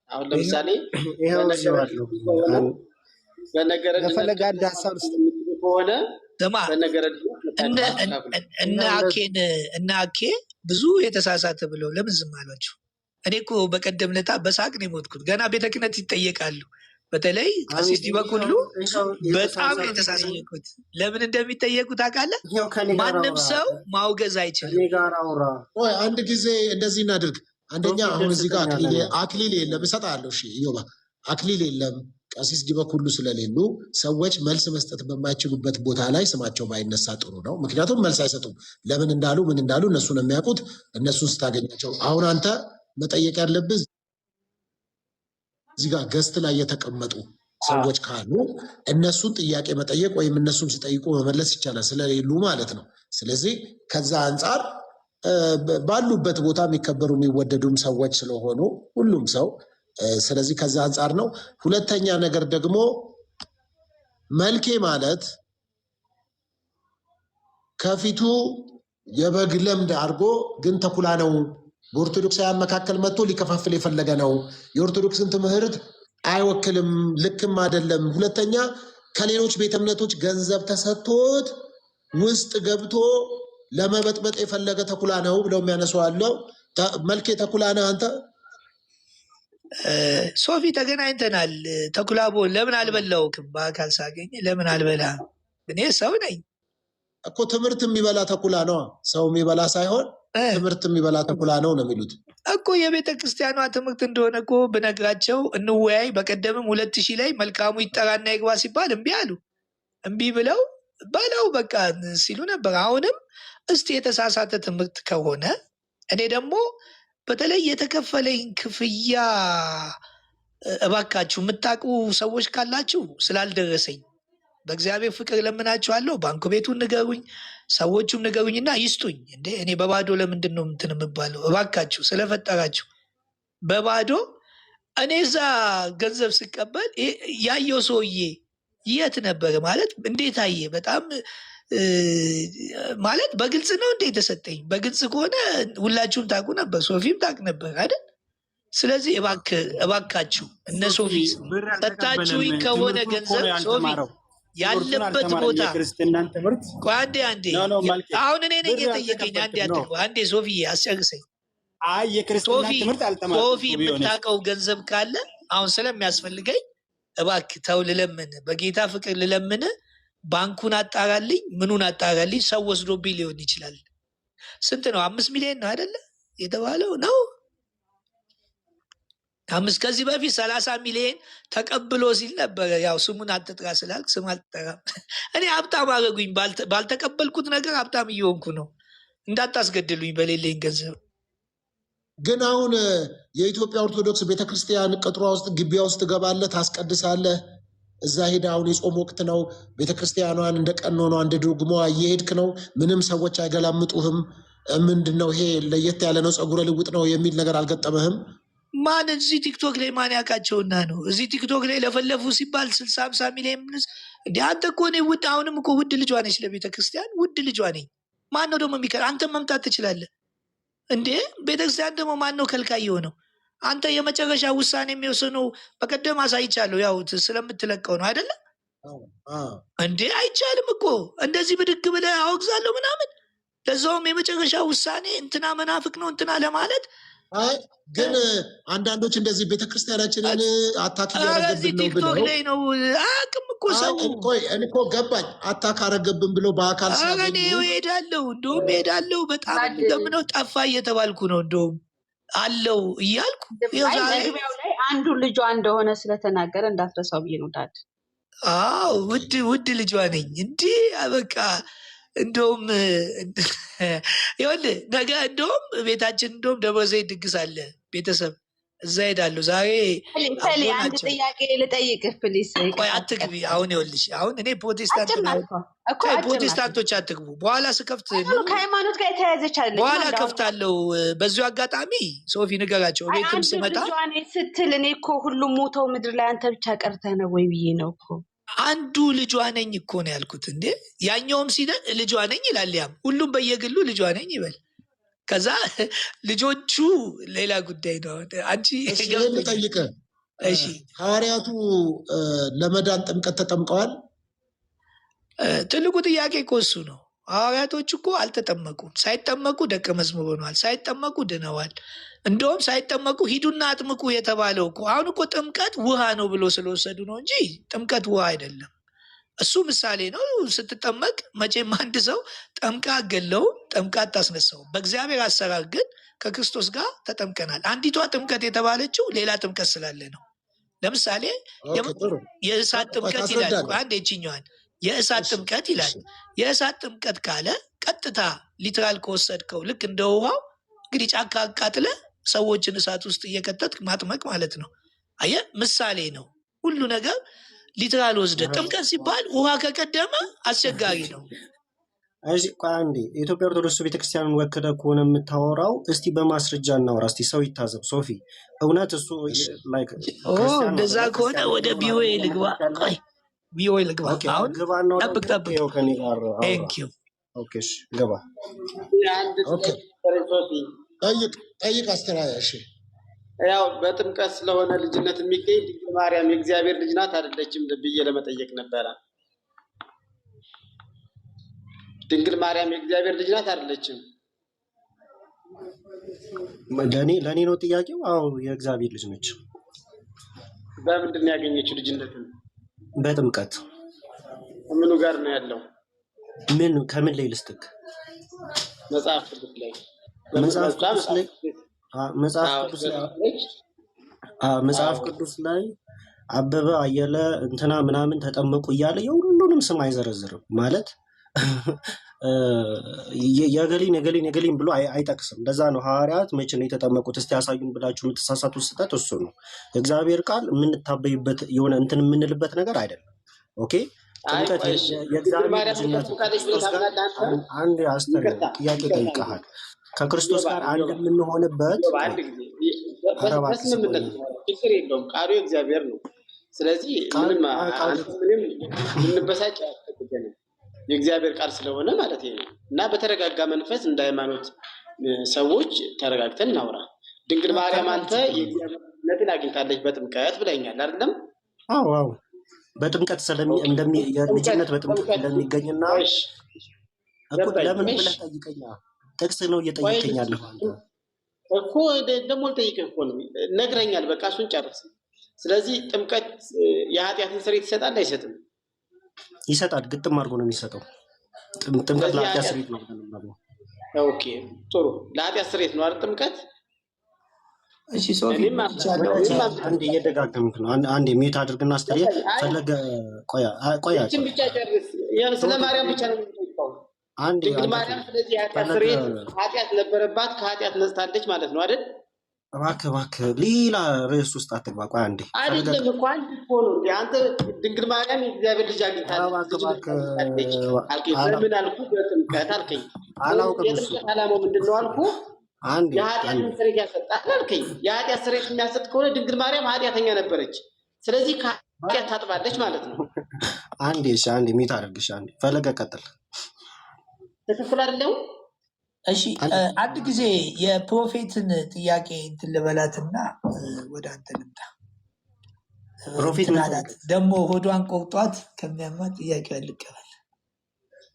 አሁን ለምሳሌ ለፈለገ አንድ ሀሳብ ከሆነ እነ አኬ ብዙ የተሳሳተ ብለው ለምን ዝም አሏቸው? እኔ እኮ በቀደም ለታ በሳቅ ነው የሞትኩት። ገና ቤተ ክህነት ይጠየቃሉ። በተለይ ቀሲስ ዲበኩሉ በጣም የተሳሳቱት ለምን እንደሚጠየቁ ታውቃለህ? ማንም ሰው ማውገዝ አይችልም። አንድ ጊዜ እንደዚህ እናድርግ። አንደኛ አሁን እዚህ ጋር አክሊል የለም እሰጥሃለሁ። እሺ ኢዮባ አክሊል የለም ቀሲስ ዲበኩሉ ስለሌሉ ሰዎች መልስ መስጠት በማይችሉበት ቦታ ላይ ስማቸው ባይነሳ ጥሩ ነው። ምክንያቱም መልስ አይሰጡም። ለምን እንዳሉ ምን እንዳሉ እነሱ ነው የሚያውቁት። እነሱን ስታገኛቸው አሁን አንተ መጠየቅ ያለብህ እዚህ ጋር ገስት ላይ የተቀመጡ ሰዎች ካሉ እነሱን ጥያቄ መጠየቅ ወይም እነሱም ሲጠይቁ መመለስ ይቻላል፣ ስለሌሉ ማለት ነው። ስለዚህ ከዛ አንጻር ባሉበት ቦታ የሚከበሩ የሚወደዱም ሰዎች ስለሆኑ ሁሉም ሰው ስለዚህ ከዛ አንጻር ነው። ሁለተኛ ነገር ደግሞ መልኬ ማለት ከፊቱ የበግ ለምድ አድርጎ ግን ተኩላ ነው። በኦርቶዶክሳውያን መካከል መጥቶ ሊከፋፍል የፈለገ ነው። የኦርቶዶክስን ትምህርት አይወክልም፣ ልክም አይደለም። ሁለተኛ ከሌሎች ቤተ እምነቶች ገንዘብ ተሰጥቶት ውስጥ ገብቶ ለመበጥበጥ የፈለገ ተኩላ ነው ብለው የሚያነሱ አለው። መልኬ ተኩላ ነህ አንተ? ሶፊ ተገናኝተናል። ተኩላቦ ለምን አልበላውክም? በአካል ሳገኝ ለምን አልበላ? እኔ ሰው ነኝ እኮ። ትምህርት የሚበላ ተኩላ ነው፣ ሰው የሚበላ ሳይሆን ትምህርት የሚበላ ተኩላ ነው ነው የሚሉት እኮ። የቤተ ክርስቲያኗ ትምህርት እንደሆነ እኮ ብነግራቸው እንወያይ። በቀደምም 2000 ላይ መልካሙ ይጠራና ይግባ ሲባል እምቢ አሉ። እምቢ ብለው በለው በቃ ሲሉ ነበር። አሁንም እስቲ የተሳሳተ ትምህርት ከሆነ እኔ ደግሞ በተለይ የተከፈለኝ ክፍያ እባካችሁ የምታውቁ ሰዎች ካላችሁ ስላልደረሰኝ በእግዚአብሔር ፍቅር ለምናችኋለሁ። ባንክ ቤቱን ንገሩኝ፣ ሰዎቹም ንገሩኝና ይስጡኝ። እንዴ እኔ በባዶ ለምንድን ነው እንትን የምባለው? እባካችሁ ስለፈጠራችሁ በባዶ እኔ እዛ ገንዘብ ስቀበል ያየው ሰውዬ የት ነበረ ማለት እንዴት አየ? በጣም ማለት በግልጽ ነው እንዴ የተሰጠኝ? በግልጽ ከሆነ ሁላችሁም ታውቁ ነበር፣ ሶፊም ታውቅ ነበር አይደል? ስለዚህ እባካችሁ እነ ሶፊ ሰጣችሁኝ ከሆነ ገንዘብ ሶፊ ያለበት ቦታ አንዴ አሁን እኔ ነኝ የጠየቀኝ። አንዴ ሶፊ አስጨርሰኝ። ሶፊ የምታውቀው ገንዘብ ካለ አሁን ስለሚያስፈልገኝ እባክህ ተው፣ ልለምን፣ በጌታ ፍቅር ልለምን። ባንኩን አጣራልኝ፣ ምኑን አጣራልኝ። ሰው ወስዶብኝ ሊሆን ይችላል። ስንት ነው? 5 ሚሊዮን ነው አይደለ የተባለው ነው? ከዚህ በፊት 30 ሚሊዮን ተቀብሎ ሲል ነበረ። ያው ስሙን አትጥራ ስላልክ ስም አልጠራም። እኔ ሀብታም አደረጉኝ። ባልተቀበልኩት ነገር ሀብታም እየሆንኩ ነው። እንዳታስገድሉኝ በሌለኝ ገንዘብ። ግን አሁን የኢትዮጵያ ኦርቶዶክስ ቤተክርስቲያን ቅጥሯ ውስጥ ግቢያ ውስጥ ገባለህ፣ ታስቀድሳለህ። እዛ ሄደ አሁን የጾም ወቅት ነው። ቤተክርስቲያኗን እንደ ቀኖኗ እንደ ዶግሟ እየሄድክ ነው። ምንም ሰዎች አይገላምጡህም። ምንድነው ይሄ ለየት ያለ ነው፣ ፀጉረ ልውጥ ነው የሚል ነገር አልገጠመህም? ማን እዚህ ቲክቶክ ላይ ማን ያውቃቸውና ነው? እዚህ ቲክቶክ ላይ ለፈለፉ ሲባል 60-50 ሚሊዮን እንዲ አንተ እኮ እኔ ውድ አሁንም እኮ ውድ ልጇ ነች፣ ለቤተ ክርስቲያን ውድ ልጇ ነኝ። ማን ነው ደግሞ የሚከል? አንተም መምጣት ትችላለህ እንዴ? ቤተክርስቲያን ደግሞ ማን ነው ከልካይ የሆነው? አንተ የመጨረሻ ውሳኔ የሚወስነው በቀደም አሳይቻለሁ። ያው ስለምትለቀው ነው አይደለም እንዴ? አይቻልም እኮ እንደዚህ ብድግ ብለህ አወግዛለሁ ምናምን። ለዛውም የመጨረሻ ውሳኔ እንትና መናፍቅ ነው እንትና ለማለት ግን አንዳንዶች እንደዚህ ቤተክርስቲያናችንን አታክ እያደረገብን ነው ብለው ላይ ነው አቅም እኮ ሰው እኔ እኮ ገባኝ። አታክ አደረገብን ብሎ በአካል ሲያገኙ እኔ እንደውም ሄዳለሁ። በጣም እንደምነው ጠፋ እየተባልኩ ነው እንደውም አለው እያልኩ መግቢያው ላይ አንዱ ልጇ እንደሆነ ስለተናገረ እንዳትረሳው ብዬ ነው። ዳድ ውድ ልጇ ነኝ እንዲህ በቃ እንደውም ይኸውልህ ነገ እንደውም ቤታችን እንደውም ደብረ ዘይት ድግስ አለ። ቤተሰብ እዛ ሄዳለሁ ዛሬ። አንድ ጥያቄ ልጠይቅህ ፕሊስ። ቆይ አትግቢ አሁን። ይኸውልሽ አሁን እኔ ፕሮቴስታንቶች አትግቡ። በኋላ ስከፍት ከሃይማኖት ጋር የተያያዘች አለ በኋላ ከፍታለሁ። በዚሁ አጋጣሚ ሶፊ ንገራቸው ቤትም ስመጣ ስትል እኔ እኮ ሁሉም ሞተው ምድር ላይ አንተ ብቻ ቀርተህ ነው ወይ ብዬ ነው እኮ አንዱ ልጇ ነኝ እኮ ነው ያልኩት። እንዴ ያኛውም ሲለ ልጇ ነኝ ይላል። ያም ሁሉም በየግሉ ልጇ ነኝ ይበል። ከዛ ልጆቹ ሌላ ጉዳይ ነው። አንቺ ጠይቀህ ሐዋርያቱ ለመዳን ጥምቀት ተጠምቀዋል? ትልቁ ጥያቄ እኮ እሱ ነው። ሐዋርያቶች እኮ አልተጠመቁም። ሳይጠመቁ ደቀ መዝሙር ሆነዋል። ሳይጠመቁ ድነዋል። እንደውም ሳይጠመቁ ሂዱና አጥምቁ የተባለው እኮ አሁን እኮ ጥምቀት ውሃ ነው ብሎ ስለወሰዱ ነው እንጂ ጥምቀት ውሃ አይደለም። እሱ ምሳሌ ነው። ስትጠመቅ መቼም አንድ ሰው ጠምቃ ገለው ጠምቃ አታስነሳው። በእግዚአብሔር አሰራር ግን ከክርስቶስ ጋር ተጠምቀናል። አንዲቷ ጥምቀት የተባለችው ሌላ ጥምቀት ስላለ ነው። ለምሳሌ የእሳት ጥምቀት ይላል። አንድ የችኛዋን የእሳት ጥምቀት ይላል። የእሳት ጥምቀት ካለ ቀጥታ ሊትራል ከወሰድከው ልክ እንደ ውሃው እንግዲህ ጫካ አቃጥለ ሰዎችን እሳት ውስጥ እየቀጠጥክ ማጥመቅ ማለት ነው። አየህ ምሳሌ ነው። ሁሉ ነገር ሊትራል ወስደ ጥምቀት ሲባል ውሃ ከቀደመ አስቸጋሪ ነው። አንዴ የኢትዮጵያ ኦርቶዶክስ ቤተክርስቲያንን ወክለ ከሆነ የምታወራው እስቲ በማስረጃ እናወራ። እስቲ ሰው ይታዘብ። ሶፊ እውነት እሱ እንደዛ ከሆነ ወደ ቢኦኤ ልግባ። ቢኦኤ ልግባ። አሁን ጠብቅ ገባ ጠይቅ አስተራያ። ያው በጥምቀት ስለሆነ ልጅነት የሚገኝ ድንግል ማርያም የእግዚአብሔር ልጅ ናት አይደለችም ብዬ ለመጠየቅ ነበረ። ድንግል ማርያም የእግዚአብሔር ልጅ ናት አይደለችም? ለእኔ ነው ጥያቄው። አዎ የእግዚአብሔር ልጅ ነች። በምንድን ነው ያገኘችው ልጅነትን? በጥምቀት። ምኑ ጋር ነው ያለው? ከምን ላይ ልስጥክ? መጽሐፍ ቅዱስ ላይ መጽሐፍ ቅዱስ ላይ አበበ አየለ እንትና ምናምን ተጠመቁ እያለ የሁሉንም ስም አይዘረዝርም። ማለት የገሊን ብሎ አይጠቅስም። ለዛ ነው ሐዋርያት መቼ ነው የተጠመቁት እስቲ ያሳዩን ብላችሁ የምትሳሳቱት ስህተት እሱ ነው። እግዚአብሔር ቃል የምንታበይበት የሆነ እንትን የምንልበት ነገር አይደለም። ኦኬ ጥምቀት የእግዚአብሔር ልጅነት አንድ ጥያቄ ጠይቀሃል። ከክርስቶስ ጋር አንድ የምንሆንበት ችግር የለውም። ቃሉ እግዚአብሔር ነው። ስለዚህ ምንም ልንበሳጭ አያስፈልገንም። የእግዚአብሔር ቃል ስለሆነ ማለት ነው። እና በተረጋጋ መንፈስ እንደ ሃይማኖት ሰዎች ተረጋግተን እናውራ። ድንግል ማርያም አንተ የእግዚአብሔርነትን አግኝታለች በጥምቀት ብለኛል አይደለም? አዎ በጥምቀት የልጅነት በጥምቀት እንደሚገኝና ለምን ብለህ ጠይቀኛል። ጥቅስ ነው እየጠየቀኛለሁ እኮ ደግሞ ልጠይቅህ እኮ ነው። ነግረኛል። በቃ እሱን ጨርስ። ስለዚህ ጥምቀት የኃጢአትን ስርየት ይሰጣል አይሰጥም? ይሰጣል። ግጥም አድርጎ ነው የሚሰጠው። ጥምቀት ለኃጢአት ስርየት ነው። ኦኬ ጥሩ። ለኃጢአት ስርየት ነው አይደል ጥምቀት? እሺ ሶፊ አንዴ እየደጋገምክ ነው። አንዴ ሚዩት አድርግና አስተያየት ፈለገ ቆያ ብቻ ጨርስ። ስለ ማርያም ብቻ ነው የሚጠይቀው። ድንግል ማርያም ስለዚህ ኃጢአት ነበረባት፣ ከኃጢአት ነጽታለች ማለት ነው አይደል? እባክህ ሌላ ርዕስ ውስጥ አትግባ። ቆይ አንዴ አይደለም እኮ አንድ እኮ ነው እንዴ አንተ። ድንግል ማርያም የእግዚአብሔር ልጅ አግኝታለች አልከኝ። በምን አልኩ? በጥምቀት አልከኝ። የጥምቀት ዓላማው ምንድን ነው አልኩ? የኃጢአትን ስርየት ያሰጣል አልከኝ። የኃጢአት ስርየት የሚያሰጥ ከሆነ ድንግል ማርያም ኃጢአተኛ ነበረች። ስለዚህ ከኃጢአት ታጥባለች ማለት ነው። አንዴ ሚዩት አድርግሽ። አንዴ ፈለገ ቀጥል። ትክክል አይደለም? እሺ አንድ ጊዜ የፕሮፌትን ጥያቄ እንትን ልበላትና ወደ አንተ ልምጣ። ፕሮፌት ደግሞ ሆዷን ቆርጧት ከሚያማት ጥያቄ ልቀበል።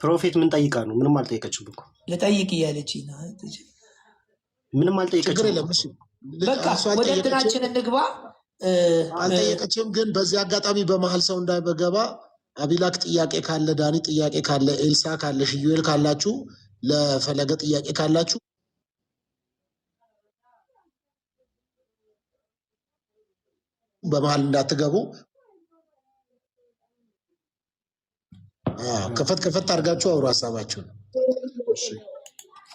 ፕሮፌት ምን ጠይቃ ነው? ምንም አልጠየቀችም እኮ። ልጠይቅ እያለች ነው። ምንም አልጠየቀችም። በቃ ወደ እንትናችን እንግባ። አልጠየቀችም። ግን በዚህ አጋጣሚ በመሀል ሰው እንዳይበገባ አቢላክ ጥያቄ ካለ፣ ዳኒ ጥያቄ ካለ፣ ኤልሳ ካለ፣ ሽዩኤል ካላችሁ፣ ለፈለገ ጥያቄ ካላችሁ በመሀል እንዳትገቡ። ከፈት አድርጋችሁ አውሩ ሀሳባችሁን።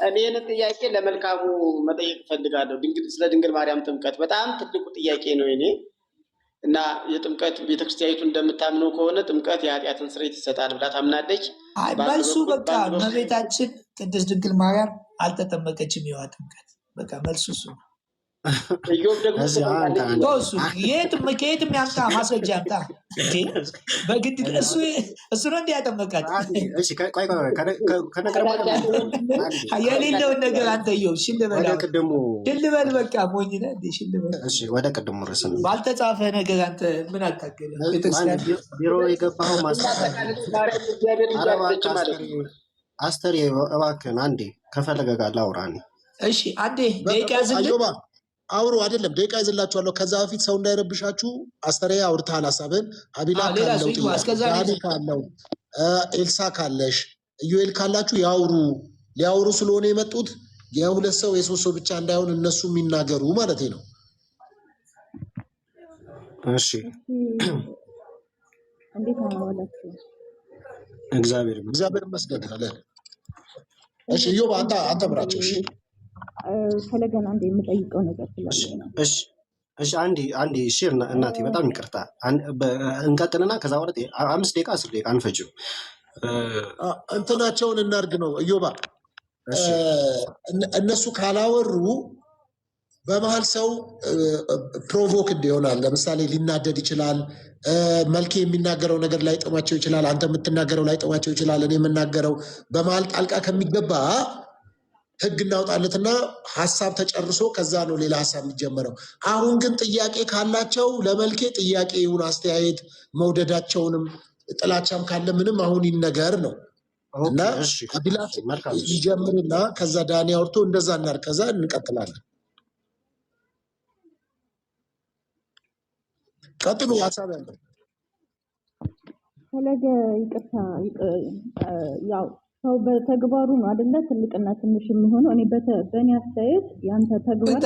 እኔን ጥያቄ ለመልካሙ መጠየቅ እፈልጋለሁ። ስለ ድንግል ማርያም ጥምቀት በጣም ትልቁ ጥያቄ ነው እኔ እና የጥምቀት ቤተክርስቲያኒቱ እንደምታምነው ከሆነ ጥምቀት የኃጢአትን ስርየት ይሰጣል ብላ ታምናለች። መልሱ በቃ እመቤታችን ቅድስት ድንግል ማርያም አልተጠመቀችም። የዋ ጥምቀት በቃ መልሱ እሱ ነው። ኢዮብ ደግሞ ከየትም ያምጣ ማስረጃ ያምጣ። በግድ እሱ ነው እንዲያጠመቃት የሌለውን ነገር አንተ ኢዮብ ሽልበል በቃ ሞኝ ነህ። ወደ ቅድሙ ርዕስ ባልተጻፈ ነገር አንተ ምን አታገለ? ቤተክርስቲያን ቢሮ የገባኸው አስተር እባክህን አንዴ ከፈለገ ጋር ላውራ። እሺ አንዴ ደቂቃ ያዝልኝ። አውሩ አይደለም ደቂቃ ይዝላችኋለሁ። ከዛ በፊት ሰው እንዳይረብሻችሁ አስተሪያ አውርተሃል ሀሳብን። አቢላ ካለው ዳኒ ካለው ኤልሳ ካለሽ ኢዩኤል ካላችሁ ያውሩ። ሊያውሩ ስለሆነ የመጡት የሁለት ሰው የሶስት ሰው ብቻ እንዳይሆን እነሱ የሚናገሩ ማለት ነው። እሺ እግዚአብሔር ይመስገን አለ። እሺ ኢዮብ አንተ ምራቸው። እሺ ፈለገን አንዴ የምጠይቀው ነገር ስላለ ነው። እሺ አንዴ እሺ እናቴ በጣም ይቅርታ እንቀጥልና ከዛ በኋላ 5 ደቂቃ 10 ደቂቃ አንፈጅም። እንትናቸውን እናርግ ነው ኢዮባ። እነሱ ካላወሩ በመሀል ሰው ፕሮቮክድ ይሆናል። ለምሳሌ ሊናደድ ይችላል። መልኬ የሚናገረው ነገር ላይ ጥማቸው ይችላል። አንተ የምትናገረው ላይ ጥማቸው ይችላል። እኔ የምናገረው በመሀል ጣልቃ ከሚገባ ህግ እናውጣለትና ሀሳብ ተጨርሶ ከዛ ነው ሌላ ሀሳብ የሚጀመረው። አሁን ግን ጥያቄ ካላቸው ለመልኬ ጥያቄ ይሁን አስተያየት፣ መውደዳቸውንም ጥላቻም ካለ ምንም አሁን ይነገር ነው እና አቢላት ይጀምርና ከዛ ዳኒ አውርቶ እንደዛ እናር ከዛ እንቀጥላለን። ቀጥሉ ሀሳብ ያለው ፈለገ ይቅርታ ያው ሰው በተግባሩ ነው አይደለ ትልቅና ትንሽ የሚሆነው። እኔ በእኔ አስተያየት ያንተ ተግባር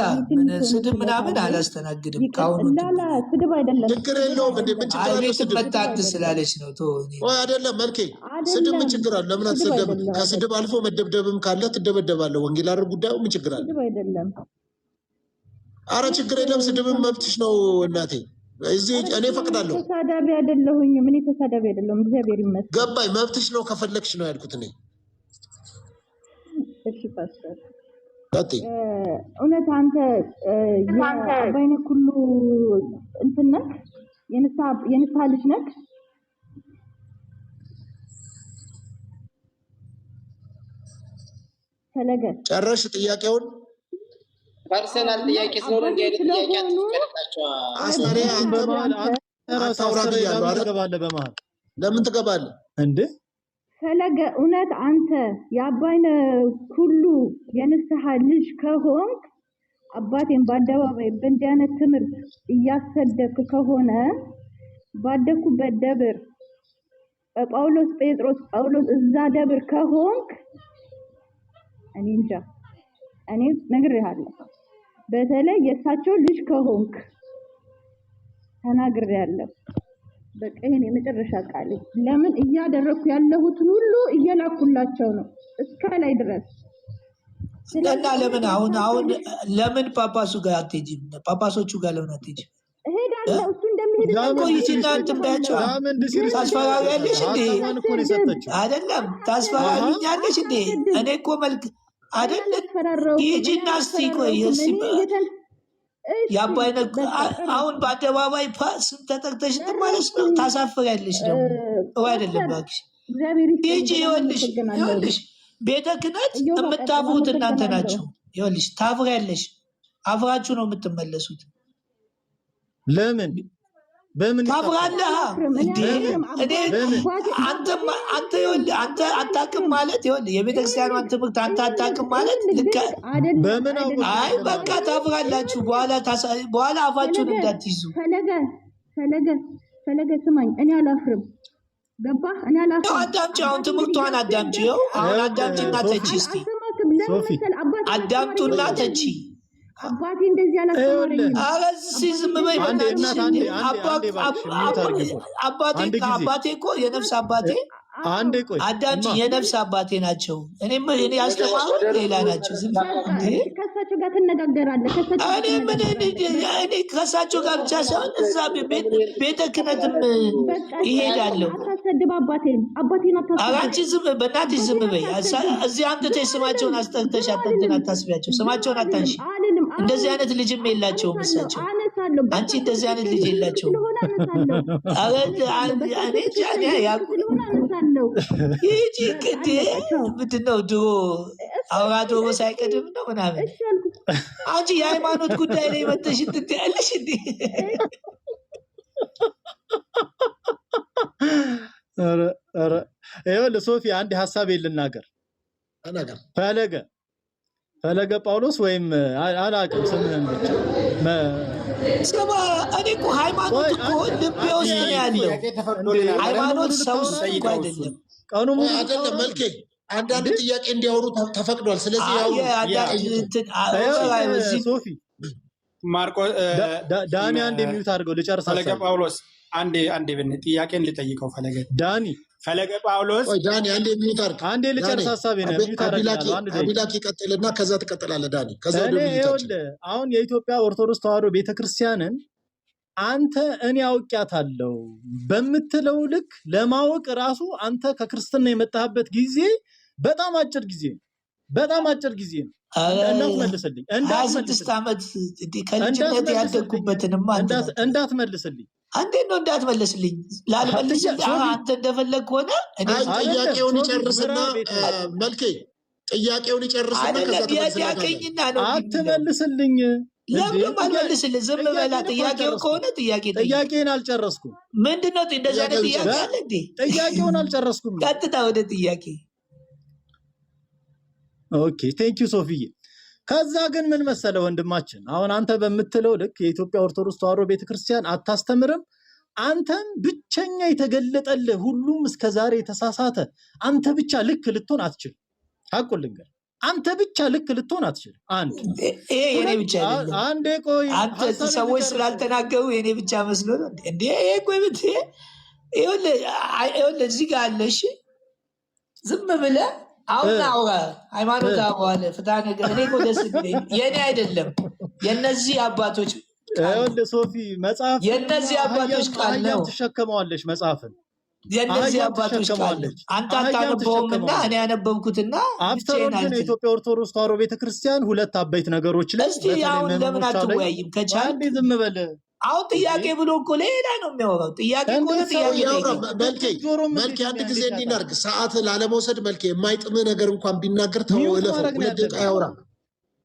ስድብ ምናምን አላስተናግድም። ስድብ አይደለም ችግር የለውም። ስድብ መጣት ስላለች ነው አይደለም መልኬ ስድብ ምን ችግር አለ? ለምን አትሰደብም? ከስድብ አልፎ መደብደብም ካለ ትደበደባለህ። ወንጌል አይደል ጉዳዩ? ምን ችግር አለ? ስድብ አይደለም። አረ ችግር የለም። ስድብም መብትሽ ነው እናቴ። እዚህ እኔ ፈቅዳለሁ። ተሳዳቢ አይደለሁኝ። ምን ተሳዳቢ አይደለሁም። እግዚአብሔር ይመስገን። ገባኝ። መብትሽ ነው ከፈለግሽ ነው ያልኩት እኔ። እሺ ፓስተር እውነት አንተ የአባይነ ኩሉ እንትን ነህ? የንስሐ ልጅ ነህ? ፈለገ ጨረሽ ጥያቄውን? ፐርሰናል ጥያቄ ስለሆነ እንደ አይነት ጥያቄ አትቀርጣቸው። አስተሬ አንተ አታውራኝ ያለው አይደል? በመሃል ለምን ትገባለህ እንዴ? ፈለገ እውነት አንተ የአባይነ ኩሉ የንስሐ ልጅ ከሆንክ አባቴን በአደባባይ በእንዲህ አይነት ትምህርት እያሰደብክ ከሆነ ባደኩበት ደብር ጳውሎስ እዛ ደብር ከሆንክ እኔ እንጃ። እኔ ነግሬሃለሁ። በተለይ የእሳቸው ልጅ ከሆንክ ተናግሬያለሁ። በቃ ይሄን የመጨረሻ ቃል። ለምን እያደረኩ ያለሁትን ሁሉ እየላኩላቸው ነው እስከ ላይ ድረስ። እና ለምን አሁን ለምን ጳጳሱ ጋር አትሄጂም? ጳጳሶቹ ጋር ለምን አትሄጂም? እሄዳለሁ። እሱ እንደሚሄድ ቆይትና እንትን በያቸው። ታስፈራሪያለሽ እንዴ? አይደለም ታስፈራሪኛለሽ እንዴ? እኔ እኮ መልክ አይደለም ይህቺና እስቲ ቆይ የአባይነ አሁን በአደባባይ ስም ተጠቅተሽ ማለት ነው። ታሳፍሪያለሽ ደግሞ አይደለም እባክሽ። ይህቺ ይኸውልሽ ቤተ ክህነት የምታፍሩት እናንተ ናችሁ። ይኸውልሽ ታፍሪያለሽ። አፍራችሁ ነው የምትመለሱት። ለምን በምን ታፍራለህ እንዴ? አንተ አታውቅም ማለት ይኸውልህ የቤተክርስቲያኗን ትምህርት አንተ አታውቅም ማለት ልክ በምን አይ በቃ ታፍራላችሁ። በኋላ አፋችሁን እንዳትይዙ። ፈለገ ስማኝ፣ እኔ አላፍርም። ገባህ? እኔ አላፍርም። አዳምጪ፣ አሁን ትምህርቷን አዳምጪ። ይኸው አሁን አዳምጪና ተቺ። እስኪ አዳምጡና ተቺ። አባቴ እንደዚህ አላስተማረኝም። አረዚ ዝም በይ። አባቴ እኮ የነፍስ አባቴ አንዴ ቆይ አዳምጪ፣ የነፍስ አባቴ ናቸው። እኔ ያስተማሩ ሌላ ናቸው። ዝም ከእሳቸው ጋር ትነጋገራለህ። እኔ ከእሳቸው ጋር ብቻ ሳይሆን እዛ ቤተ ክህነትም ይሄዳለሁ። አታሰድብ አባቴን አታሰድብ። አንቺ ዝም በእናትሽ ዝም በይ። እዚህ አምጥተሽ ስማቸውን አስጠርተሽ አታስቢያቸው። ስማቸውን አታንሺ። እንደዚህ አይነት ልጅም የላቸውም እሳቸው። አንቺ እንደዚህ አይነት ልጅ የላቸውም። ይህቺ ቅድ ምንድነው ድሮ አውራ ዶሮ ሳይቀድም ነው ምናምን። አንቺ የሃይማኖት ጉዳይ ላይ መተሽ እንትን ያለሽ እንዴ? ይኸውልህ ሶፊ አንድ ሀሳብ ልናገር። ፈለገ ጳውሎስ ወይም አላውቅም ስምህን ብቻ ስማ። እኔ እኮ ሃይማኖት እኮ ልቤ ውስጥ ነው ያለው። ሃይማኖት ሰው እኮ አይደለም። ቀኑ ሙሉ አይደለም መልኬ አንዳንድ ጥያቄ እንዲያወሩ ተፈቅዷል። ስለዚህ ሶፊ ማርቆስ ዳኒ አንድ የሚዩት አድርገው ልጨርስ። ፈለገ ጳውሎስ አንዴ ጥያቄን ልጠይቀው። ፈለገ ጳውሎስ ዳኒ አንዴ የሚዩት አድርገው። አንዴ ልጨርስ ሀሳቤን የሚዩት አድርገው። አቢላክ ይቀጥልና ከዛ ትቀጥላለህ ዳኒ። ከዛ አሁን የኢትዮጵያ ኦርቶዶክስ ተዋሕዶ ቤተክርስቲያንን አንተ እኔ አውቂያታለሁ በምትለው ልክ ለማወቅ ራሱ አንተ ከክርስትና የመጣህበት ጊዜ በጣም አጭር ጊዜ ነው። እንዳትመልስልኝ 26 ዓመት ከልጅነት ያደግኩበትንም እንዳትመልስልኝ። እንዴት ነው እንዳትመልስልኝ? ላልመልስ አንተ እንደፈለግ ሆነ ጥያቄውን ይጨርስና መልኬ ጥያቄውን ይጨርስና ያቀኝና ነው አትመልስልኝ። ለምን አልመልስልህ? ዝም በላ። ጥያቄው ከሆነ ጥያቄን አልጨረስኩም። ምንድነው እንደዚህ አይነት ጥያቄ አለ እንዴ? ጥያቄውን አልጨረስኩም። ቀጥታ ወደ ጥያቄ። ኦኬ ቴንክ ዩ ሶፊዬ። ከዛ ግን ምን መሰለ ወንድማችን፣ አሁን አንተ በምትለው ልክ የኢትዮጵያ ኦርቶዶክስ ተዋሕዶ ቤተክርስቲያን አታስተምርም። አንተም ብቸኛ የተገለጠልህ ሁሉም እስከዛሬ የተሳሳተ አንተ ብቻ ልክ ልትሆን አትችልም። ሐቁን ልንገር፣ አንተ ብቻ ልክ ልትሆን አትችልም። ይሄ የኔ ብቻ አይደለም። አንዴ ቆይ፣ አንተ ሰዎች ስላልተናገሩ የኔ ብቻ መስሎ ነው እንዴ? ይሄ ቆይ ይኸውልህ እዚህ ጋር አለ። እሺ ዝም ብለህ አሁን አውራ ሃይማኖት አዋለ ፍትሐ ነገር። እኔ እኮ ደስ ይለኝ የኔ አይደለም የነዚህ አባቶች ይኸውልህ ሶፊ መጽሐፍ የነዚህ አባቶች ቃል ነው። ትሸከመዋለሽ መጽሐፍን የነዚህ አባቶች ቃል አንተ አታነበውምና እኔ ያነበብኩትና አፍተሮን ግን የኢትዮጵያ ኦርቶዶክስ ተዋሕዶ ቤተክርስቲያን ሁለት አበይት ነገሮች ላይ እስቲ አሁን ለምን አትወያይም? ከቻል ዝም በል። አሁን ጥያቄ ብሎ እኮ ሌላ ነው የሚያወራው። ጥያቄ እኮ መልኬ አንድ ጊዜ እንዲናርግ ሰዓት ላለመውሰድ መልኬ የማይጥምህ ነገር እንኳን ቢናገር ተወለፈ።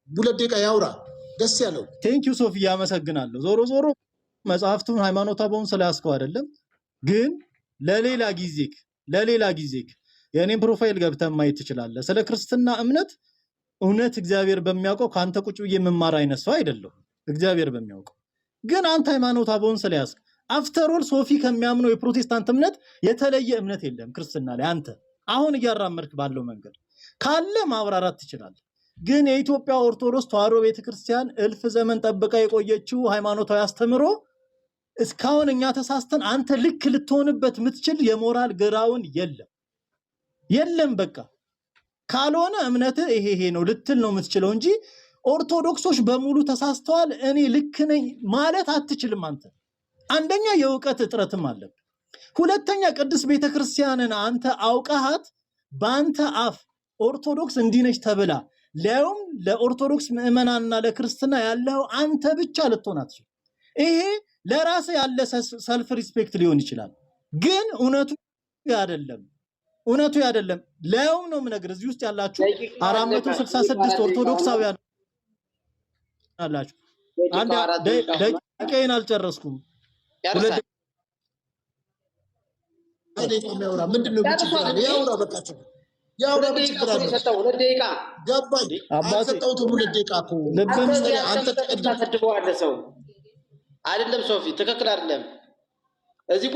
2 ደቂቃ ያውራ ደስ ያለው። ቴንኪዩ ሶፊ ያመሰግናለሁ። ዞሮ መጽሐፍቱን ሃይማኖታዊውን ስለያዝከው አይደለም ግን ለሌላ ጊዜክ የኔን ፕሮፋይል ገብተህ ማየት ትችላለህ። ስለ ክርስትና እውነት እግዚአብሔር በሚያውቀው ካንተ ቁጭ ብዬ የምማር አይነት ሰው አይደለሁም። እግዚአብሔር በሚያውቀው ግን አንተ ሃይማኖታዊውን ስለያዝክ አፍተር ኦል ሶፊ ከሚያምነው የፕሮቴስታንት እምነት የተለየ እምነት የለም ክርስትና ላይ። አንተ አሁን እያራመድክ ባለው መንገድ ካለ ማብራራት ትችላለህ። ግን የኢትዮጵያ ኦርቶዶክስ ተዋሕዶ ቤተክርስቲያን እልፍ ዘመን ጠብቃ የቆየችው ሃይማኖታዊ አስተምሮ እስካሁን እኛ ተሳስተን አንተ ልክ ልትሆንበት የምትችል የሞራል ግራውን የለም። በቃ ካልሆነ እምነት ይሄ ነው ልትል ነው የምትችለው እንጂ ኦርቶዶክሶች በሙሉ ተሳስተዋል እኔ ልክ ነኝ ማለት አትችልም። አንተ አንደኛ የእውቀት እጥረትም አለብህ። ሁለተኛ ቅድስት ቤተክርስቲያንን አንተ አውቀሃት በአንተ አፍ ኦርቶዶክስ እንዲነች ተብላ ለውም ለኦርቶዶክስ ምዕመናንና ለክርስትና ያለው አንተ ብቻ ልትሆን አትችልም። ይሄ ለራስ ያለ ሰልፍ ሪስፔክት ሊሆን ይችላል፣ ግን እውነቱ አይደለም። ለውም ነው የምነግርህ እዚህ ውስጥ ያላችሁ 466 ኦርቶዶክሳውያን አላችሁ። አንድ ደቂቃዬን አልጨረስኩም። ምንድነው ያውራ በቃችሁ ያውራ በችግር ገባኝ። አልሰጠሁትም 2 ደቂቃ እኮ አንተ ተቀድመዋለህ ሰው አይደለም። ሶፊ ትክክል አይደለም። እዚህ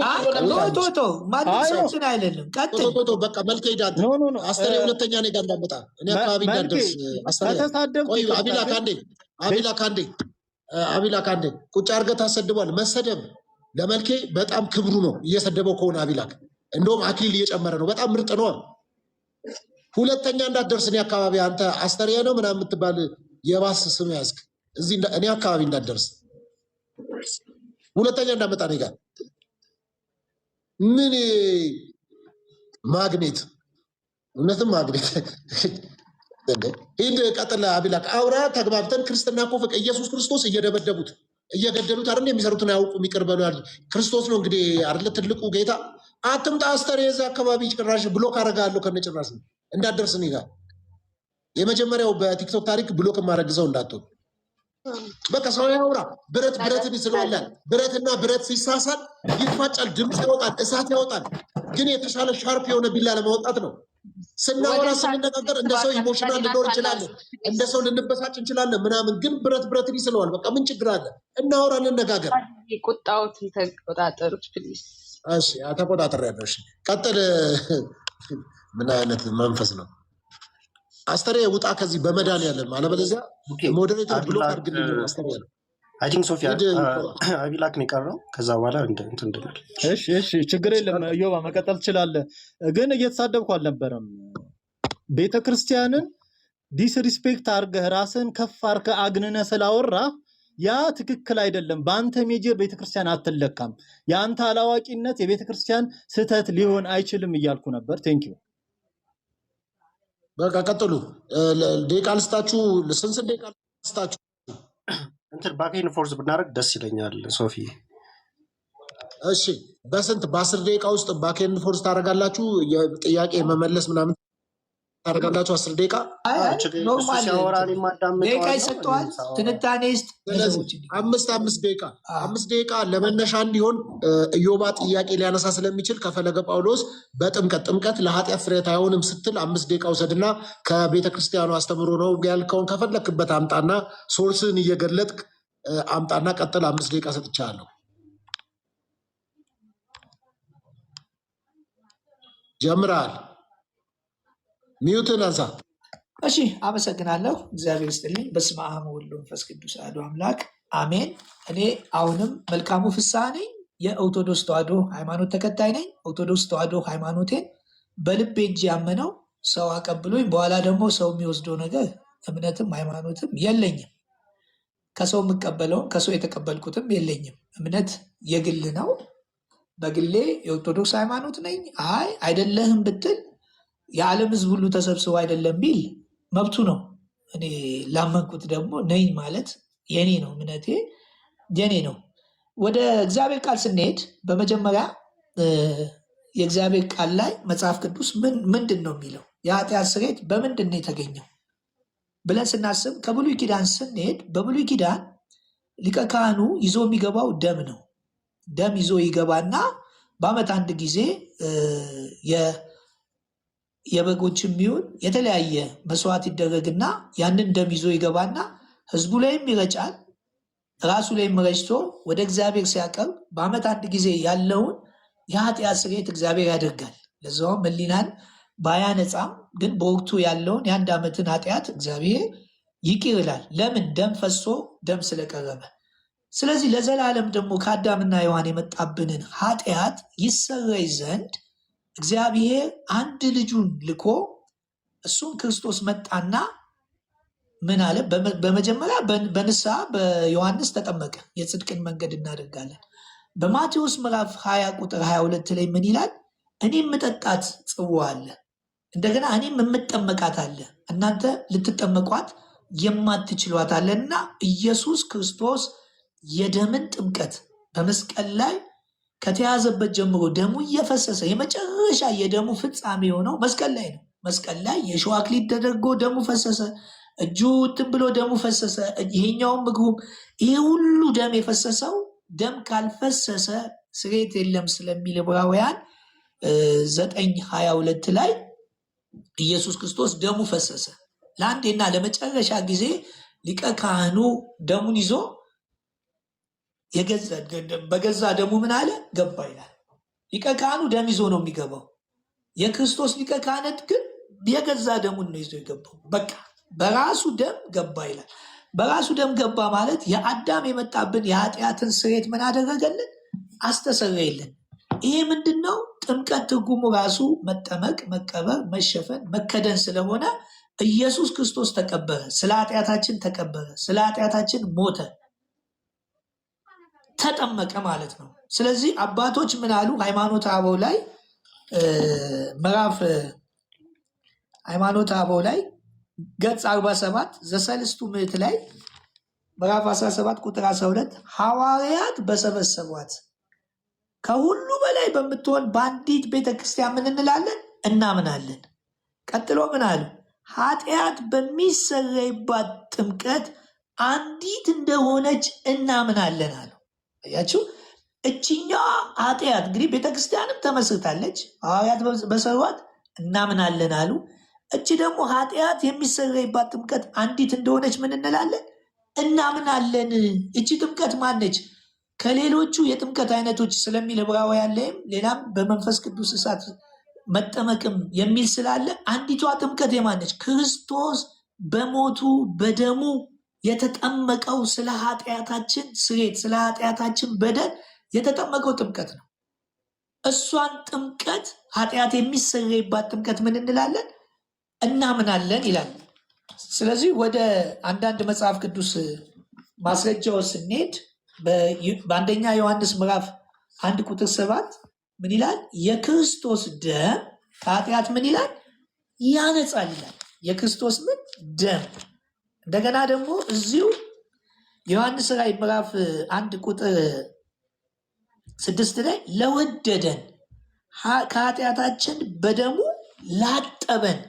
ቶ ማንሰብስን አይደለም። ቀጥል በቃ መልከ ሂዳት አስተሬ ሁለተኛ እኔ ጋር እንዳመጣ እኔ አካባቢ እንዳደርስ አስተሬ ቆይ አቢላ ካንዴ ቁጭ አድርገህ ታሰድቧል። መሰደብ ለመልኬ በጣም ክብሩ ነው። እየሰደበው ከሆነ አቢላክ እንደውም አክሊል እየጨመረ ነው። በጣም ምርጥ ነው። ሁለተኛ እንዳደርስ እኔ አካባቢ አንተ አስተሬ ነው ምናምን የምትባል የባስ ስም ያዝክ እዚህ እኔ አካባቢ እንዳደርስ ሁለተኛ እንዳመጣ ነው ጋር ምን ማግኔት እውነትም ማግኔት ሂድ ቀጥል አቢላክ አውራ ተግባብተን ክርስትና እኮ ፍቅ ኢየሱስ ክርስቶስ እየደበደቡት እየገደሉት አይደል የሚሰሩትን አያውቁም ይቅር በሉ ያሉት ክርስቶስ ነው እንግዲህ አይደል ትልቁ ጌታ አትምጣ አስተር የዛ አካባቢ ጭራሽ ብሎክ አደርጋለሁ ከነጭራሽ እንዳትደርስ እኔ ጋር የመጀመሪያው በቲክቶክ ታሪክ ብሎክ ማረግዘው እንዳትሆን በቃ ሰው ያውራ ብረትን ይስለዋል ብረትና ብረት ሲሳሳል ይፋጫል ድምፅ ያወጣል እሳት ያወጣል ግን የተሻለ ሻርፕ የሆነ ቢላ ለማውጣት ነው ስናወራ ስንነጋገር እንደ ሰው ኢሞሽናል ልኖር ይችላል እንደ ሰው ልንበሳጭ እንችላለን ምናምን ግን ብረትን ይስለዋል በቃ ምን ችግር አለ እናወራ እንነጋገር ቁጣዎትን ተቆጣጠሩት ፕሊዝ እሺ ተቆጣጠር ያለው እሺ ቀጥል ምን አይነት መንፈስ ነው አስተሬ ውጣ ከዚህ በመዳን ያለን አለበለዚያ ሞዴሬተር ብሎ አድርግልኝ አስተሬ ያለው አይ ቲንክ ሶፊያ አቢላክ ነው የቀረው ከዛ በኋላ እንትን እንደናል እሺ ችግር የለም ዮባ መቀጠል ትችላለህ ግን እየተሳደብኩ አልነበረም ቤተክርስቲያንን ዲስሪስፔክት አድርገህ ራስን ከፍ አድርገህ አግንነህ ስላወራ ያ ትክክል አይደለም በአንተ ሜጀር ቤተክርስቲያን አትለካም የአንተ አላዋቂነት የቤተክርስቲያን ስህተት ሊሆን አይችልም እያልኩ ነበር ቴንክ ዩ በቃ ቀጥሉ ደቂቃ ልስጣችሁ ስንት ደቂቃ ልስጣችሁ እንትን ባኬን ፎርስ ብናደርግ ደስ ይለኛል ሶፊ እሺ በስንት በ10 ደቂቃ ውስጥ ባኬን ፎርስ ታደርጋላችሁ የጥያቄ መመለስ ምናምን ታደርጋላችሁ 10 ደቂቃ ኖርማል ደቂቃ ይሰጠዋል ትንታኔ ውስጥ 5 ደቂቃ ለመነሻ እንዲሆን ኢዮባ ጥያቄ ሊያነሳ ስለሚችል ከፈለገ ጳውሎስ ጥምቀት ለኃጢአት ስርየት አይሆንም ስትል 5 ደቂቃ ውሰድና ከቤተክርስቲያኑ አስተምሮ ነው ያልከውን ከፈለክበት አምጣና ሶርስን እየገለጥክ አምጣና ቀጥል 5 ደቂቃ ሰጥቻለሁ ጀምራል ሚዩትን አንሳ እሺ አመሰግናለሁ እግዚአብሔር ይስጥልኝ በስመ አብ ወወልድ ወመንፈስ ቅዱስ አሐዱ አምላክ አሜን እኔ አሁንም መልካሙ ፍስሐ ነኝ የኦርቶዶክስ ተዋሕዶ ሃይማኖት ተከታይ ነኝ ኦርቶዶክስ ተዋሕዶ ሃይማኖቴን በልቤ እንጂ ያመነው ሰው አቀብሎኝ በኋላ ደግሞ ሰው የሚወስደው ነገር እምነትም ሃይማኖትም የለኝም ከሰው የምቀበለውም ከሰው የተቀበልኩትም የለኝም እምነት የግል ነው በግሌ የኦርቶዶክስ ሃይማኖት ነኝ አይደለህም ብትል የዓለም ህዝብ ሁሉ ተሰብስቦ አይደለም ቢል መብቱ ነው እኔ ላመንኩት ደግሞ ነኝ ማለት የኔ ነው እምነቴ የኔ ነው ወደ እግዚአብሔር ቃል ስንሄድ በመጀመሪያ የእግዚአብሔር ቃል ላይ መጽሐፍ ቅዱስ ምንድን ነው የሚለው የኃጢአት ስርየት በምንድን ነው የተገኘው ብለን ስናስብ ከብሉይ ኪዳን ስንሄድ በብሉይ ኪዳን ሊቀ ካህኑ ይዞ የሚገባው ደም ነው ደም ይዞ ይገባና በአመት አንድ ጊዜ የበጎችም ይሁን የተለያየ መስዋዕት ይደረግና ያንን ደም ይዞ ይገባና ህዝቡ ላይም ይረጫል ራሱ ላይም ረጭቶ ወደ እግዚአብሔር ሲያቀርብ በአመት አንድ ጊዜ ያለውን የኃጢአት ስርየት እግዚአብሔር ያደርጋል ለዛውም ህሊናን ባያነጻም ግን በወቅቱ ያለውን የአንድ ዓመትን ኃጢአት እግዚአብሔር ይቅር ይላል ለምን ደም ፈሶ ደም ስለቀረበ ስለዚህ ለዘላለም ደግሞ ከአዳምና ሔዋን የመጣብንን ኃጢአት ይሰረይ ዘንድ እግዚአብሔር አንድ ልጁን ልኮ እሱም ክርስቶስ መጣና ምን አለ በመጀመሪያ በንስሐ በዮሐንስ ተጠመቀ የጽድቅን መንገድ እናደርጋለን በማቴዎስ ምዕራፍ 20 ቁጥር 22 ላይ ምን ይላል እኔም መጠጣት ጽዋ አለ እንደገና እኔም የምጠመቃት አለ እናንተ ልትጠመቋት የማትችሏት አለና ኢየሱስ ክርስቶስ የደምን ጥምቀት በመስቀል ላይ ከተያዘበት ጀምሮ ደሙ እየፈሰሰ የመጨረሻ የደሙ ፍጻሜ የሆነው መስቀል ላይ ነው መስቀል ላይ የሾህ አክሊል ተደርጎ ደሙ ፈሰሰ እጁ እንትን ብሎ ደሙ ፈሰሰ ይሄኛውም ምግቡም ይሄ ሁሉ ደም የፈሰሰው ደም ካልፈሰሰ ስርየት የለም ስለሚል ዕብራውያን 9:22 ላይ ኢየሱስ ክርስቶስ ደሙ ፈሰሰ ለአንዴና ለመጨረሻ ጊዜ ሊቀ ካህኑ ደሙን ይዞ በገዛ ደሙ ምን አለ ገባ ይላል ሊቀ ካህኑ ደም ይዞ ነው የሚገባው የክርስቶስ ሊቀ ካህናት ግን የገዛ ደሙን ነው ይዞ የገባው በቃ በራሱ ደም ገባ ይላል በራሱ ደም ገባ ማለት የአዳም የመጣብን የኃጢአትን ስርየት ምን አደረገልን አስተሰረየልን ይሄ ምንድነው ጥምቀት ትርጉሙ ራሱ መጠመቅ መቀበር መሸፈን መከደን ስለሆነ ኢየሱስ ክርስቶስ ተቀበረ ስለ ኃጢአታችን ተቀበረ ስለ ኃጢአታችን ሞተ ተጠመቀ ማለት ነው ስለዚህ አባቶች ምን አሉ ሃይማኖተ አበው ላይ ምዕራፍ ሃይማኖተ አበው ላይ ገጽ 47 ዘሰልስቱ ምዕት ላይ ምዕራፍ 17 ቁጥር 12 ሐዋርያት በሰበሰቧት ከሁሉ በላይ በምትሆን በአንዲት ቤተክርስቲያን ምን እንላለን? እናምናለን። ቀጥሎ ምን አሉ? ኃጢአት በሚሰረይባት ጥምቀት አንዲት እንደሆነች እናምናለን አሉ። አያችሁ፣ እችኛዋ ኃጢአት እንግዲህ ቤተክርስቲያንም ተመስርታለች። ሐዋርያት በሰሯት እናምናለን አሉ። እቺ ደግሞ ኃጢአት የሚሰረይባት ጥምቀት አንዲት እንደሆነች ምን እንላለን? እናምናለን። እቺ ጥምቀት ማነች? ከሌሎቹ የጥምቀት አይነቶች ስለሚል ዕብራውያን ላይም ሌላም በመንፈስ ቅዱስ እሳት መጠመቅም የሚል ስላለ አንዲቷ ጥምቀት የማነች? ክርስቶስ በሞቱ በደሙ የተጠመቀው ስለ ኃጢአታችን ስሬት ስለ ኃጢአታችን በደል የተጠመቀው ጥምቀት ነው። እሷን ጥምቀት ኃጢአት የሚሰረይባት ጥምቀት ምን እንላለን? እናምናለን ይላል። ስለዚህ ወደ አንዳንድ መጽሐፍ ቅዱስ ማስረጃዎች ስንሄድ በአንደኛ ዮሐንስ ምዕራፍ 1 ቁጥር 7 ምን ይላል? የክርስቶስ ደም ከኃጢአት ምን ይላል? ያነጻል ይላል። የክርስቶስ ምን ደም። እንደገና ደግሞ እዚሁ ዮሐንስ ራዕይ ምዕራፍ 1 ቁጥር 6 ላይ ለወደደን ከኃጢአታችን በደሙ ላጠበን።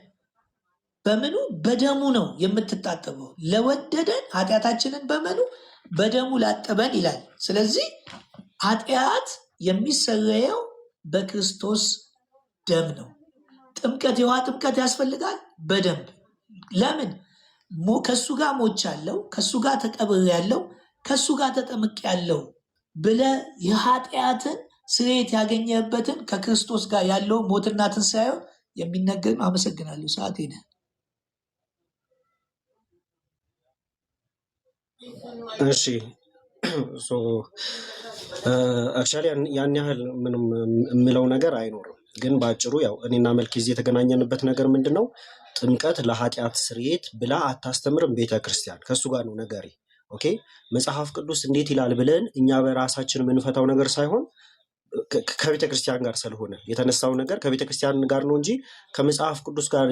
በምኑ? በደሙ ነው የምትታጠበው። ለወደደን ኃጢአታችንን በምኑ? በደሙ ላጠበን ይላል። ስለዚህ ኃጢአት የሚሰረየው በክርስቶስ ደም ነው። ጥምቀት፣ የውሃ ጥምቀት ያስፈልጋል በደንብ። ለምን? ከሱ ጋር ሞቻለሁ፣ ከሱ ጋር ተቀብሬያለሁ፣ ከሱ ጋር ተጠምቄያለሁ ብለህ የኃጢአትን ስርየት ያገኘበትን ከክርስቶስ ጋር ያለው ሞትና ትንሣኤው የሚነገር። አመሰግናለሁ። ሰዓት ሄደ። እሺ አክቹዋሊ ያን ያህል ምንም የምለው ነገር አይኖርም። ግን በአጭሩ ያው እኔና መልኬ የተገናኘንበት ነገር ምንድን ነው? ጥምቀት ለኃጢአት ስርየት ብላ አታስተምርም ቤተክርስቲያን። ከእሱ ጋር ነው ነገሬ። ኦኬ፣ መጽሐፍ ቅዱስ እንዴት ይላል ብለን እኛ በራሳችን የምንፈታው ነገር ሳይሆን ከቤተክርስቲያን ጋር ስለሆነ የተነሳው ነገር ከቤተክርስቲያን ጋር ነው እንጂ ከመጽሐፍ ቅዱስ ጋር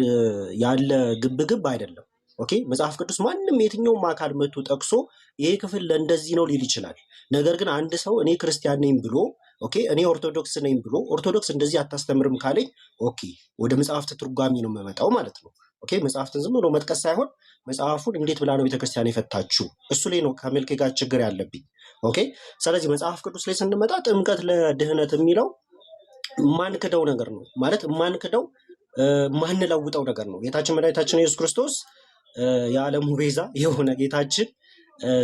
ያለ ግብግብ አይደለም። ኦኬ፣ መጽሐፍ ቅዱስ ማንም የትኛውም አካል መጥቶ ጠቅሶ ይሄ ክፍል ለእንደዚህ ነው ሊል ይችላል። ነገር ግን አንድ ሰው እኔ ክርስቲያን ነኝ ብሎ ኦኬ፣ እኔ ኦርቶዶክስ ነኝ ብሎ ኦርቶዶክስ እንደዚህ አታስተምርም ካለኝ ኦኬ፣ ወደ መጽሐፍት ትርጓሚ ነው የምመጣው ማለት ነው። ኦኬ፣ መጽሐፍትን ዝም ብሎ መጥቀስ ሳይሆን መጽሐፉን እንዴት ብላ ነው ቤተክርስቲያን የፈታችሁ፣ እሱ ላይ ነው ከመልኬ ጋር ችግር ያለብኝ። ኦኬ፣ ስለዚህ መጽሐፍ ቅዱስ ላይ ስንመጣ ጥምቀት ለድህነት የሚለው ማንክደው ነገር ነው ማለት ማንክደው ማንለውጠው ነገር ነው። ጌታችን መድኃኒታችን ኢየሱስ ክርስቶስ የዓለሙ ቤዛ የሆነ ጌታችን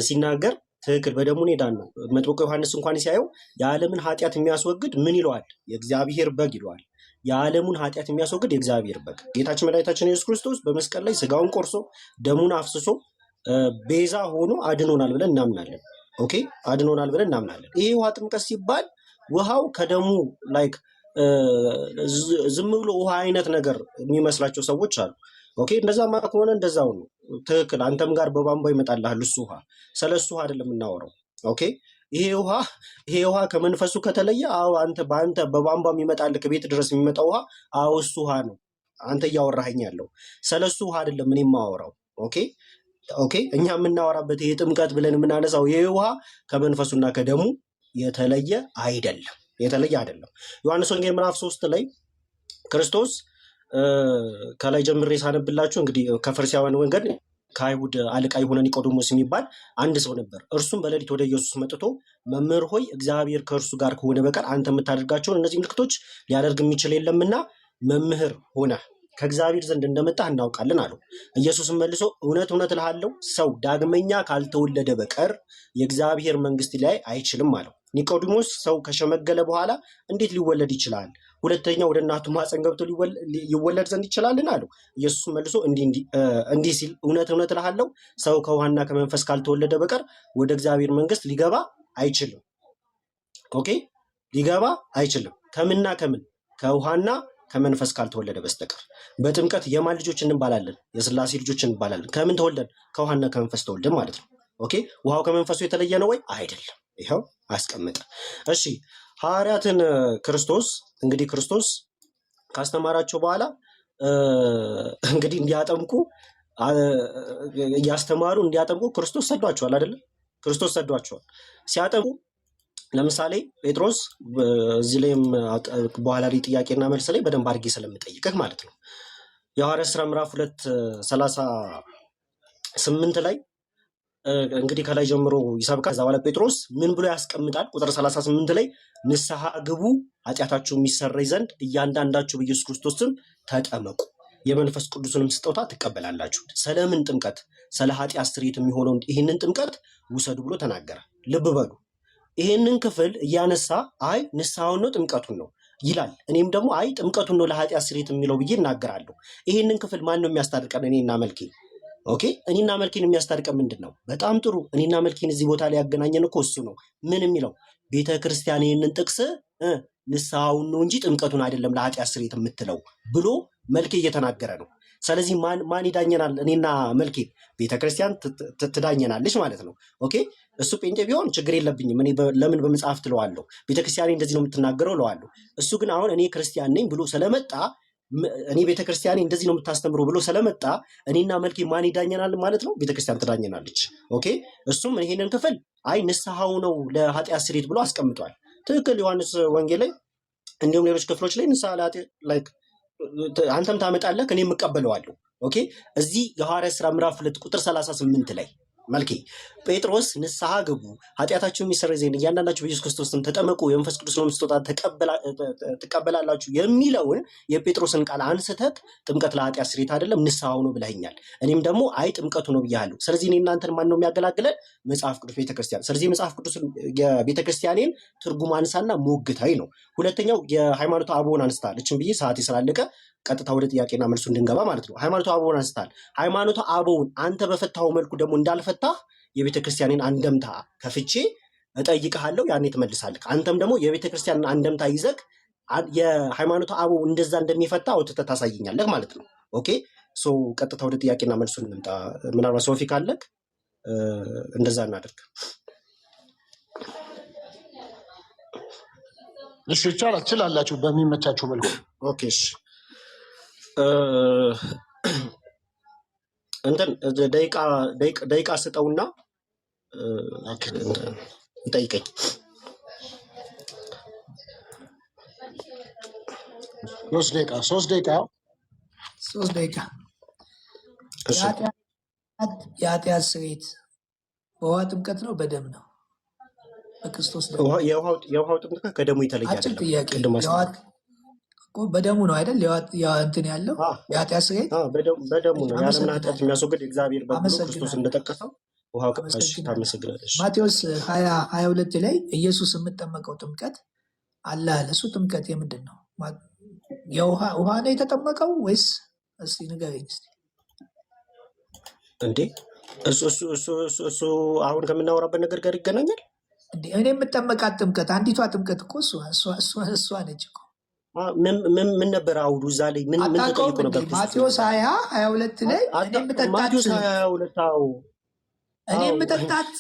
ሲናገር ትክክል በደሙ ዳን ነው። መጥምቁ ዮሐንስ እንኳን ሲያየው የዓለምን ኃጢአት የሚያስወግድ ምን ይለዋል? የእግዚአብሔር በግ ይለዋል። የዓለሙን ኃጢአት የሚያስወግድ የእግዚአብሔር በግ ጌታችን መድኃኒታችን ኢየሱስ ክርስቶስ በመስቀል ላይ ስጋውን ቆርሶ ደሙን አፍስሶ ቤዛ ሆኖ አድኖናል ብለን እናምናለን። ኦኬ፣ አድኖናል ብለን እናምናለን። ይሄ ውሃ ጥምቀት ሲባል ውሃው ከደሙ ላይክ ዝም ብሎ ውሃ አይነት ነገር የሚመስላቸው ሰዎች አሉ። ኦኬ፣ እንደዛማ ከሆነ እንደዛው ነው። ትክክል። አንተም ጋር በቧንቧ ይመጣልሃል እሱ ውሃ። ስለሱ ውሃ አይደለም የምናወራው። ኦኬ፣ ይሄ ውሃ ከመንፈሱ ከተለየ አንተ በቧንቧ የሚመጣልህ ከቤት ድረስ የሚመጣው ውሃ እሱ ውሃ ነው አንተ እያወራኸኝ ያለው። ስለሱ ውሃ አይደለም እኔ የማወራው። ኦኬ፣ እኛ የምናወራበት ይሄ ጥምቀት ብለን የምናነሳው ይሄ ውሃ ከመንፈሱና ከደሙ የተለየ አይደለም። ዮሐንስ ወንጌል ምዕራፍ 3 ላይ ክርስቶስ ከላይ ጀምሬ ሳነብላችሁ እንግዲህ ከፈሪሳውያን ወገን ከአይሁድ አለቃ የሆነ ኒቆዲሞስ የሚባል አንድ ሰው ነበር። እርሱም በሌሊት ወደ ኢየሱስ መጥቶ መምህር ሆይ እግዚአብሔር ከእርሱ ጋር ከሆነ በቀር አንተ የምታደርጋቸውን እነዚህ ምልክቶች ሊያደርግ የሚችል የለምና መምህር ሆነ ከእግዚአብሔር ዘንድ እንደመጣህ እናውቃለን አለው። ኢየሱስም መልሶ እውነት እውነት እልሃለሁ ሰው ዳግመኛ ካልተወለደ በቀር የእግዚአብሔር መንግስት ላይ አይችልም አለው። ኒቆዲሞስ ሰው ከሸመገለ በኋላ እንዴት ሊወለድ ይችላል? ሁለተኛ ወደ እናቱ ማፀን ገብቶ ይወለድ ዘንድ ይችላልን? አለው። ኢየሱስ መልሶ እንዲህ ሲል እውነት እውነት እልሃለሁ ሰው ከውሃና ከመንፈስ ካልተወለደ በቀር ወደ እግዚአብሔር መንግስት ሊገባ አይችልም። ኦኬ፣ ሊገባ አይችልም። ከምንና ከምን? ከውሃና ከመንፈስ ካልተወለደ በስተቀር። በጥምቀት የማን ልጆች እንባላለን? የስላሴ ልጆች እንባላለን። ከምን ተወልደን? ከውሃና ከመንፈስ ተወልደን ማለት ነው። ኦኬ፣ ውሃው ከመንፈሱ የተለየ ነው ወይ? አይደለም። ይኸው አስቀመጠ። እሺ፣ ሐዋርያትን ክርስቶስ ካስተማራቸው በኋላ እንግዲህ እንዲያጠምቁ እያስተማሩ እንዲያጠምቁ ክርስቶስ ሰዷቸዋል አይደለም? ክርስቶስ ሰዷቸዋል። ሲያጠምቁ ለምሳሌ ጴጥሮስ እዚህ ላይም በኋላ ላይ ጥያቄና መልስ ላይ በደንብ አድርጌ ስለምጠይቅህ ማለት ነው። የሐዋርያት ሥራ ምዕራፍ 2:38 ላይ እንግዲህ ከላይ ጀምሮ ይሰብካል። ከዛ በኋላ ጴጥሮስ ምን ብሎ ያስቀምጣል? ቁጥር 38 ላይ ንስሐ ግቡ ኃጢአታችሁ የሚሰረይ ዘንድ እያንዳንዳችሁ በኢየሱስ ክርስቶስ ስም ተጠመቁ የመንፈስ ቅዱስንም ስጦታ ትቀበላላችሁ። ስለምን ጥምቀት? ስለ ኃጢአት ስርየት የሚሆነውን ይህንን ጥምቀት ውሰዱ ብሎ ተናገረ። ልብ በሉ። ይህንን ክፍል እያነሳ አይ ንስሐውን ነው ጥምቀቱን ነው ይላል። እኔም ደግሞ አይ ጥምቀቱን ነው ለኃጢአት ስርየት የሚለው ብዬ እናገራለሁ። ይህንን ክፍል ማን ነው የሚያስታርቀን? እኔና መልኬ። ኦኬ፣ እኔና መልኬን የሚያስታርቀን ምንድን ነው? በጣም ጥሩ። እኔና መልኬን እዚህ ቦታ ላይ ያገናኘን እኮ እሱ ነው። ምን የሚለው? ቤተ ክርስቲያን ይህንን ጥቅስ ንስሐውን ነው እንጂ ጥምቀቱን አይደለም ለኃጢአት ስርየት የምትለው ብሎ መልኬ እየተናገረ ነው። ስለዚህ ማን ይዳኘናል? እኔና መልኬ ቤተክርስቲያን ትዳኘናለች ማለት ነው። ኦኬ፣ እሱ ጴንጤ ቢሆን ችግር የለብኝም። እኔ ለምን በመጽሐፍ ትለዋለሁ? ቤተክርስቲያን እንደዚህ ነው የምትናገረው እለዋለሁ። እሱ ግን አሁን እኔ ክርስቲያን ነኝ ብሎ ስለመጣ እኔ ቤተክርስቲያን እንደዚህ ነው የምታስተምረው ብሎ ስለመጣ እኔና መልኬ ማን ይዳኘናል ማለት ነው? ቤተክርስቲያን ትዳኘናለች። ኦኬ፣ እሱም ይሄንን ክፍል አይ ንስሐው ነው ለኃጢአት ስርየት ብሎ አስቀምጧል። ትክክል። ዮሐንስ ወንጌል ላይ እንዲሁም ሌሎች ክፍሎች ላይ ንስሐ ላይክ አንተም ታመጣለህ እኔም እቀበለዋለሁ። ኦኬ፣ እዚህ የሐዋርያት ሥራ ምዕራፍ 2 ቁጥር 38 ላይ መልኬ ጴጥሮስ ንስሐ ግቡ ኃጢአታችሁ የሚሰረይ ዘንድ እያንዳንዳችሁ በኢየሱስ ክርስቶስ ስም ተጠመቁ የመንፈስ ቅዱስንም ስጦታ ትቀበላላችሁ የሚለውን የጴጥሮስን ቃል አንስተህ ጥምቀት ለኃጢአት ስርየት አይደለም ንስሐው ነው ብለኸኛል። እኔም ደግሞ አይ ጥምቀቱ ነው ብያለሁ። ስለዚህ እኔ እናንተን ማን ነው የሚያገላግለን? መጽሐፍ ቅዱስ፣ ቤተክርስቲያን። ስለዚህ መጽሐፍ ቅዱስ የቤተክርስቲያኔን ትርጉም አንሳና ሞግታይ ነው። ሁለተኛው የሃይማኖት አበውን አንስታል። እችን ብዬ ሰዓት ስላለቀ ቀጥታ ወደ ጥያቄና መልሱ እንድንገባ ማለት ነው። ሃይማኖት አበውን አንስታል። ሃይማኖት አበውን አንተ በፈታው መልኩ ደግሞ እንዳልፈታህ የቤተክርስቲያንን አንደምታ ከፍቼ እጠይቅሃለሁ፣ ያኔ ትመልሳለህ። አንተም ደግሞ የቤተክርስቲያንን አንደምታ ይዘህ የሃይማኖት አበው እንደዛ እንደሚፈታ አውጥተህ ታሳየኛለህ ማለት ነው። ኦኬ፣ ሶ ቀጥታ ወደ ጥያቄና መልሱ እንምጣ። ምናልባት ሶፊ ካለክ እንደዛ እናደርግ። እሺ፣ ይቻላል። ትችላላችሁ በሚመቻችሁ መልኩ። ኦኬ፣ እሺ። እንትን ደቂቃ ስጠውና ይጠይቀኝ። ሶስት ደቂቃ የኃጢአት ስርየት በውሃ ጥምቀት ነው በደም ነው? በክርስቶስ ደም። የውሃው ጥምቀት ከደሙ የተለየ አጭር ጥያቄ። በደሙ ነው አይደል? እንትን ያለው የኃጢአት ስርየት በደሙ ነው። ያለምን ኃጢአት የሚያስወግድ እግዚአብሔር በክርስቶስ እንደጠቀሰው ውሃ ቅዱስ። ታመሰግናለች። ማቴዎስ 20:22 ላይ ኢየሱስ የምጠመቀው ጥምቀት አለ አለ። እሱ ጥምቀት የምንድን ነው? ውሃ ነው የተጠመቀው ወይስ? እስኪ ንገረኝ እስኪ። እንዴ እሱ አሁን ከምናወራበት ነገር ጋር ይገናኛል እንዴ? እኔ የምጠመቃት ጥምቀት አንዲቷ ጥምቀት እኮ እሷ ነች እኮ። ምን ነበር አውዱ? እዛ ላይ ምን ተጠይቆ ነበር? ማቴዎስ 20:22 ላይ እኔ የምጠጣት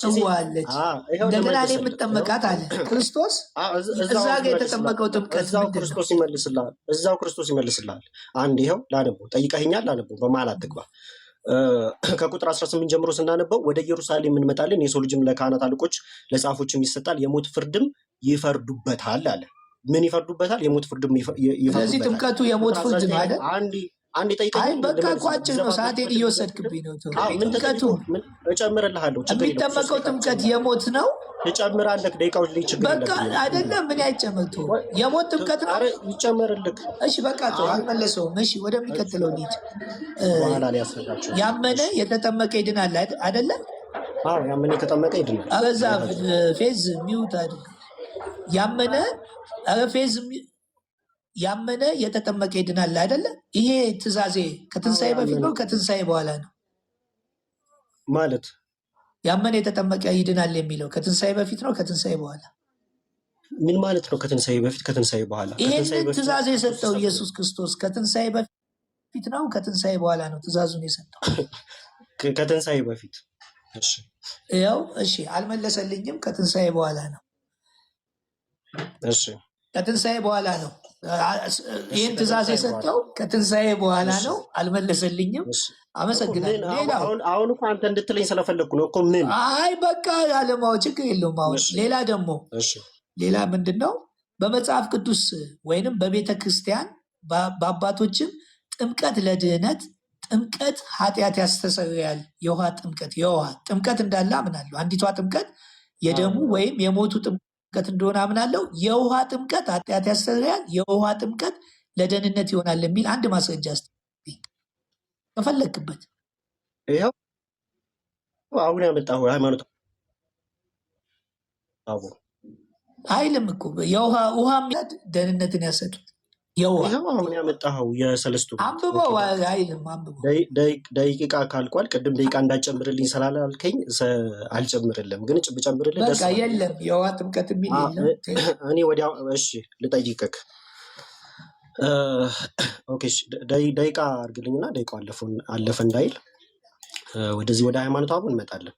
ጽዋለች እንደገና እኔ የምጠመቃት አለ ክርስቶስ። እዛ ጋር የተጠመቀው ጥምቀት እዛው ክርስቶስ ይመልስልሃል። አንድ ይኸው ላነበው፣ ጠይቀኸኛል፣ ላነበው፣ በመሀል አትግባ። ከቁጥር 18 ጀምሮ ስናነበው ወደ ኢየሩሳሌም እንመጣለን፣ የሰው ልጅም ለካህናት አለቆች ለጻፎችም ይሰጣል፣ የሞት ፍርድም ይፈርዱበታል አለ። ምን ይፈርዱበታል? የሞት ፍርድም ይፈርዱበታል። ስለዚህ ጥምቀቱ የሞት ፍርድ ነው አይደል? አንድ ጠይቀኝ። በቃ እኮ አጭር ነው፣ ሰዓቴን እየወሰድክብኝ ነው። ጥምቀቱ እጨምርልሃለሁ። የሚጠመቀው ጥምቀት የሞት ነው። ትጨምራለህ። ደቂቃዎች ላይ ችግር በቃ አይደለም። ምን ያጨመርቱ የሞት ጥምቀት ነው። ይጨምርልህ። እሺ በቃ አልመለሰውም። እሺ ወደሚቀጥለው ልጅ ያመነ የተጠመቀ ይድናል አይደለ? ያመነ የተጠመቀ ይድናል። አበዛ ፌዝ ሚውት አይደል? ያመነ የተጠመቀ ይድናል አይደለ? ይሄ ትእዛዜ ከትንሣኤ በፊት ነው ከትንሣኤ በኋላ ነው ማለት? ያመነ የተጠመቀ ይድናል የሚለው ከትንሣኤ በፊት ነው ከትንሣኤ በኋላ? ምን ማለት ነው? ከትንሣኤ በፊት ከትንሣኤ በኋላ? ይሄንን ትእዛዝ የሰጠው ኢየሱስ ክርስቶስ ከትንሣኤ በፊት ነው ከትንሣኤ በኋላ ነው ትእዛዙን የሰጠው? ከትንሣኤ በፊት። እሺ ያው እሺ፣ አልመለሰልኝም። ከትንሣኤ በኋላ ነው። እሺ ከትንሣኤ በኋላ ነው። ይህን ትእዛዝ የሰጠው ከትንሣኤ በኋላ ነው። አልመለሰልኝም። አመሰግናለሁ። ሌላው አሁን እኮ አንተ እንድትለኝ ስለፈለግኩ ነው እኮ ምን አይ በቃ ያለማወቅ ችግር የለውም። አሁን ሌላ ደግሞ ሌላ ምንድን ነው በመጽሐፍ ቅዱስ ወይንም በቤተ ክርስቲያን በአባቶችም ጥምቀት ለድህነት ጥምቀት ኃጢአት ያስተሰርያል። የውሃ ጥምቀት እንዳለ አምናለሁ። አንዲቷ ጥምቀት የደሙ ወይም የሞቱ ጥምቀት እንደሆነ አምናለሁ። የውሃ ጥምቀት ኃጢአት ያስተሰርያል፣ የውሃ ጥምቀት ለደህንነት ይሆናል የሚል አንድ ማስረጃ ከፈለክበት ይኸው አሁን ያመጣሁ ሃይማኖት አቦ አይልም እኮ ውሃ ደህንነትን ያሰጡት ይኸው አሁን ያመጣኸው የሰለስቱ አንብበው አይልም። አንብበው ደቂቃ ካልቋል። ቅድም ደቂቃ እንዳጨምርልኝ ስላላልከኝ አልጨምርልም፣ ግን ብጨምርልህ በቃ የለም የውሃ ጥምቀት የሚል የለም። እኔ ወዲያው እሺ ልጠይቅህ። ኦኬ ደቂቃ አድርግልኝና ደቂቃው አለፈ እንዳይል ወደዚህ ወደ ሃይማኖት አቡ እንመጣለን።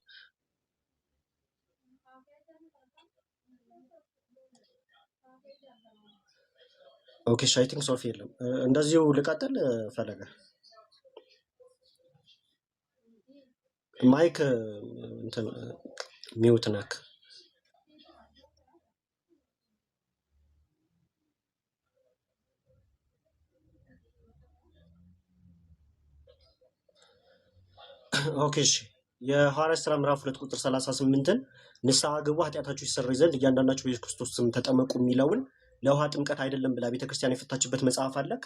ኦኬ አይ ቲንክ ሶፊ የለም። እንደዚሁ ልቀጥል። ፈለገ ማይክ እንትን ሚውት ነክ። ኦኬ እሺ የሐዋርያት ሥራ ምዕራፍ 2 ቁጥር 38ን ንስሐ ግቡ ኃጢአታችሁ ይሰረይ ዘንድ እያንዳንዳችሁ በኢየሱስ ክርስቶስ ስም ተጠመቁ የሚለውን ለውሃ ጥምቀት አይደለም ብላ ቤተክርስቲያን የፈታችበት መጽሐፍ አለክ?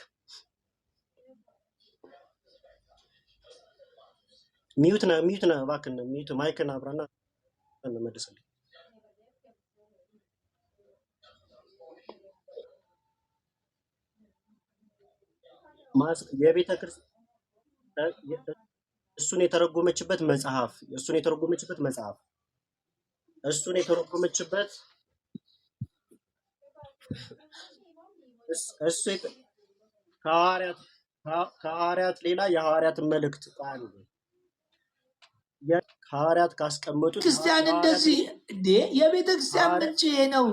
ሚዩት ነህ እባክህን፣ ሚዩት ማይክን አብራና መልስልኝ። የቤተክርስቲያን እሱን የተረጎመችበት መጽሐፍ እሱ ከሐዋርያት ሌላ የሐዋርያትን መልእክት ቃል ሐዋርያት ካስቀመጡት ክርስቲያን እንደዚህ እንዴ የቤተ ክርስቲያን ምንጭ ነው።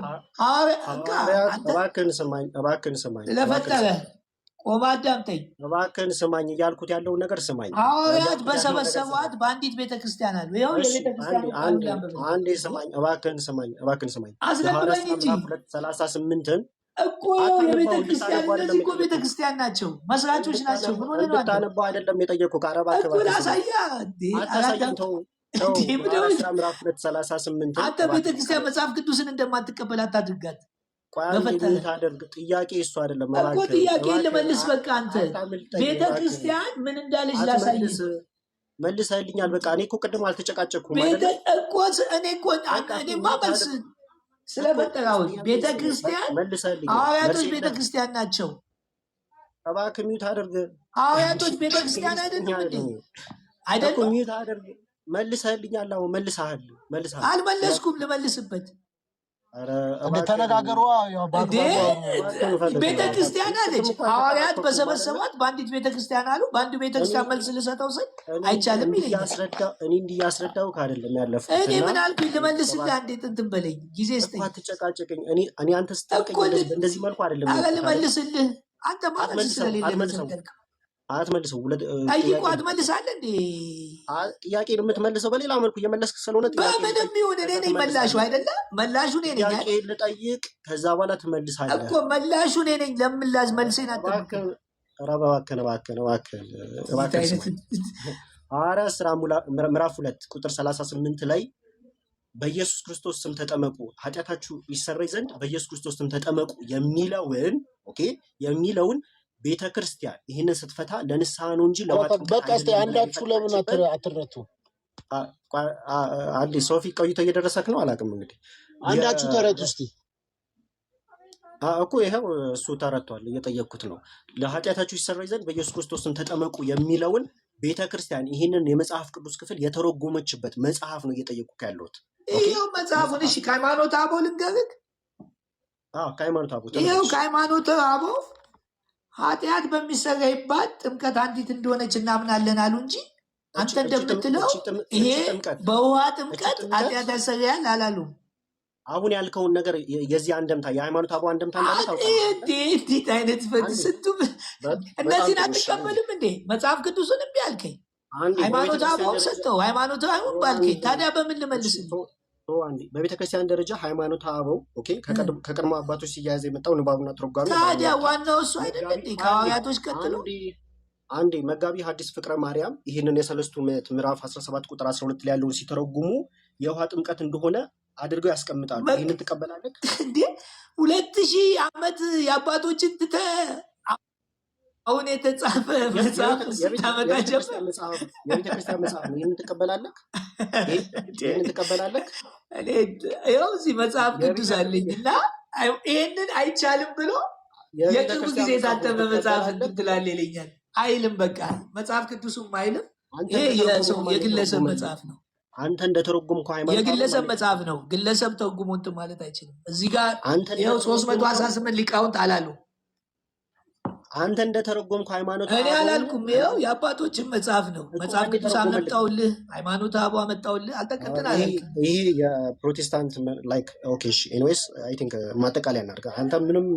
እባክህን ስማኝ ለፈጠረ ቆማ አዳምጠኝ። እባክህን ስማኝ እያልኩት ያለውን ነገር ስማኝ። ሐዋርያት በሰበሰቧት በአንዲት ቤተክርስቲያን አሉ። ይኸው የቤተክርስቲያን አንዴ ስማኝ፣ እባክህን ስማኝ። አስረብበኝ እንጂ 38ን እኮ የቤተክርስቲያን እነዚህ እኮ ቤተክርስቲያን ናቸው፣ መስራቾች ናቸው። ምን ሆነ ነው እንድታነባው አይደለም የጠየኩህ። ከአረባ እኮ ላሳያ አንተ ቤተክርስቲያን መጽሐፍ ቅዱስን እንደማትቀበል አታድርጋት። ጥያቄ እሱ አይደለም እኮ ጥያቄ ልመልስ። በቃ አንተ ቤተክርስቲያን ምን እንዳለች ላሳይ። መልሰህልኛል። በቃ እኔ እኮ ቅድም አልተጨቃጨኩም እኔማ መልስ ስለፈጠራሁት ቤተክርስቲያን ሐዋርያቶች ቤተክርስቲያን ናቸው። እባክህ ሚውት አድርግ። ሐዋርያቶች ቤተክርስቲያን አይደለም እንዴ? አይደለም። ሚውት አድርግ። መልሰህልኛል። አሁን መልሰሃል። አልመለስኩም። ልመልስበት ተነጋገሩ። ቤተክርስቲያን አለች። ሐዋርያት በሰበሰቧት በአንዲት ቤተክርስቲያን አሉ። በአንዱ ቤተክርስቲያን መልስ ልሰጠው ስል አይቻልም ይለኛል። እኔ እንዲህ እያስረዳሁህ አይደለም ያለፈው። እኔ ምን አልኩኝ? ልመልስልህ። አንዴ እንትን በለኝ፣ ጊዜ ስጠኝ። አትጨቃጨቀኝ። እኔ አንተ ስትጠይቀኝ እንደዚህ መልኩ አይደለም። ኧረ ልመልስልህ። አንተ ማለት ስለሌለ አትመልሰው። ጠይቁ። አትመልሳለህ እንዴ? ጥያቄ የምትመልሰው በሌላ መልኩ እየመለስክ ስለሆነ በምንም ይሁን እኔ ነኝ መላሹ። አይደለ? መላሹ እኔ ነኝ። ጥያቄ ልጠይቅ፣ ከዛ በኋላ ትመልሳለህ እኮ። መላሹ እኔ ነኝ። ለምላዝ መልሴን አትጠብቅም። እባክህን ሐዋርያት ሥራ ምዕራፍ 2 ቁጥር 38 ላይ በኢየሱስ ክርስቶስ ስም ተጠመቁ ኃጢአታችሁ ይሰረይ ዘንድ በኢየሱስ ክርስቶስ ስም ተጠመቁ የሚለውን ቤተ ክርስቲያን ይህንን ስትፈታ ለንስሐ ነው እንጂ በቃ እስኪ አንዳችሁ ለምን አትረቱ? አንዴ ሶፊ ቆይቶ እየደረሰክ ነው። አላውቅም እንግዲህ አንዳችሁ ተረቱ እስኪ እኮ ይኸው እሱ ተረቷል። እየጠየቅኩት ነው። ለኃጢአታችሁ ይሰረይ ዘንድ በኢየሱስ ክርስቶስን ተጠመቁ የሚለውን ቤተ ክርስቲያን ይህንን የመጽሐፍ ቅዱስ ክፍል የተረጎመችበት መጽሐፍ ነው እየጠየቅኩ ያለሁት። ይኸው መጽሐፉን። እሺ ከሃይማኖተ አበው ልንገርህ። ከሃይማኖተ አበው ይኸው ከሃይማኖተ አበው ኃጢአት በሚሰረይባት ጥምቀት አንዲት እንደሆነች እናምናለን አሉ እንጂ አንተ እንደምትለው ይሄ በውሃ ጥምቀት ኃጢአት ያሰረያል አላሉም። አሁን ያልከውን ነገር የዚህ አንደምታ የሃይማኖት አበው አንደምታ እንዴት አይነት ፈት ስቱ እነዚህን አትቀበልም እንዴ? መጽሐፍ ቅዱስን እምቢ አልከኝ። ሃይማኖት አበው ሰጠው። ሃይማኖት አበው ባልከኝ ታዲያ በምን ልመልስልህ? በቤተክርስቲያን ደረጃ ሃይማኖት አበው ኦኬ፣ ከቀድሞ አባቶች ሲያያዝ የመጣው ንባቡና ትርጓሜ ታዲያ ዋናው እሱ አይደል እንዴ? ከሐዋርያቶች ቀጥሎ አንዴ መጋቢ ሐዲስ ፍቅረ ማርያም ይህንን የሰለስቱ ምዕት ምዕራፍ 17 ቁጥር 12 ላይ ያለውን ሲተረጉሙ የውሃ ጥምቀት እንደሆነ አድርገው ያስቀምጣሉ። ይህንን ትቀበላለህ እንዴ? 2000 ዓመት የአባቶችን ትተህ አሁን የተጻፈ መጽሐፍ ስታመጣቸው የቤተክርስቲያን መጽሐፍ ነው። ይህንን ትቀበላለህ? ይህንን ትቀበላለህ? ይኸው እዚህ መጽሐፍ ቅዱስ አለኝ እና ይህንን አይቻልም ብሎ የቅርብ ጊዜ የታተመ መጽሐፍ እንትላል ይለኛል። አይልም፣ በቃ መጽሐፍ ቅዱስም አይልም። ይሄ የግለሰብ መጽሐፍ ነው። አንተ እንደተረጎምከው ሃይማኖት የግለሰብ መጽሐፍ ነው። ግለሰብ ተርጉሞ እንትን ማለት አይችልም። እዚህ ጋር ይኸው 318 ሊቃውንት አላሉ። አንተ እንደተረጎምከው ሃይማኖት እኔ አላልኩም። ይኸው የአባቶችን መጽሐፍ ነው። መጽሐፍ ቅዱስ አመጣውልህ፣ ሃይማኖት አበው አመጣውልህ። አልተቀጥን አላልክም። ይሄ የፕሮቴስታንት ላይክ ኦኬ እሺ። ኤኒዌይስ አይ ቲንክ ማጠቃለያ እናድርግ። አንተ ምንም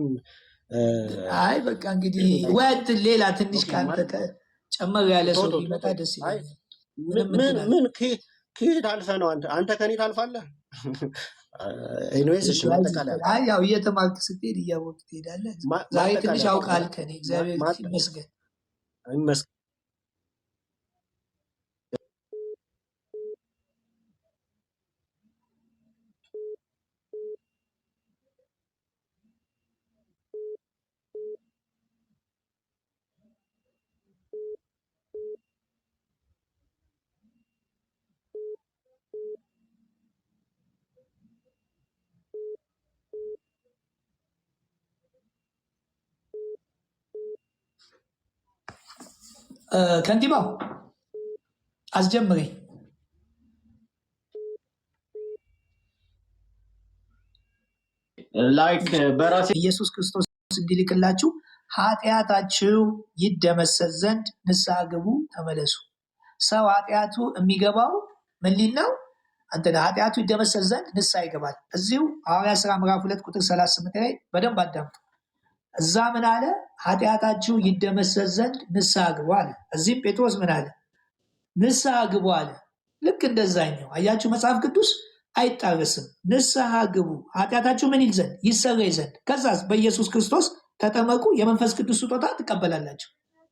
አይ በቃ እንግዲህ ወጥ ሌላ ትንሽ ካንተ ጨመር ያለ ሰው ቢመጣ ደስ ይላል። ምን ከየት አልፈህ ነው አንተ ከኔ ታልፋለህ? ኤኒዌይስ እሺ ማጠቃለያ አይ ያው እየተማርክ ስትሄድ እያወቅህ ትሄዳለህ። ዛሬ ትንሽ አውቃል ከኔ እግዚአብሔር ይመስገን ይመስገን። ከንቲባው አስጀምረኝ። ላይክ በራሴ ኢየሱስ ክርስቶስ እንዲልክላችሁ ኃጢአታችሁ ይደመሰስ ዘንድ ንስሐ ግቡ፣ ተመለሱ። ሰው ኃጢአቱ የሚገባው ምን ሊል ነው? አንተ ኃጢአቱ ይደመሰስ ዘንድ ንስሐ ይገባል። እዚሁ ሐዋርያት ሥራ ምዕራፍ 2 ቁጥር 38 ላይ በደንብ አዳምጡ። እዛ ምን አለ? ኃጢአታችሁ ይደመሰስ ዘንድ ንስሐ ግቡ አለ። እዚህም ጴጥሮስ ምን አለ? ንስሐ ግቡ አለ። ልክ እንደዛኛው አያችሁ፣ መጽሐፍ ቅዱስ አይጣረስም። ንስሐ ግቡ፣ ኃጢአታችሁ ምን ይል ዘንድ? ይሰረይ ዘንድ። ከዛስ በኢየሱስ ክርስቶስ ተጠመቁ፣ የመንፈስ ቅዱስ ስጦታ ትቀበላላችሁ።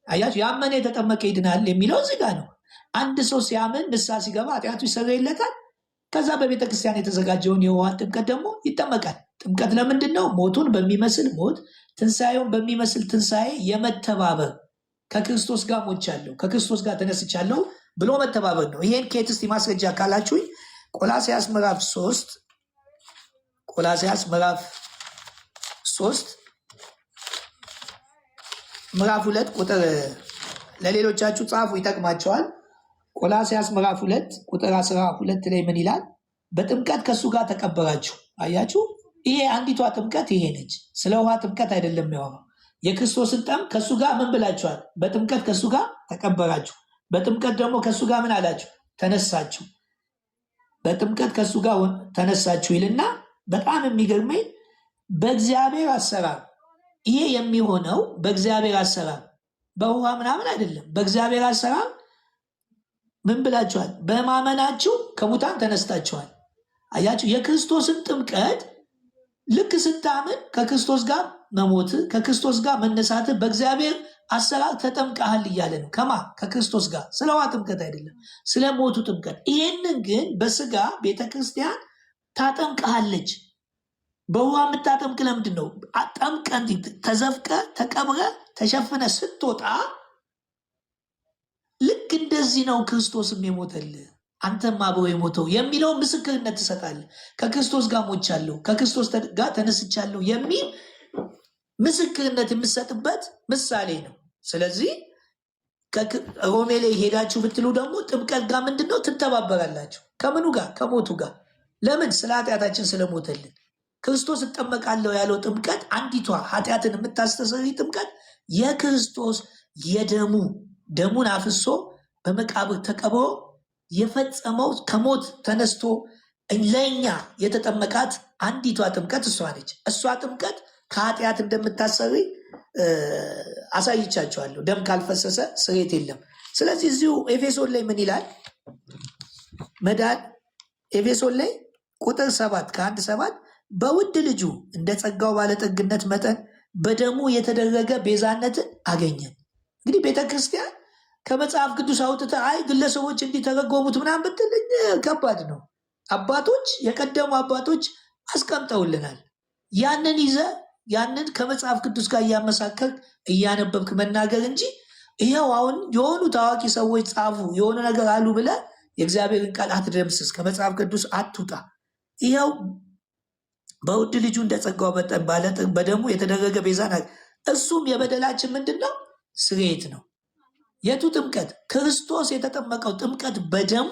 አያችሁ፣ ያመነ የተጠመቀ ይድናል የሚለው እዚህ ጋር ነው። አንድ ሰው ሲያምን ንስሐ ሲገባ ኃጢአቱ ይሰረይለታል። ከዛ በቤተ ክርስቲያን የተዘጋጀውን የውሃ ጥምቀት ደግሞ ይጠመቃል። ጥምቀት ለምንድን ነው? ሞቱን በሚመስል ሞት ትንሣኤውን በሚመስል ትንሣኤ የመተባበር ከክርስቶስ ጋር ሞቻለሁ፣ ከክርስቶስ ጋር ተነስቻለሁ ብሎ መተባበር ነው። ይሄን ከየት እስቲ ማስረጃ ካላችሁኝ ቆላስይስ ምዕራፍ 3 ቆላስይስ ምዕራፍ 3 ምዕራፍ 2 ቁጥር ለሌሎቻችሁ ጻፉ፣ ይጠቅማቸዋል። ቆላስይስ ምዕራፍ 2 ቁጥር 12 ላይ ምን ይላል? በጥምቀት ከእሱ ጋር ተቀበራችሁ። አያችሁ፣ ይሄ አንዲቷ ጥምቀት ይሄ ነች። ስለ ውሃ ጥምቀት አይደለም የሚያወራው። የክርስቶስን ጠም ከእሱ ጋር ምን ብላችኋል? በጥምቀት ከእሱ ጋር ተቀበራችሁ። በጥምቀት ደግሞ ከእሱ ጋር ምን አላችሁ? ተነሳችሁ። በጥምቀት ከእሱ ጋር ተነሳችሁ ይልና በጣም የሚገርመኝ በእግዚአብሔር አሰራር ይሄ የሚሆነው በእግዚአብሔር አሰራር በውሃ ምናምን አይደለም። በእግዚአብሔር አሰራር ምን ብላችኋል? በማመናችሁ ከሙታን ተነስታችኋል። አያችሁ፣ የክርስቶስን ጥምቀት ልክ ስታምን ከክርስቶስ ጋር መሞት ከክርስቶስ ጋር መነሳት በእግዚአብሔር አሰራር ተጠምቀሃል እያለ ነው። ከማ ከክርስቶስ ጋር። ስለ ውሃ ጥምቀት አይደለም፣ ስለ ሞቱ ጥምቀት። ይህንን ግን በስጋ ቤተክርስቲያን ታጠምቀሃለች። በውሃ የምታጠምቅ ለምንድን ነው? ጠምቀን ተዘፍቀ ተቀብረ ተሸፍነ ስትወጣ ልክ እንደዚህ ነው ክርስቶስም የሞተልህ አንተም አብሮ የሞተው የሚለው ምስክርነት ትሰጣለህ። ከክርስቶስ ጋር ሞቻለሁ፣ ከክርስቶስ ጋር ተነስቻለሁ የሚል ምስክርነት የምሰጥበት ምሳሌ ነው። ስለዚህ ሮሜ ላይ ሄዳችሁ ብትሉ ደግሞ ጥምቀት ጋር ምንድነው ትተባበራላችሁ። ከምኑ ጋር? ከሞቱ ጋር። ለምን? ስለ ኃጢአታችን ስለሞተልን። ክርስቶስ እጠመቃለሁ ያለው ጥምቀት አንዲቷ ኃጢአትን የምታስተሰሪ ጥምቀት የክርስቶስ ደሙን አፍሶ በመቃብር ተቀብሮ የፈጸመው ከሞት ተነስቶ ለእኛ የተጠመቃት አንዲቷ ጥምቀት እሷ ነች። እሷ ጥምቀት ከኃጢአት እንደምታሰሪ አሳይቻቸዋለሁ። ደም ካልፈሰሰ ስሬት የለም። ስለዚህ እዚሁ ኤፌሶን ላይ ምን ይላል? መዳን ኤፌሶን ላይ ቁጥር 7 ከ1-7 በውድ ልጁ እንደ ጸጋው ባለጠግነት መጠን በደሙ የተደረገ ቤዛነትን አገኘን። እንግዲህ ቤተክርስቲያን ከመጽሐፍ ቅዱስ አውጥተ አይ ግለሰቦች እንዲተረጎሙት ምናምን ብትል ከባድ ነው። አባቶች የቀደሙ አባቶች አስቀምጠውልናል። ያንን ይዘ ያንን ከመጽሐፍ ቅዱስ ጋር እያመሳከር እያነበብክ መናገር እንጂ ይኸው አሁን የሆኑ ታዋቂ ሰዎች ጻፉ የሆነ ነገር አሉ ብለ የእግዚአብሔርን ቃል አትደምስስ፣ ከመጽሐፍ ቅዱስ አትውጣ። ይኸው በውድ ልጁ እንደ ጸጋው መጠን በደሙ የተደረገ ቤዛ ናት። እሱም የበደላችን ምንድን ነው? ስርየት ነው። የቱ ጥምቀት? ክርስቶስ የተጠመቀው ጥምቀት በደሙ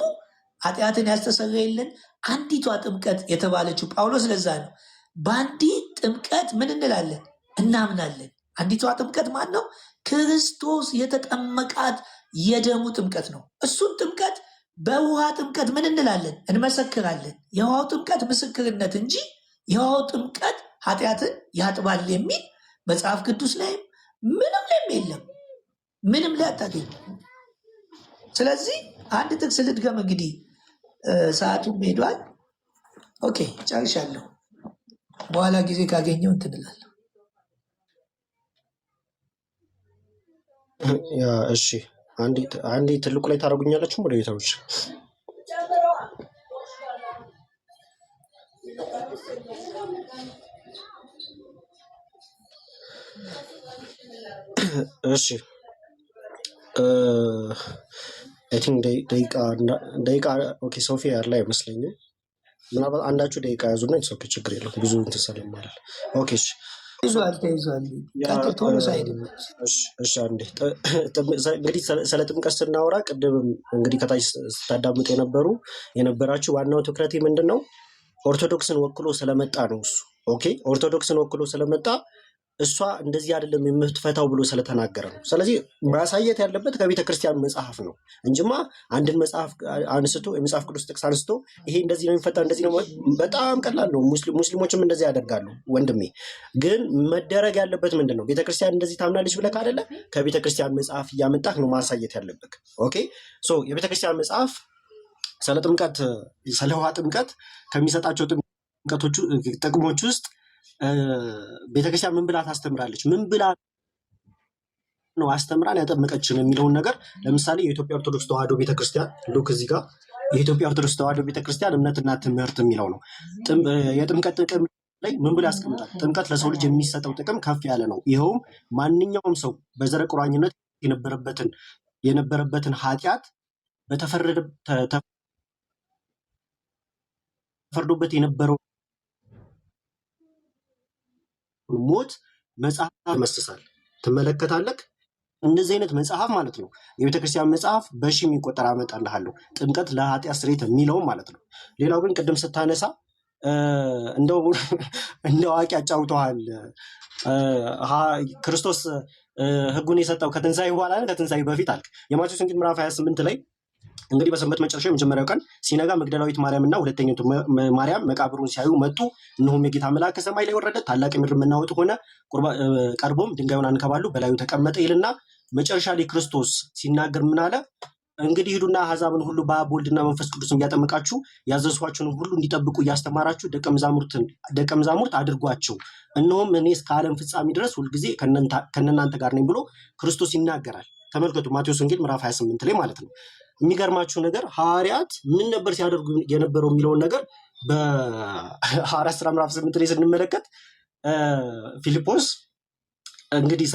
ኃጢአትን ያስተሰረየልን አንዲቷ ጥምቀት የተባለችው ጳውሎስ ለዛ ነው በአንዲት ጥምቀት ምን እንላለን? እናምናለን። አንዲቷ ጥምቀት ማን ነው? ክርስቶስ የተጠመቃት የደሙ ጥምቀት ነው። እሱን ጥምቀት በውሃ ጥምቀት ምን እንላለን? እንመሰክራለን። የውሃው ጥምቀት ምስክርነት እንጂ የውሃው ጥምቀት ኃጢአትን ያጥባል የሚል መጽሐፍ ቅዱስ ላይም ምንም ላይም የለም። ምንም ላይ አታገኝ። ስለዚህ አንድ ጥቅስ ልድገም። እንግዲህ ሰዓቱም ሄዷል። ኦኬ ጨርሻለሁ። በኋላ ጊዜ ካገኘው እንትን እላለሁ። እሺ አንዴ ትልቁ ላይ ታደርጉኛላችሁ ወደ ቤታዎች። እሺ አይ ቲንክ ደቂቃ ኦኬ ሶፊ ያለ አይመስለኝም። ምናልባት አንዳችሁ ደቂቃ ያዙና ኦኬ ችግር የለውም ብዙ እንትን ስለማላል። ኦኬ እሺ ተይዟል። ቶሎ ሳይድ እሺ አንዴ እንግዲህ ስለ ጥምቀት ስናወራ ቅድም እንግዲህ ከታች ስታዳምጡ የነበራችሁ ዋናው ትኩረቴ ምንድን ነው? ኦርቶዶክስን ወክሎ ስለመጣ ነው እሱ። ኦኬ ኦርቶዶክስን ወክሎ ስለመጣ እሷ እንደዚህ አይደለም የምትፈታው ብሎ ስለተናገረ ነው። ስለዚህ ማሳየት ያለበት ከቤተ ክርስቲያን መጽሐፍ ነው እንጂማ አንድን መጽሐፍ አንስቶ የመጽሐፍ ቅዱስ ጥቅስ አንስቶ ይሄ እንደዚህ ነው የሚፈታው እንደዚህ ነው፣ በጣም ቀላል ነው። ሙስሊሞችም እንደዚህ ያደርጋሉ። ወንድሜ ግን መደረግ ያለበት ምንድን ነው? ቤተ ክርስቲያን እንደዚህ ታምናለች ብለህ አይደለ? ከቤተ ክርስቲያን መጽሐፍ እያመጣህ ነው ማሳየት ያለበት። ኦኬ ሶ የቤተ ክርስቲያን መጽሐፍ ስለ ጥምቀት ስለ ውሃ ጥምቀት ከሚሰጣቸው ጥቅሞች ውስጥ ቤተክርስቲያን ምን ብላ ታስተምራለች? ምን ብላ ነው አስተምራን ያጠመቀችን የሚለውን ነገር ለምሳሌ የኢትዮጵያ ኦርቶዶክስ ተዋሕዶ ቤተክርስቲያን ሉክ እዚህ ጋር የኢትዮጵያ ኦርቶዶክስ ተዋሕዶ ቤተክርስቲያን እምነትና ትምህርት የሚለው ነው። የጥምቀት ጥቅም ላይ ምን ብላ ያስቀምጣል? ጥምቀት ለሰው ልጅ የሚሰጠው ጥቅም ከፍ ያለ ነው። ይኸውም ማንኛውም ሰው በዘረ ቁራኝነት የነበረበትን ኃጢአት ተፈርዶበት የነበረው ሞት መጽሐፍ መስሳል ትመለከታለህ። እንደዚህ አይነት መጽሐፍ ማለት ነው የቤተክርስቲያን መጽሐፍ በሺ የሚቆጠር አመጣልሃለሁ። ጥምቀት ለኃጢአት ስርየት የሚለው ማለት ነው። ሌላው ግን ቅድም ስታነሳ እንደ አዋቂ አጫውተዋል። ክርስቶስ ሕጉን የሰጠው ከትንሣኤ በኋላ ከትንሣኤ በፊት አልክ። የማቴዎስ ወንጌል ምዕራፍ 28 ላይ እንግዲህ በሰንበት መጨረሻ የመጀመሪያው ቀን ሲነጋ መግደላዊት ማርያም እና ሁለተኛቱ ማርያም መቃብሩን ሲያዩ መጡ። እነሆም የጌታ መልአክ ከሰማይ ላይ ወረደ፣ ታላቅ የምድር መናወጥ ሆነ። ቀርቦም ድንጋዩን አንከባሉ በላዩ ተቀመጠ ይልና መጨረሻ ላይ ክርስቶስ ሲናገር ምን አለ? እንግዲህ ሂዱና አሕዛብን ሁሉ በአብ በወልድና መንፈስ ቅዱስን እያጠመቃችሁ ያዘዝኋችሁን ሁሉ እንዲጠብቁ እያስተማራችሁ ደቀ መዛሙርት አድርጓቸው፣ እነሆም እኔ እስከ ዓለም ፍጻሜ ድረስ ሁልጊዜ ከእናንተ ጋር ነኝ ብሎ ክርስቶስ ይናገራል። ተመልከቱ ማቴዎስ ወንጌል ምዕራፍ 28 ላይ ማለት ነው። የሚገርማችሁ ነገር ሐዋርያት ምን ነበር ሲያደርጉ የነበረው የሚለውን ነገር በሐዋርያት ሥራ ምዕራፍ 8 ላይ ስንመለከት ፊልጶስ እንግዲህ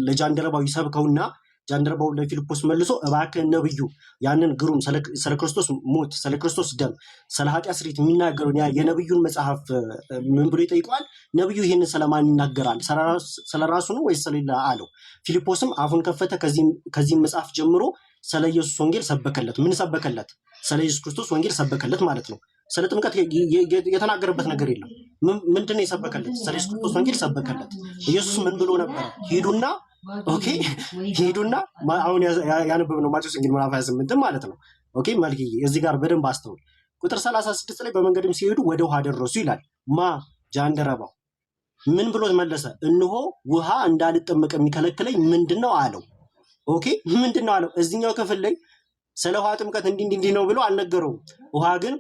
ለጃንደረባው ይሰብከውና ጃንደረባው ለፊልጶስ መልሶ እባክህ ነብዩ ያንን ግሩም ስለ ክርስቶስ ሞት፣ ስለ ክርስቶስ ደም፣ ስለ ኃጢአት ስርየት የሚናገረውን የነብዩን መጽሐፍ ምን ብሎ ይጠይቀዋል? ነብዩ ይህንን ስለማን ይናገራል? ስለራሱ ነው ወይስ ስለሌላ አለው። ፊልጶስም አፉን ከፈተ። ከዚህም መጽሐፍ ጀምሮ ስለ ኢየሱስ ወንጌል ሰበከለት። ምን ሰበከለት? ስለ ኢየሱስ ክርስቶስ ወንጌል ሰበከለት ማለት ነው። ስለ ጥምቀት የተናገረበት ነገር የለም። ምንድነው የሰበከለት? ስለ ኢየሱስ ክርስቶስ ወንጌል ሰበከለት። ኢየሱስ ምን ብሎ ነበር? ሂዱና አሁን ያነበብነው ማቴዎስ ወንጌል ምዕራፍ 28 ማለት ነው። ኦኬ መልክዬ እዚህ ጋር በደንብ አስተውል። ቁጥር 36 ላይ በመንገድም ሲሄዱ ወደ ውሃ ደረሱ ይላል። ጃንደረባው ምን ብሎ መለሰ? እነሆ ውሃ እንዳልጠመቅ የሚከለክለኝ ምንድን ነው አለው። ኦኬ ምንድነው አለው? እዚህኛው ክፍል ላይ ስለ ውሃ ጥምቀት እንዲህ ነው ብሎ አልነገረውም። ውሃ ግን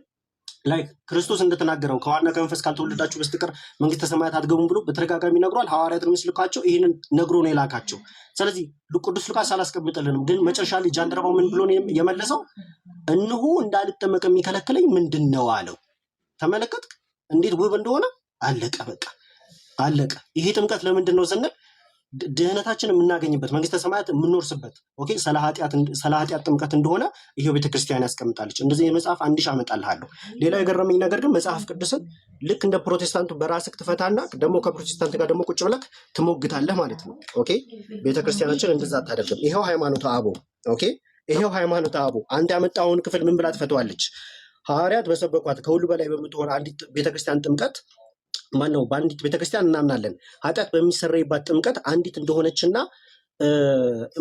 ላይ ክርስቶስ እንደተናገረው ከዋና ከመንፈስ ካልተወለዳችሁ በስተቀር መንግስተ ሰማያት አትገቡም ብሎ በተደጋጋሚ ነግሯል። ሐዋርያትን ምስልካቸው ይህንን ነግሮ ነው የላካቸው። ስለዚህ ቅዱስ ሉቃስ አላስቀምጠልንም፣ ግን መጨረሻ ላይ ጃንደረባው ምን ብሎ ነው የመለሰው? እነሆ እንዳልጠመቅ የሚከለክለኝ ምንድን ነው አለው። ተመለከትክ እንዴት ውብ እንደሆነ? አለቀ፣ በቃ አለቀ። ይሄ ጥምቀት ለምንድን ነው ስንል ድህነታችን የምናገኝበት መንግስተ ሰማያት የምንወርስበት ኦኬ ስለ ኃጢአት ጥምቀት እንደሆነ ይሄው ቤተክርስቲያን ያስቀምጣለች። እንደዚህ የመጽሐፍ 1000 አመጣልሃለሁ። ሌላው የገረመኝ ነገር ግን መጽሐፍ ቅዱስን ልክ እንደ ፕሮቴስታንቱ በራስህ ትፈታና ደግሞ ከፕሮቴስታንት ጋር ደግሞ ቁጭ ብለህ ትሞግታለህ ማለት ነው። ኦኬ ቤተክርስቲያናችን እንደዛ አታደርግም። ይሄው ሃይማኖተ አበው ኦኬ ይሄው ሃይማኖተ አበው አንተ ያመጣውን ክፍል ምን ብላ ትፈተዋለች? ሐዋርያት በሰበኳት ከሁሉ በላይ በምትሆን አንዲት ቤተክርስቲያን ጥምቀት ማነው በአንዲት ቤተክርስቲያን እናምናለን። ኃጢአት በሚሰረይባት ጥምቀት አንዲት እንደሆነችና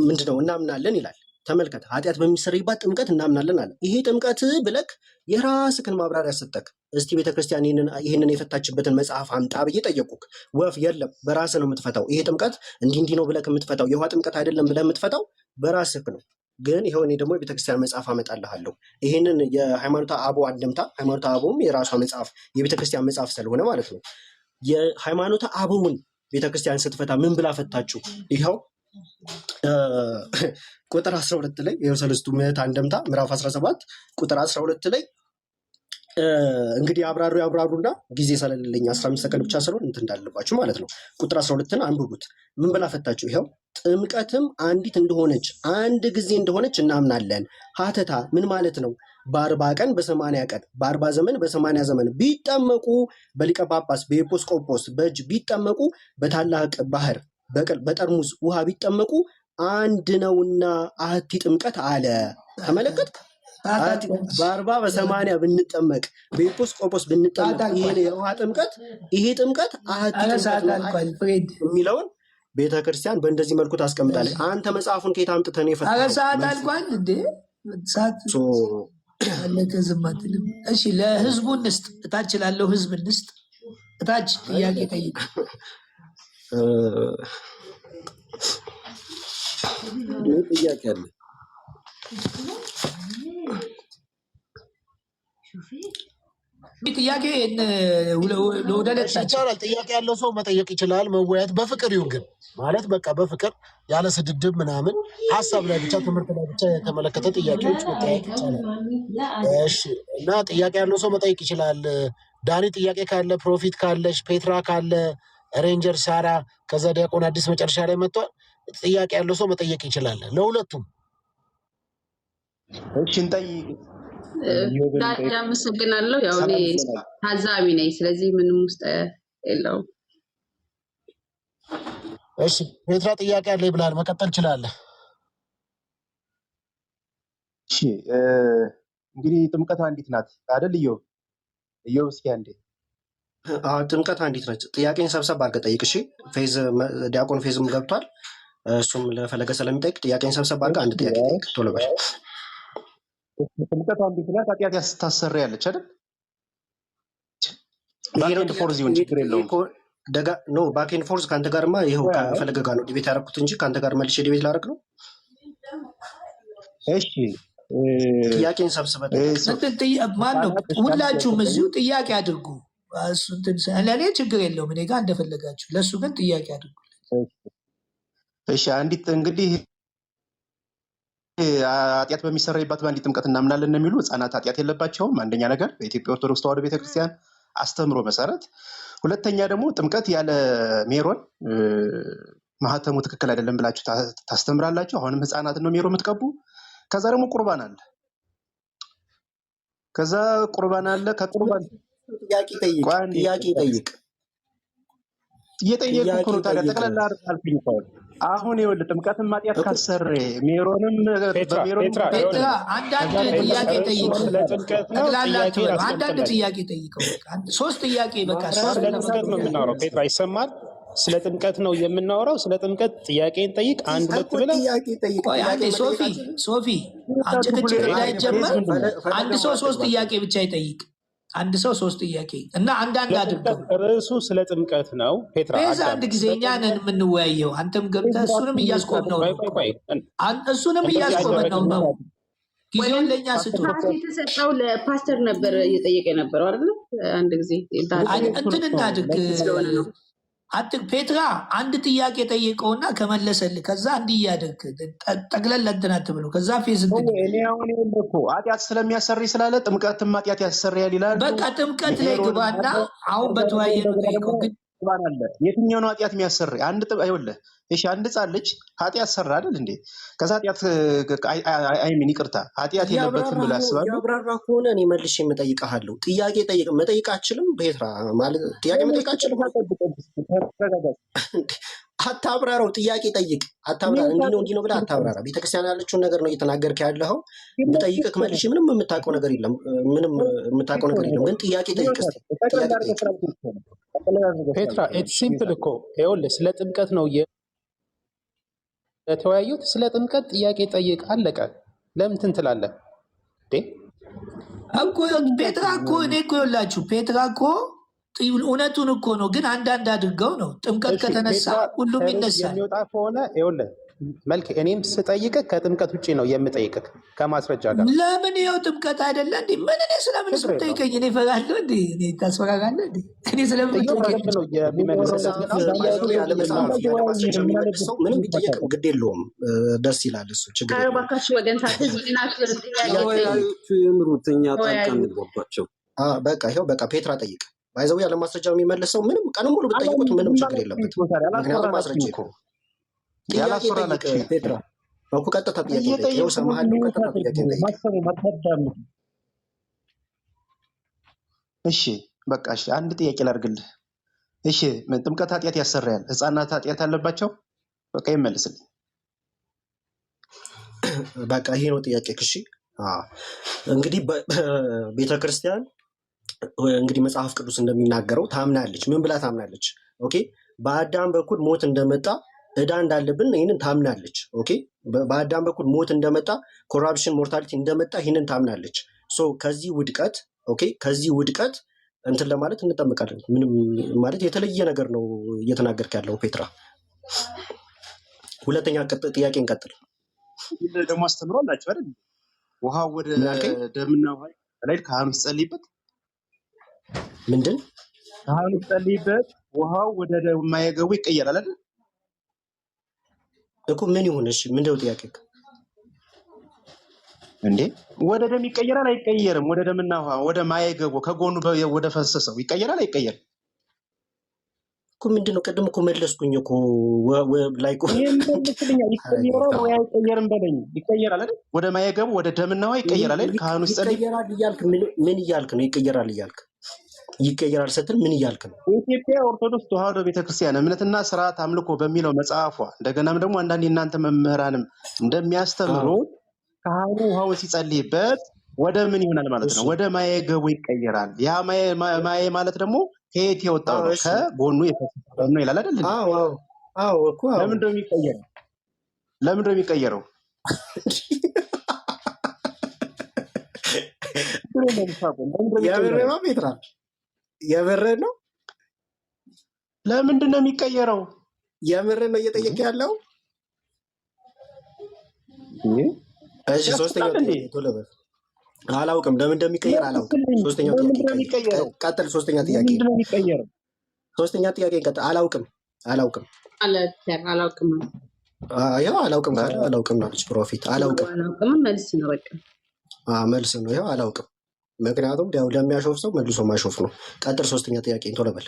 ምንድነው እናምናለን ይላል። ተመልከት፣ ኃጢአት በሚሰረይባት ጥምቀት እናምናለን አለ። ይሄ ጥምቀት ብለክ የራስህን ማብራሪያ ሰጠክ። እስቲ ቤተክርስቲያን ይህንን የፈታችበትን መጽሐፍ አምጣ ብዬ ጠየቁክ። ወፍ የለም፣ በራስህ ነው የምትፈታው። ይሄ ጥምቀት እንዲህ ነው ብለክ የምትፈታው የውሃ ጥምቀት አይደለም ብለህ የምትፈታው በራስህ ነው። ግን ይሄው እኔ ደግሞ የቤተክርስቲያን መጽሐፍ አመጣልሃለሁ። ይሄንን የሃይማኖተ አበው አንድምታ ሃይማኖተ አበውም የራሷ መጽሐፍ የቤተክርስቲያን መጽሐፍ ስለሆነ ማለት ነው። የሃይማኖተ አበውን ቤተክርስቲያን ስትፈታ ምን ብላ ፈታችሁ? ይኸው ቁጥር 12 ላይ የሰለስቱ ምዕት አንድምታ ምዕራፍ 17 ቁጥር 12 ላይ እንግዲህ ያብራሩና ጊዜ ስለሌለኝ 15 ሰከንድ ብቻ ስለሆነ እንትን እንዳለባችሁ ማለት ነው። ቁጥር 12ን አንብቡት። ምን ብላ ፈታችሁ? ይኸው ጥምቀትም አንዲት እንደሆነች አንድ ጊዜ እንደሆነች እናምናለን። ሀተታ ምን ማለት ነው? በ40 ቀን በ80 ቀን በ40 ዘመን በ80 ዘመን ቢጠመቁ በሊቀ ጳጳስ በኤጲስቆጶስ በእጅ ቢጠመቁ በታላቅ ባህር በጠርሙዝ ውሃ ቢጠመቁ አንድ ነውና አህቲ ጥምቀት አለ። ተመለከት፣ በ40 በ80 ብንጠመቅ በኤጲስቆጶስ ብንጠመቅ የውሃ ጥምቀት ይሄ ጥምቀት አህቲ ጥምቀት የሚለውን ቤተክርስቲያን በእንደዚህ መልኩ ታስቀምጣለች። አንተ መጽሐፉን ከየት አምጥተህ ነው የፈታኸው? ሰዓት አልቋል እንዴ? ሰዓት አለቀ። ዝም አትልም? እሺ ለህዝቡ እንስጥ፣ እታች ላለው ህዝብ እንስጥ። እታች ጥያቄ ጠይቅ። ጥያቄ አለ። ጥያቄ ይቻላል። ጥያቄ ያለው ሰው መጠየቅ ይችላል። መወያየት በፍቅር ይሁን ግን ማለት በቃ በፍቅር ያለ ስድድብ ምናምን ሀሳብ ላይ ብቻ ትምህርት ላይ ብቻ የተመለከተ ጥያቄዎች መጠየቅ ይቻላል። እሺ እና ጥያቄ ያለው ሰው መጠየቅ ይችላል። ዳኒ ጥያቄ ካለ፣ ፕሮፊት ካለሽ፣ ፔትራ ካለ፣ ሬንጀር ሳራ፣ ከዛ ዲያቆን አዲስ መጨረሻ ላይ መጥቷል። ጥያቄ ያለው ሰው መጠየቅ ይችላል ለሁለቱም። እሺ እንጠይቅ። አመሰግናለሁ። ያው እኔ ታዛቢ ነኝ፣ ስለዚህ ምንም ውስጥ የለውም። እሺ ፔትራ ጥያቄ አለ ብላል፣ መቀጠል ትችላለህ። እሺ እንግዲህ ጥምቀት አንዲት ናት አይደል? እዮብ እስኪ አንዴ ጥምቀት አንዲት ናት። ጥያቄን ሰብሰብ አድርገህ ጠይቅ። እሺ ዲያቆን ፌዝም ገብቷል፣ እሱም ለፈለገ ስለሚጠይቅ ጥያቄን ሰብሰብ አድርገህ አንድ ጥያቄ ጠይቅ። ቶሎ በል። ጥምቀት አንዲት ናት፣ ኃጢአት ታሰሪያለች አይደል? ባኬንድ ፎርዝ ይሁን ችግር የለውም። ባኬንድ ፎርዝ ከአንተ ጋርማ ይኸው ከፈለገ ጋር ነው ዲቤት ያደረኩት እንጂ ከአንተ ጋር መልሼ ዲቤት ላደርግ ነው። እሺ ጥያቄን ሰብስበህ ማነው? ሁላችሁም እዚሁ ጥያቄ አድርጉ። ለእኔ ችግር የለውም፣ እኔ ጋር እንደፈለጋችሁ። ለእሱ ግን ጥያቄ አድርጉ። እሺ አንዲት እንግዲህ ኃጢአት በሚሰረይባት በአንዲት ጥምቀት እናምናለን ነው የሚሉ ህፃናት ኃጢአት የለባቸውም። አንደኛ ነገር በኢትዮጵያ ኦርቶዶክስ ተዋሕዶ ቤተክርስቲያን አስተምሮ መሰረት። ሁለተኛ ደግሞ ጥምቀት ያለ ሜሮን ማህተሙ ትክክል አይደለም ብላችሁ ታስተምራላችሁ። አሁንም ህፃናት ነው ሜሮ የምትቀቡ። ከዛ ደግሞ ቁርባን አለ። ከቁርባን ጥያቄ ጠይቅ። እየጠየቁ እኮ ነው። ታዲያ ጠቅላላ አልኩኝ እኮ አሁን ይኸውልህ ጥምቀትም ኃጢአት ካሰረ ሜሮንም ፔትራ አንዳንድ ጥያቄ ጠይቀው። አንዳንድ ጥያቄ ጠይቀው። 3 ጥያቄ በቃ። ስለ ጥምቀት ነው የምናወራው። ፔትራ ይሰማል? ስለ ጥምቀት ነው የምናወራው። ስለ ጥምቀት ጥያቄን ጠይቅ። 1 2 ብለህ ሶፊ ጭቅጭቅ እንዳይጀመር አንድ ሰው 3 ጥያቄ ብቻ ይጠይቅ። አንድ ሰው 3 ጥያቄ እና አንዳንድ አድርገው። ርዕሱ ስለ ጥምቀት ነው። ፔትራ ቤዛ አንድ ጊዜ እኛ ነን የምንወያየው። አንተም ገብተህ እሱንም እያስቆምነው ነው። እሱንም እያስቆምነው ነው። ጊዜውን ለእኛ ስጡ። የተሰጠው ለፓስተር ነበር እየጠየቀ የነበረው አይደለ? አንድ ጊዜ እንትን እናድርግ። ፔትራ አንድ ጥያቄ ጠይቀውና ከመለሰልህ ከዛ እንዲህ እያደረግ ጠቅለል እንትን አትብለው። ከዛ ፌዝ እኔ አሁን እኮ ኃጢአት ስለሚያሰሪ ስላለ ጥምቀትም ኃጢአት ያሰሪያል ይላል። በቃ ጥምቀት ላይ ግባና አሁን በተወያየ ነው ጠይቀው። ግን የትኛው ነው ኃጢአት የሚያሰሪ? ይኸውልህ እሺ፣ አንድ ህፃን ልጅ ኃጢአት ሰራ አይደል እንዴ? ከዛ ኃጢአት አይሚን ይቅርታ ኃጢአት የለበትም ብለህ አስባለሁ። ያብራራ ከሆነ እኔ መልሼ የምጠይቅሃለሁ። ጥያቄ መጠይቅ አችልም ፔትራ ማለት ጥያቄ መጠይቅ አችልም። አታብራራው። ጥያቄ ጠይቅ። አታብራራ። እንዲህ ነው ብለህ አታብራራ። ቤተክርስቲያን ያለችውን ነገር ነው እየተናገርክ ያለኸው። ብጠይቅህ መልሼ ምንም የምታውቀው ነገር የለም። ግን ጥያቄ ጠይቅ። ፔትራ ኢትስ ሲምፕል እኮ ይኸውልህ፣ ስለ ጥምቀት ነው የተወያዩት። ስለ ጥምቀት ጥያቄ ጠይቅ፣ አለቀ። ለምን እንትን ትላለህ እኮ? ፔትራ እኮ እኔ እኮ ይኸውላችሁ ፔትራ እኮ እውነቱን እኮ ነው። ግን አንዳንድ አድርገው ነው። ጥምቀት ከተነሳ ሁሉም ይነሳል። የሚወጣ ከሆነ ይኸውልህ መልክ እኔም ስጠይቅህ ከጥምቀት ውጭ ነው የምጠይቅህ ከማስረጃ ጋር። ለምን ይኸው ጥምቀት አይደለ እንዴ? ምን እኔ ስለምን ስጠይቀኝ እኔ እፈራለሁ እንዴ? እኔ ታስፈራራለህ እንዴ? እኔ ስለምን ነው የሚመልሰው? ምንም ቢጠየቅም ግድ የለውም። ደስ ይላል እሱ ችግር ባካችሁ ወገን በቃ ይኸው በቃ ፔትራ ጠይቅ። ባይዘው ያለ ማስረጃ የሚመልሰው ምንም ቀን ሙሉ ብትጠይቁት ምንም ችግር የለበትም። ምክንያቱም ማስረጃ ይቆም ፔትራ እኮ ቀጥታ ጥያቄ ጠይቀው ሰማሃል። ቀጥታ ጥያቄ ጠይቀው። እሺ በቃ እሺ፣ አንድ ጥያቄ ላድርግልህ። እሺ ጥምቀት ኃጢአት ያሰራያል? ህፃናት ኃጢአት አለባቸው? በቃ ይመልስልኝ። በቃ ይሄ ነው ጥያቄ። እሺ እንግዲህ ቤተክርስቲያን እንግዲህ መጽሐፍ ቅዱስ እንደሚናገረው ታምናለች። ምን ብላ ታምናለች? ኦኬ በአዳም በኩል ሞት እንደመጣ ዕዳ እንዳለብን ይህንን ታምናለች። ኦኬ በአዳም በኩል ሞት እንደመጣ ኮራፕሽን ሞርታሊቲ እንደመጣ ይህንን ታምናለች። ሶ ከዚህ ውድቀት ከዚህ ውድቀት እንትን ለማለት እንጠብቃለን። ምንም ማለት የተለየ ነገር ነው እየተናገርክ ያለው ፔትራ። ሁለተኛ ጥያቄ እንቀጥል። ደግሞ አስተምሮ አላችሁ አይደል? ውሃ ወደ ደምና ውሃ ላይ ካህኑ ሲጸልይበት ምንድን ካህኑ ሲጸልይበት ውሃው ወደ ደም የማይገቡ ይቀየራል አይደል እኮ? ምን ይሁን? እሺ ምንድነው ጥያቄ እንዴ? ወደ ደም ይቀየራል አይቀየርም? ወደ ደምና ውሃ ወደ ማይገቡ ከጎኑ ወደ ፈሰሰው ይቀየራል አይቀየርም እኮ? ምንድነው? ቅድም እኮ መለስኩኝ እኮ ላይቆ ይቀየርም በለኝ። ይቀየራል አይደል? ወደ ማይገቡ ወደ ደምና ውሃ ይቀየራል አይደል? ካህኑ ሲጸልይ ይቀየራል እያልክ ምን እያልክ ነው? ይቀየራል እያልክ ይቀየራል ስትል ምን እያልክ ነው? የኢትዮጵያ ኦርቶዶክስ ተዋሕዶ ቤተክርስቲያን እምነትና ስርዓት አምልኮ በሚለው መጽሐፏ እንደገናም ደግሞ አንዳንድ የእናንተ መምህራንም እንደሚያስተምሩ ካህኑ ውሃውን ሲጸልይበት ወደ ምን ይሆናል ማለት ነው? ወደ ማየገቡ ይቀየራል። ያ ማየ ማለት ደግሞ ከየት የወጣው ነው? ከጎኑ የፈሰሰው ነው ይላል አይደል? አዎ እኮ። ለምንድነው የሚቀየረው? ለምንድነው የሚቀየረው? የበረማ ፔትራ የበረን ነው። ለምንድን ነው የሚቀየረው? የምርን ነው እየጠየቀ ያለው። እሺ ሶስተኛው ቶሎ በል። አላውቅም ለምን እንደሚቀየር አላውቅም። ሶስተኛው ጥያቄ ቀጥል። ሶስተኛ ጥያቄ ቀጥል። አላውቅም ይኸው አላውቅም ካለ አላውቅም ነው ፕሮፊት። አላውቅም መልስ ነው በቃ መልስ ነው። ይኸው አላውቅም ምክንያቱም ያው ለሚያሾፍ ሰው መልሶ ማሾፍ ነው። ቀጥል። ሶስተኛ ጥያቄ ቶሎ በል።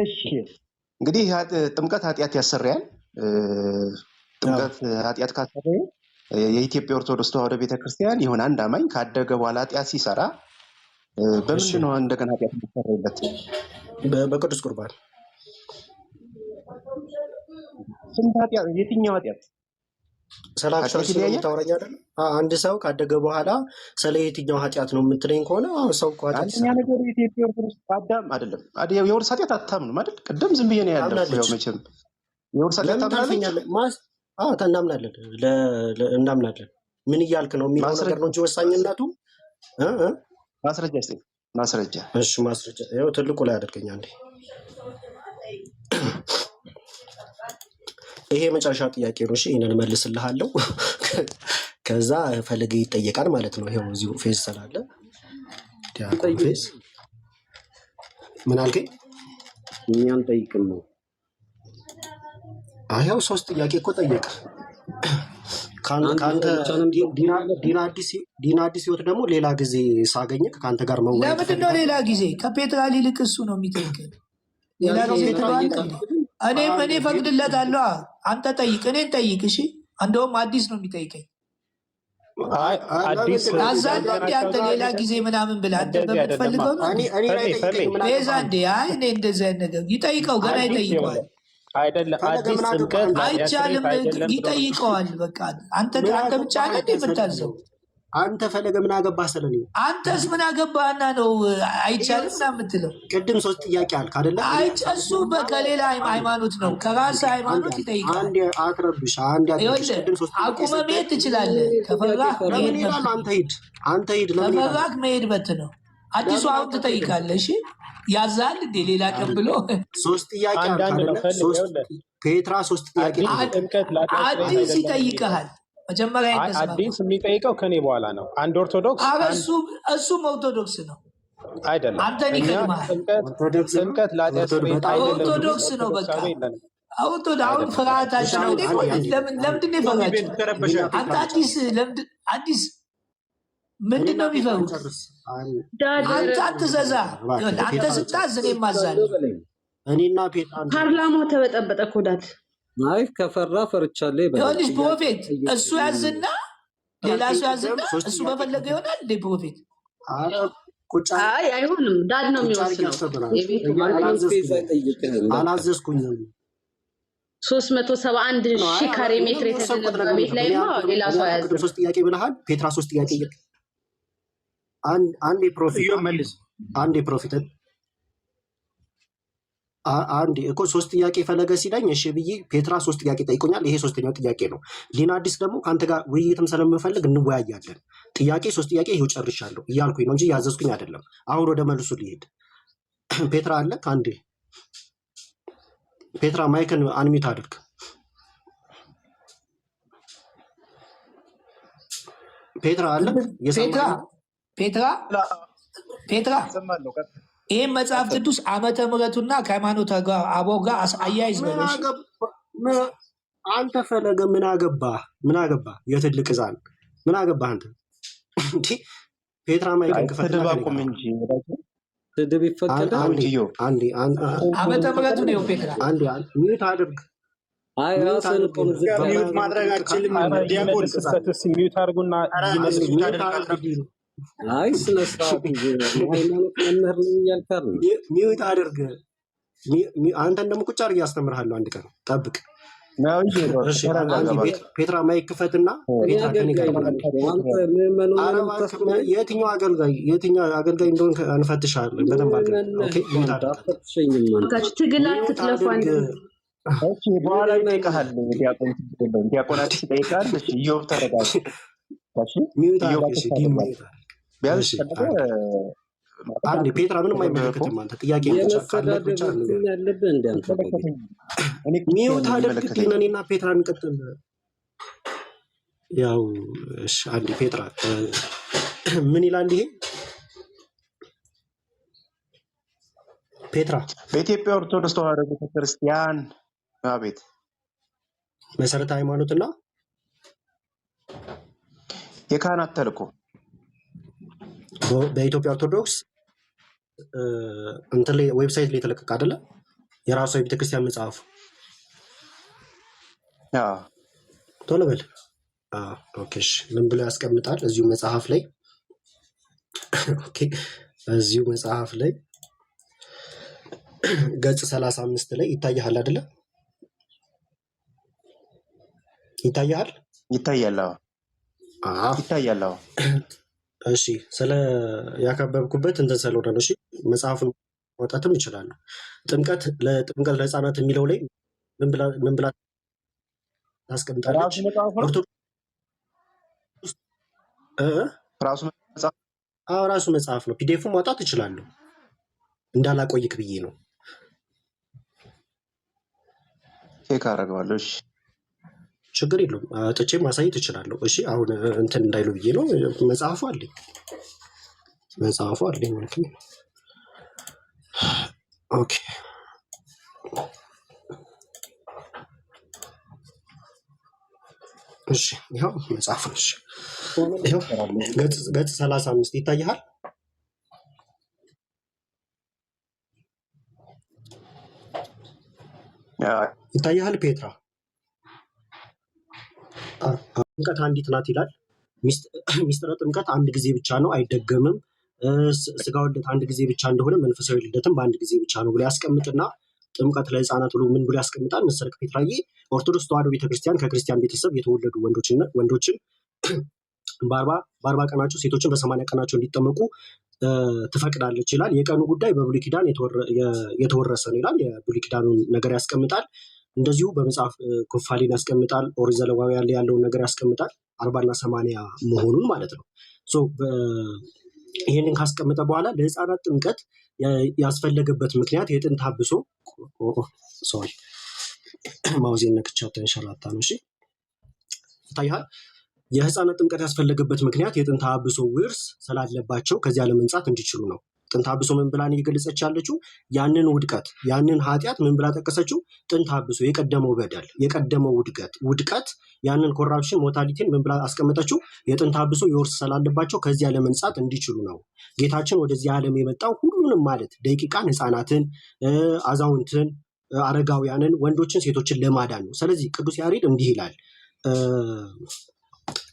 እሺ እንግዲህ ጥምቀት ኃጢአት ያሰሪያል። ጥምቀት ኃጢአት ካሰሪያ የኢትዮጵያ ኦርቶዶክስ ተዋሕዶ ቤተክርስቲያን ይሁን አንድ አማኝ ካደገ በኋላ ኃጢአት ሲሰራ በምንድን ነው እንደገና ኃጢአት የሚሰራበት? በቅዱስ ቁርባን። ስንት ኃጢአት? የትኛው ኃጢአት? ታወራኛ አይደል? አንድ ሰው ካደገ በኋላ ስለ የትኛው ኃጢአት ነው የምትለኝ ከሆነ ሰው አንደኛ ነገር የኢትዮጵያ ኦርቶዶክስ አዳም አይደለም የውርስ ኃጢአት አታምንም አይደል? ቅድም ዝም ብዬ ነው ያለው። ያው መቼም የውርስ ኃጢአት ታምናለች። እናምናለን። ምን እያልክ ነው የሚለው ነገር ነው እንጂ ወሳኝነቱ ማስረጃ እስኪ ማስረጃ። እሺ ማስረጃ ይኸው ትልቁ ላይ አድርገኛ እንዴ። ይሄ መጨረሻ ጥያቄ ነው። እሺ ይሄንን መልስልሃለሁ። ከዛ ፈለገ ይጠየቃል ማለት ነው። ይሄው እዚሁ ፌዝ ስላለ ዲያቆን ፌዝ ምን አልከኝ? እኛን ጠይቅም ነው። አያው 3 ጥያቄ እኮ ጠየቀ። ካንተ ዲና አዲስ ህይወት ደግሞ ሌላ ጊዜ ሳገኘህ ከአንተ ጋር መወያየት ለምንድን ነው ሌላ ጊዜ? ከፔትራ ይልቅ እሱ ነው የሚጠይቀኝ። ሌላ ጊዜ እኔ ፈቅድለታለሁ። አንተ ጠይቅ፣ እኔን ጠይቅ። እሺ እንደውም አዲስ ነው የሚጠይቀኝ። አዛን እንዲ አንተ ሌላ ጊዜ ምናምን ብለህ አንተ በምትፈልገው ነው ቤዛ እንዴ? አይ እኔ እንደዚህ አይነት ነገር ይጠይቀው፣ ገና ይጠይቀዋል። አይደለም አዲስ ጥምቀት አይቻልም፣ ይጠይቀዋል። በቃ አንተ ብቻ ነህ የምታዘው። አንተ ፈለገ ምን አገባህ ስለኔ? አንተስ ምን አገባህና ነው አይቻልም ምናምን የምትለው? ቅድም 3 ጥያቄ አልክ አይደለ? እሱ ከሌላ ሃይማኖት ነው፣ ከራስህ ሃይማኖት ይጠይቃል። አንዴ አትረብሽ። አንዴ አቁመህ መሄድ ትችላለህ። ከፈራህ አንተ ሂድ። ከፈራህ መሄድ ነው። አዲሱ አሁን ትጠይቃለህ። እሺ ያዛል እንዴ? ሌላ ቀን ብሎ 3 ጥያቄ አልክ አይደለ? ፔትራ 3 ጥያቄ አዲስ ይጠይቀሃል። መጀመሪያ አዲስ የሚጠይቀው ከኔ በኋላ ነው። አንድ ኦርቶዶክስ እሱም ኦርቶዶክስ ነው አይደለም። አንተን ይቀድማል። ጥምቀት ለኃጢአት ስርየት ኦርቶዶክስ ነው። በቃ አሁን ፍርሃታችን ነው። ለምንድን ነው የፈራችሁ? አንተ አዲስ ምንድን ነው የሚፈሩት? አንተ አትዘዛ። አንተ ስታዝ እኔ ማዛለሁ። እኔና ፔትራ ፓርላማው ተበጠበጠ እኮ ዳት አይ ከፈራ ፈርቻለሁ ይበል። ይኸውልሽ ፕሮፌት እሱ ያዝና ሌላ እሱ ያዝና እሱ በፈለገ ይሆናል እንደ ፕሮፌት። አይ አይሆንም፣ ዳድ ነው የሚወስነው። አላዘዝኩኝም። 371,000 ካሬ ሜትር የተደረገ ቤት ላይ ነው ሌላ ሰው ያዘ። 3 ጥያቄ ብለሃል ፔትራ 3 ጥያቄ አንድ ፕሮፌት አንድ እኮ 3 ጥያቄ ፈለገ ሲለኝ እሺ ብዬ ፔትራ 3 ጥያቄ ጠይቆኛል። ይሄ 3ኛው ጥያቄ ነው። ዲና አዲስ ደግሞ ከአንተ ጋር ውይይትም ስለምፈልግ እንወያያለን። ጥያቄ 3 ጥያቄ ይሄው ጨርሻለሁ እያልኩኝ ነው እንጂ ያዘዝኩኝ አይደለም። አሁን ወደ መልሱ ሊሄድ ፔትራ አለ አንዴ። ፔትራ ማይክን አንሚት አድርግ። ፔትራ አለ ፔትራ ይህም መጽሐፍ ቅዱስ ዓመተ ምሕረቱና ከሃይማኖት አበው ጋር አያይዝ በለሽ። አንተ ፈለገ ምን አገባህ? የትልቅ ዛን ምን አገባህ አንተ? ፔትራ ማይክን ተደባቁም እንጂ ስድብ ይፈቀዳል። ዓመተ ምሕረቱ ነው ፔትራ። አንዴ ሚዩት አድርግ። አይ ራስን ሚዩት ማድረግ አልችልም። ዲያቆን ስህተትስ ሚዩት አድርጉና አይ ስነ ስርዓት ሃይማኖት መምህር ነኝ እያልካል ነው። ሚዩት አድርግ። አንተን ደግሞ ቁጭ አድርጌ አስተምርሃለሁ። አንድ ቀን ጠብቅ። ፔትራ ማይክ ክፈትና የትኛው አገልጋይ እንደሆን እንፈትሻለን። በደንብ ትግል አትጥለፉ። በኋላ ይጠይቃል። ዲያቆናት ይጠይቃል። ኢዮብ ተረጋጋ። አንድ ፔትራ ምንም አይመለከትም። አንተ ጥያቄ ሚዩት አድርግ። ግን እኔና ፔትራ እንቀጥል። ያው እሺ አንድ ፔትራ ምን ይላል ይሄ? ፔትራ በኢትዮጵያ ኦርቶዶክስ ተዋሕዶ ቤተክርስቲያን አቤት መሰረተ ሃይማኖትና የካህናት ተልእኮ በኢትዮጵያ ኦርቶዶክስ እንትን ላይ ዌብሳይት ላይ የተለቀቀ አይደለ? የራሷ የቤተክርስቲያን መጽሐፍ ቶሎ በል። ኦኬ ምን ብሎ ያስቀምጣል እዚሁ መጽሐፍ ላይ? ኦኬ እዚሁ መጽሐፍ ላይ ገጽ 35 ላይ ይታያል አይደለ? ይታያል። እሺ ስለ ያከበብኩበት እንትን ስለሆነ ነው። እሺ መጽሐፉን ማውጣትም ይችላሉ። ጥምቀት ለሕፃናት የሚለው ላይ ምን ብላ ታስቀምጣለች? አዎ ራሱ መጽሐፍ ነው። ፒዲኤፍ ማውጣት እችላለሁ እንዳላቆይክ ብዬ ነው። ቼክ አደርገዋለሁ። እሺ ችግር የለውም። አውጥቼ ማሳየት እችላለሁ። እሺ አሁን እንትን እንዳይሉ ብዬ ነው። መጽሐፉ አለኝ ማለት ነው። ኦኬ እሺ ይኸው መጽሐፍ ነው። እሺ ይኸው ገጽ 35 ይታይሃል። ይታይሃል ፔትራ። ጥምቀት አንዲት ናት ይላል። ሚስጥረ ጥምቀት አንድ ጊዜ ብቻ ነው አይደገምም። ስጋ ልደት አንድ ጊዜ ብቻ እንደሆነ መንፈሳዊ ልደትም በአንድ ጊዜ ብቻ ነው ብሎ ያስቀምጥና ጥምቀት ለህፃናት ብሎ ምን ብሎ ያስቀምጣል መሰለክ ፔትራዬ? ኦርቶዶክስ ተዋሕዶ ቤተክርስቲያን ከክርስቲያን ቤተሰብ የተወለዱ ወንዶችን በ40 ቀናቸው ሴቶችን በ80 ቀናቸው እንዲጠመቁ ትፈቅዳለች ይላል። የቀኑ ጉዳይ በብሉይ ኪዳን የተወረሰ ነው ይላል። የብሉይ ኪዳኑን ነገር ያስቀምጣል። እንደዚሁ በመጽሐፍ ኩፋሌን ያስቀምጣል። ኦሪት ዘሌዋውያን ላይ ያለውን ነገር ያስቀምጣል። 40 እና 80 መሆኑን ማለት ነው። ይህንን ካስቀመጠ በኋላ ለህፃናት ጥምቀት ያስፈለገበት ምክንያት የጥንት አብሶ ማውዜን ነክቻ ተንሸራታ ነው። እሺ ይታያል። የህፃናት ጥምቀት ያስፈለገበት ምክንያት የጥንት አብሶ ውርስ ስላለባቸው ከዚያ ለመንጻት እንዲችሉ ነው። ጥንት አብሶ ምን ብላ እየገለጸች ያለችው? ያንን ውድቀት ያንን ኃጢአት ምን ብላ ጠቀሰችው? ጥንት አብሶ የቀደመው በደል የቀደመው ውድቀት ያንን ኮራፕሽን ሞታሊቲን ምን ብላ አስቀመጠችው? የጥንት አብሶ የውርስ ስላለባቸው ከዚያ ለመንጻት እንዲችሉ ነው። ጌታችን ወደዚህ ዓለም የመጣው ሁሉንም ማለት ደቂቃን ህፃናትን፣ አዛውንትን፣ አረጋውያንን፣ ወንዶችን፣ ሴቶችን ለማዳን ነው። ስለዚህ ቅዱስ ያሬድ እንዲህ ይላል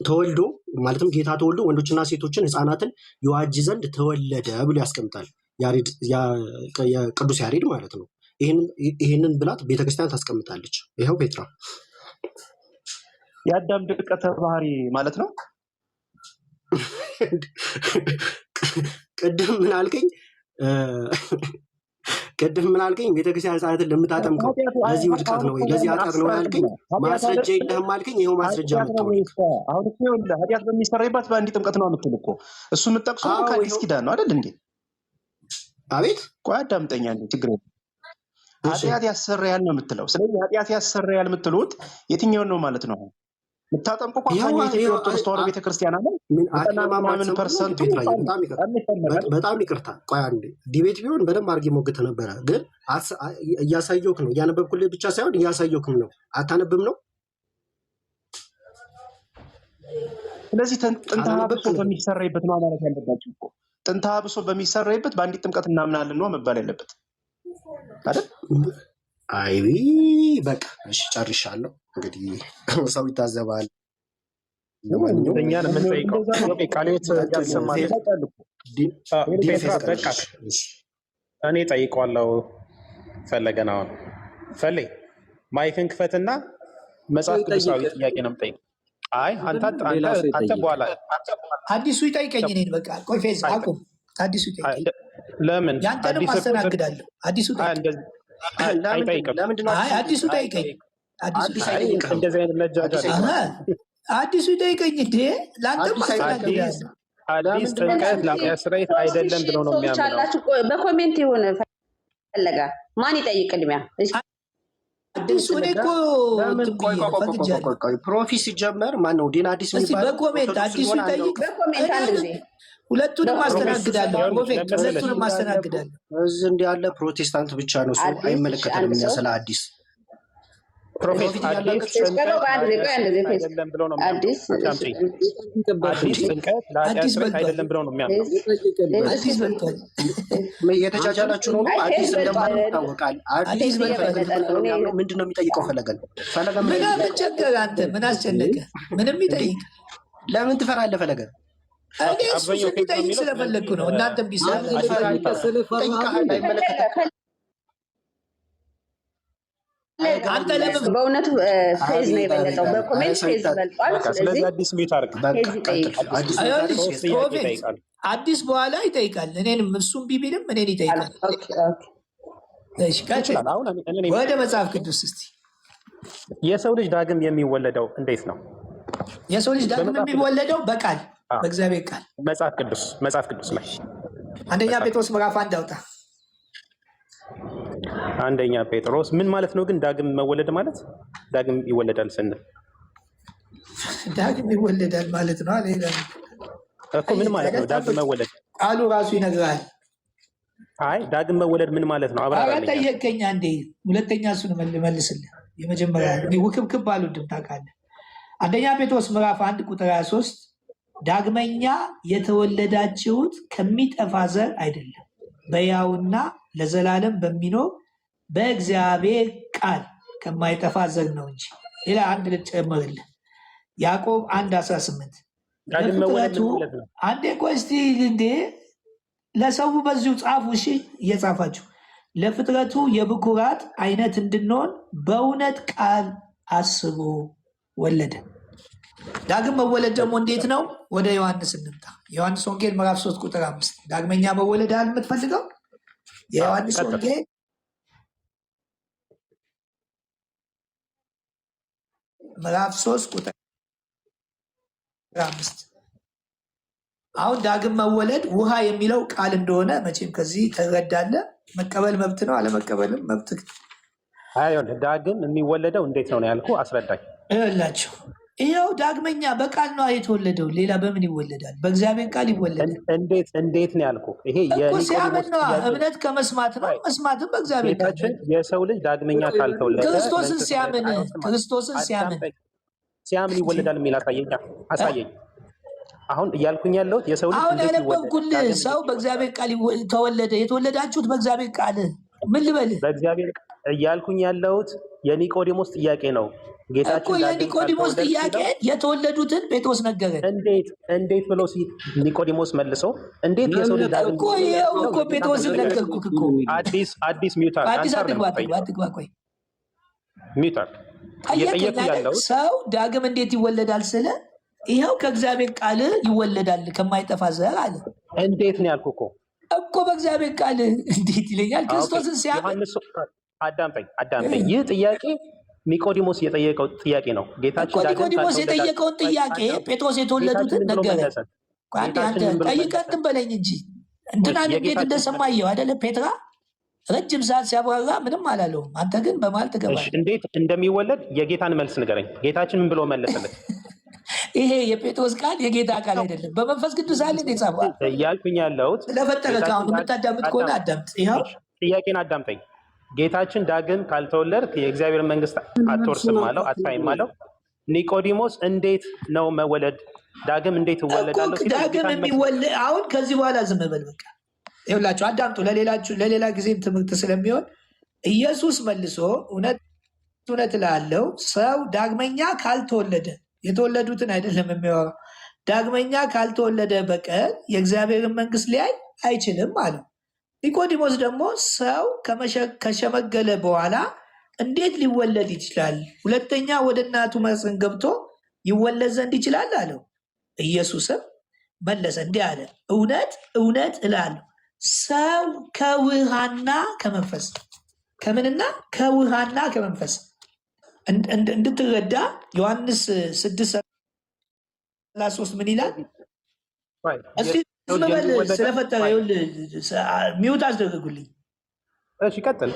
ተወልዶ ማለትም ጌታ ተወልዶ ወንዶችና ሴቶችን ህፃናትን ይዋጅ ዘንድ ተወለደ ብሎ ያስቀምጣል የቅዱስ ያሬድ ማለት ነው። ይህንን ብላት ቤተክርስቲያን ታስቀምጣለች። ይኸው ፔትራ የአዳም ድቀተ ባህሪ ማለት ነው። ቅድም ምን አልከኝ? ቤተክርስቲያን ህፃናትን ለምታጠምቀው ለዚህ ውድቀት ነው ወይ ለዚህ ኃጢአት ነው ያልከኝ? ማስረጃ የለህም አልከኝ። ይኸው ማስረጃ መጣሁልህ። አሁን እኮ ይኸውልህ ኃጢአት በሚሰራይባት በአንዲት ጥምቀት ነው የምትል እኮ እሱ የምትጠቅሰው ከአዲስ ኪዳን ነው አይደል እንዴ? አቤት ቆይ አዳምጠኛ እንዴ ችግር የለም። ኃጢአት ያሰራያል ነው የምትለው። ስለዚህ ኃጢአት ያሰራያል የምትሉት የትኛውን ነው ማለት ነው? የምታጠምቁ አብዛኛው የኢትዮጵያ ኦርቶዶክስ ተዋሕዶ ቤተክርስቲያን አለ። ምን ፐርሰንቱ በጣም ይቅርታ ቆይ አንዴ ዲቤት ቢሆን በደንብ አድርጌ ሞግተ ነበረ። ግን እያሳየውክ ነው፣ እያነበብኩልህ ብቻ ሳይሆን እያሳየውክም ነው። አታነብም ነው? ስለዚህ ጥንተ አብሶ በሚሰራይበት ነው ማለት ያለባችሁ እኮ። ጥንተ አብሶ በሚሰራይበት በአንዲት ጥምቀት እናምናለን ነው መባል ያለበት አይደል? አይ በቃ እሺ ጨርሻለሁ። እንግዲህ ሰው ይታዘባል። እኛን የምንጠይቀው ቃሌት ያሰማል። እኔ ጠይቀዋለሁ ፈለገን። አሁን ፈሌ ማይክን ክፈትና መጽሐፍ ቅዱሳዊ ጥያቄ ነው የምጠይቀው። አይ አንተ በኋላ አዲሱ ይጠይቀኝ እኔን። በቃ ቆይ ፌዝ አቁም። አዲሱ ይጠይቀኝ። ለምን ያንተንም አስተናግዳለሁ። አዲሱ ጠይቀኝ። አዲሱ ጠይቀኝ። እንደዚህ አይነት ለጃጃ አዲሱ ይጠይቀኝ እንዴ! ለአንተም አስተናግዳለሁ። አዲስ ጥምቀት ለኃጢአት ስርየት አይደለም ብሎ ነው የሚያምነው። በኮሜንት ይሁን ፈለጋ ማን ይጠይቅ ቅድሚያ? አዲሱ እኔ እኮ ፕሮፊ ሲጀመር ማነው ዲና አዲስ የሚባለው? በኮሜንት አዲሱ ይጠይቅ። በኮሜንት አንድ ጊዜ ሁለቱንም አስተናግዳለሁ። ሁለቱንም አስተናግዳለሁ። እዚህ እንዲህ ያለ ፕሮቴስታንት ብቻ ነው ሰው አይመለከተንም። እኛ ስለ አዲስ ፕሮፌት አዲስ ጥምቀት አይደለም ብሎ ነው አዲስ ጥምቀት ለኃጢአት ስርየት አይደለም ብሎ ነው የሚያምነው። አዲስ በልቷል። እየተቻቻላችሁ ነው። አዲስ እንደማለት ይታወቃል። አዲስ ምንድን ነው የሚጠይቀው? ፈለገ ምን አስቸገረ? አንተ ምን አስጨነቀ? ምንም ይጠይቅ። ለምን ትፈራለህ ፈለገ? እኔ እሱ እንዲጠይቅ ስለፈለግኩ ነው። እናንተም ቢሰ አንተ ለምን በእውነቱ ፌዝ ነው የበለጠው። በኮሜንት ፌዝ በልጧል። ስለዚህ አዲስ ሚት አድርግ። አዲስ በኋላ ይጠይቃል። እኔንም እሱም ቢቢልም እኔን ይጠይቃል። ወደ መጽሐፍ ቅዱስ እስቲ። የሰው ልጅ ዳግም የሚወለደው እንዴት ነው? የሰው ልጅ ዳግም የሚወለደው በቃል በእግዚአብሔር ቃል መጽሐፍ ቅዱስ ላይ አንደኛ ጴጥሮስ ምዕራፍ 1 አውጣ። አንደኛ ጴጥሮስ ምን ማለት ነው ግን? ዳግም መወለድ ማለት ዳግም ይወለዳል ስንል ዳግም ይወለዳል ማለት ነው አለ እኮ። ምን ማለት ነው ዳግም መወለድ? ቃሉ ራሱ ይነግራል። አይ ዳግም መወለድ ምን ማለት ነው? አብራራልኝ። ጠየቀኝ አንዴ፣ ሁለተኛ እሱን መልስልህ። የመጀመሪያ ውክብክብ አልወድም ታውቃለህ። አንደኛ ጴጥሮስ ምዕራፍ 1 ቁጥር 23 ዳግመኛ የተወለዳችሁት ከሚጠፋ ዘር አይደለም በሕያውና ለዘላለም በሚኖር በእግዚአብሔር ቃል ከማይጠፋ ዘር ነው እንጂ። ሌላ አንድ ልጨምርልህ፣ ያዕቆብ 1:18 ለፍጥረቱ አንዴ ቆይ እስቲ እንዴ ለሰው በዚሁ ጻፉ። እሺ እየጻፋችሁ ለፍጥረቱ የብኩራት አይነት እንድንሆን በእውነት ቃል አስቦ ወለደ። ዳግም መወለድ ደግሞ እንዴት ነው? ወደ ዮሐንስ እንምጣ። ዮሐንስ ወንጌል ምዕራፍ 3 ቁጥር 5 ዳግመኛ መወለድ አለ የምትፈልገው? የዮሐንስ ወንጌል ምዕራፍ 3 ቁጥር 5 አሁን ዳግም መወለድ ውሃ የሚለው ቃል እንደሆነ መቼም ከዚህ ትረዳለህ። መቀበል መብት ነው፣ አለመቀበልም መብት። ዳግም የሚወለደው እንዴት ነው ያልኩ፣ አስረዳኝ። ይኸውላችሁ ይኸው ዳግመኛ በቃል ነው የተወለደው። ሌላ በምን ይወለዳል? በእግዚአብሔር ቃል ይወለዳል። እንዴት ነው ያልኩ? ይሄ እኮ ሲያምን ነው። እምነት ከመስማት ነው፣ መስማትም በእግዚአብሔር ቃል። የሰው ልጅ ዳግመኛ ካልተወለደ ክርስቶስን ሲያምን ይወለዳል የሚል አሳየኝ። አሁን እያልኩኝ ያለሁት የሰው ልጅ አሁን ያነበብኩልህ ሰው በእግዚአብሔር ቃል ተወለደ። የተወለዳችሁት በእግዚአብሔር ቃል ምን ልበልህ? በእግዚአብሔር እያልኩኝ ያለሁት የኒቆዲሞስ ጥያቄ ነው። ጌታችን የኒቆዲሞስ ጥያቄ የተወለዱትን ጴጥሮስ ነገረን። እንዴት ብሎ ኒቆዲሞስ መልሶ እንዴት የሰው ልጅ እኮ ይኸው እኮ ጴጥሮስን ነገርኩህ እኮ። አዲስ ሚውታር አትግባ ቆይ ሚውታር እየጠየኩ ያለው ሰው ዳግም እንዴት ይወለዳል ስለ ይኸው ከእግዚአብሔር ቃል ይወለዳል ከማይጠፋ ዘር አለ። እንዴት ነው ያልኩህ እኮ በእግዚአብሔር ቃል እንዴት ይለኛል? ክርስቶስን ሲያምን አዳምጠኝ። ይህ ጥያቄ ኒቆዲሞስ የጠየቀው ጥያቄ ነው። ጌታችን ኒቆዲሞስ የጠየቀውን ጥያቄ ጴጥሮስ የተወለዱትን ነገረ። አንተ ጠይቀህ እንትን በለኝ እንጂ እንትናን እንዴት እንደሰማየው አይደለ? ፔትራ ረጅም ሰዓት ሲያብራራ ምንም አላለውም። አንተ ግን በመሀል ትገባለህ። እንዴት እንደሚወለድ የጌታን መልስ ንገረኝ። ጌታችን ምን ብሎ መለሰለት? ይሄ የጴጥሮስ ቃል የጌታ ቃል አይደለም፣ በመንፈስ ቅዱስ አለ የጻፈው እያልኩኝ ያለሁት ስለፈጠረ። አሁን የምታዳምጥ ከሆነ አዳምጥ። ይኸው ጥያቄን አዳምጠኝ። ጌታችን ዳግም ካልተወለድክ የእግዚአብሔር መንግስት አትወርስም አለው፣ አታይም አለው። ኒቆዲሞስ እንዴት ነው መወለድ? ዳግም እንዴት እወለዳለሁ? ዳግም የሚወለድ አሁን ከዚህ በኋላ ዝም በል በቃ። ይኸውላችሁ አዳምጡ፣ ለሌላ ጊዜም ትምህርት ስለሚሆን ኢየሱስ መልሶ እውነት እውነት እልሃለሁ ሰው ዳግመኛ ካልተወለደ የተወለዱትን አይደለም የሚያወራው፣ ዳግመኛ ካልተወለደ በቀር የእግዚአብሔርን መንግስት ሊያይ አይችልም አለው። ኒቆዲሞስ ደግሞ ሰው ከሸመገለ በኋላ እንዴት ሊወለድ ይችላል? ሁለተኛ ወደ እናቱ ማኅፀን ገብቶ ይወለድ ዘንድ ይችላል አለው። ኢየሱስም መለሰ እንዲህ አለ፣ እውነት እውነት እልሃለሁ ሰው ከውሃና ከመንፈስ ከምንና ከውሃና ከመንፈስ እንድትረዳ ዮሐንስ 6:33 ምን ይላል? እስቲ ዝበል ስለፈጠረ ሚውት አስደረጉልኝ። እሺ ቀጥል።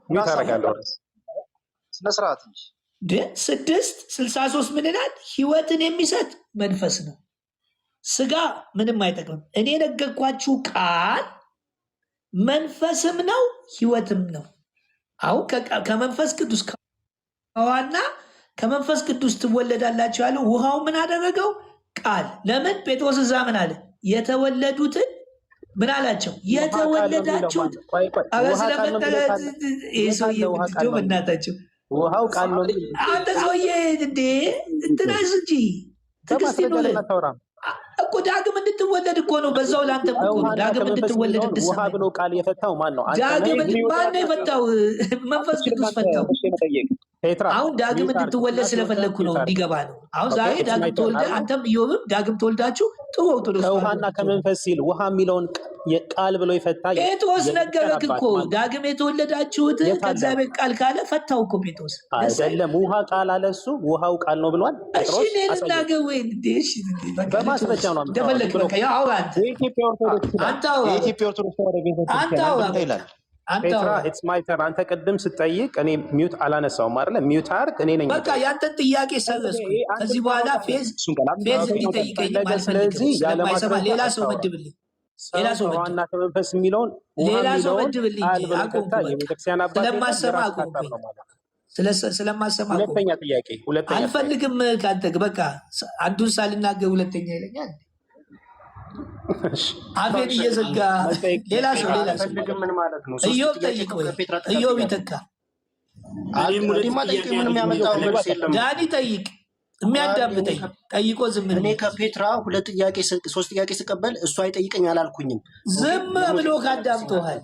ሚውት አረጋለሁ ስነስርዓት 6:63 ምን ይላል? ህይወትን የሚሰጥ መንፈስ ነው፣ ስጋ ምንም አይጠቅምም። እኔ የነገርኳችሁ ቃል መንፈስም ነው ህይወትም ነው። አሁን ከመንፈስ ቅዱስ ከውሃና ከመንፈስ ቅዱስ ትወለዳላችሁ ያለው ውሃው ምን አደረገው? ቃል። ለምን ጴጥሮስ እዛ ምን አለ? የተወለዱትን ምን አላቸው? የተወለዳችሁት ስለፈጠረ እናታቸው ውሃው ቃል ነው። አንተ ሰውዬ እንዴ እንትናስ እንጂ ትዕግስት ይኑርህ እኮ። ዳግም እንድትወለድ እኮ ነው። በዛው ለአንተ እኮ ዳግም እንድትወለድ ውሃ ብሎ ቃል የፈታው ማን ነው? ዳግም ማን ነው የፈታው? መንፈስ ቅዱስ ፈታው። አሁን ዳግም እንድትወለድ ስለፈለግኩ ነው፣ እንዲገባ ነው። አሁን ዛሬ ዳግም ተወልደ አንተም ኢዮብም ዳግም ተወልዳችሁ ጥሩ ኦርቶዶክስ ከውሃና ከመንፈስ ሲል ውሃ የሚለውን ቃል ብሎ ይፈታ። ጴጥሮስ ነገረክ እኮ ዳግም የተወለዳችሁት ከእግዚአብሔር ቃል ካለ ፈታው እኮ ጴጥሮስ። አይደለም ውሃ ቃል አለ፣ እሱ ውሃው ቃል ነው ብሏል ጴጥሮስ። እሺ ልናገር ወይ እንዴሽ በማስረጃ ነው እንደፈለክ በቃ ያው አውራ የኢትዮጵያ ኦርቶዶክስ ተዋሕዶ ቤተክርስቲያን ይላል። ፔትራ ኢትስ ማይ ተርን። አንተ ቅድም ስጠይቅ እኔ ሚውት አላነሳውም አይደለ? ሚውት አርግ። እኔ ነኝ በቃ ያንተን ጥያቄ ሰረዝኩ። ከዚህ በኋላ ፌዝ እንዲጠይቀኝ አልፈልግም። ስለማይሰማ ሌላ ሰው መድብልኝ። ሌላ ሰው ዋና ከመንፈስ የሚለውን መድብልኝ። ስለማሰማ አቆምኩኝ። ስለማሰማ ሁለተኛ ጥያቄ አልፈልግም ከአንተ በቃ አንዱን ሳልናገር ሁለተኛ ይለኛል። አፌን እየዘጋ ሌላ ሰው ምን ማለት ነው? ኢዮብ ጠይቅ ወይ ኢዮብ ይተካ። ዳኒ ጠይቅ፣ የሚያዳምጠኝ ጠይቆ ዝም ብሎ። እኔ ከፔትራ ሶስት ጥያቄ ስቀበል እሱ አይጠይቀኝ አላልኩኝም። ዝም ብሎ ካዳምጦሃል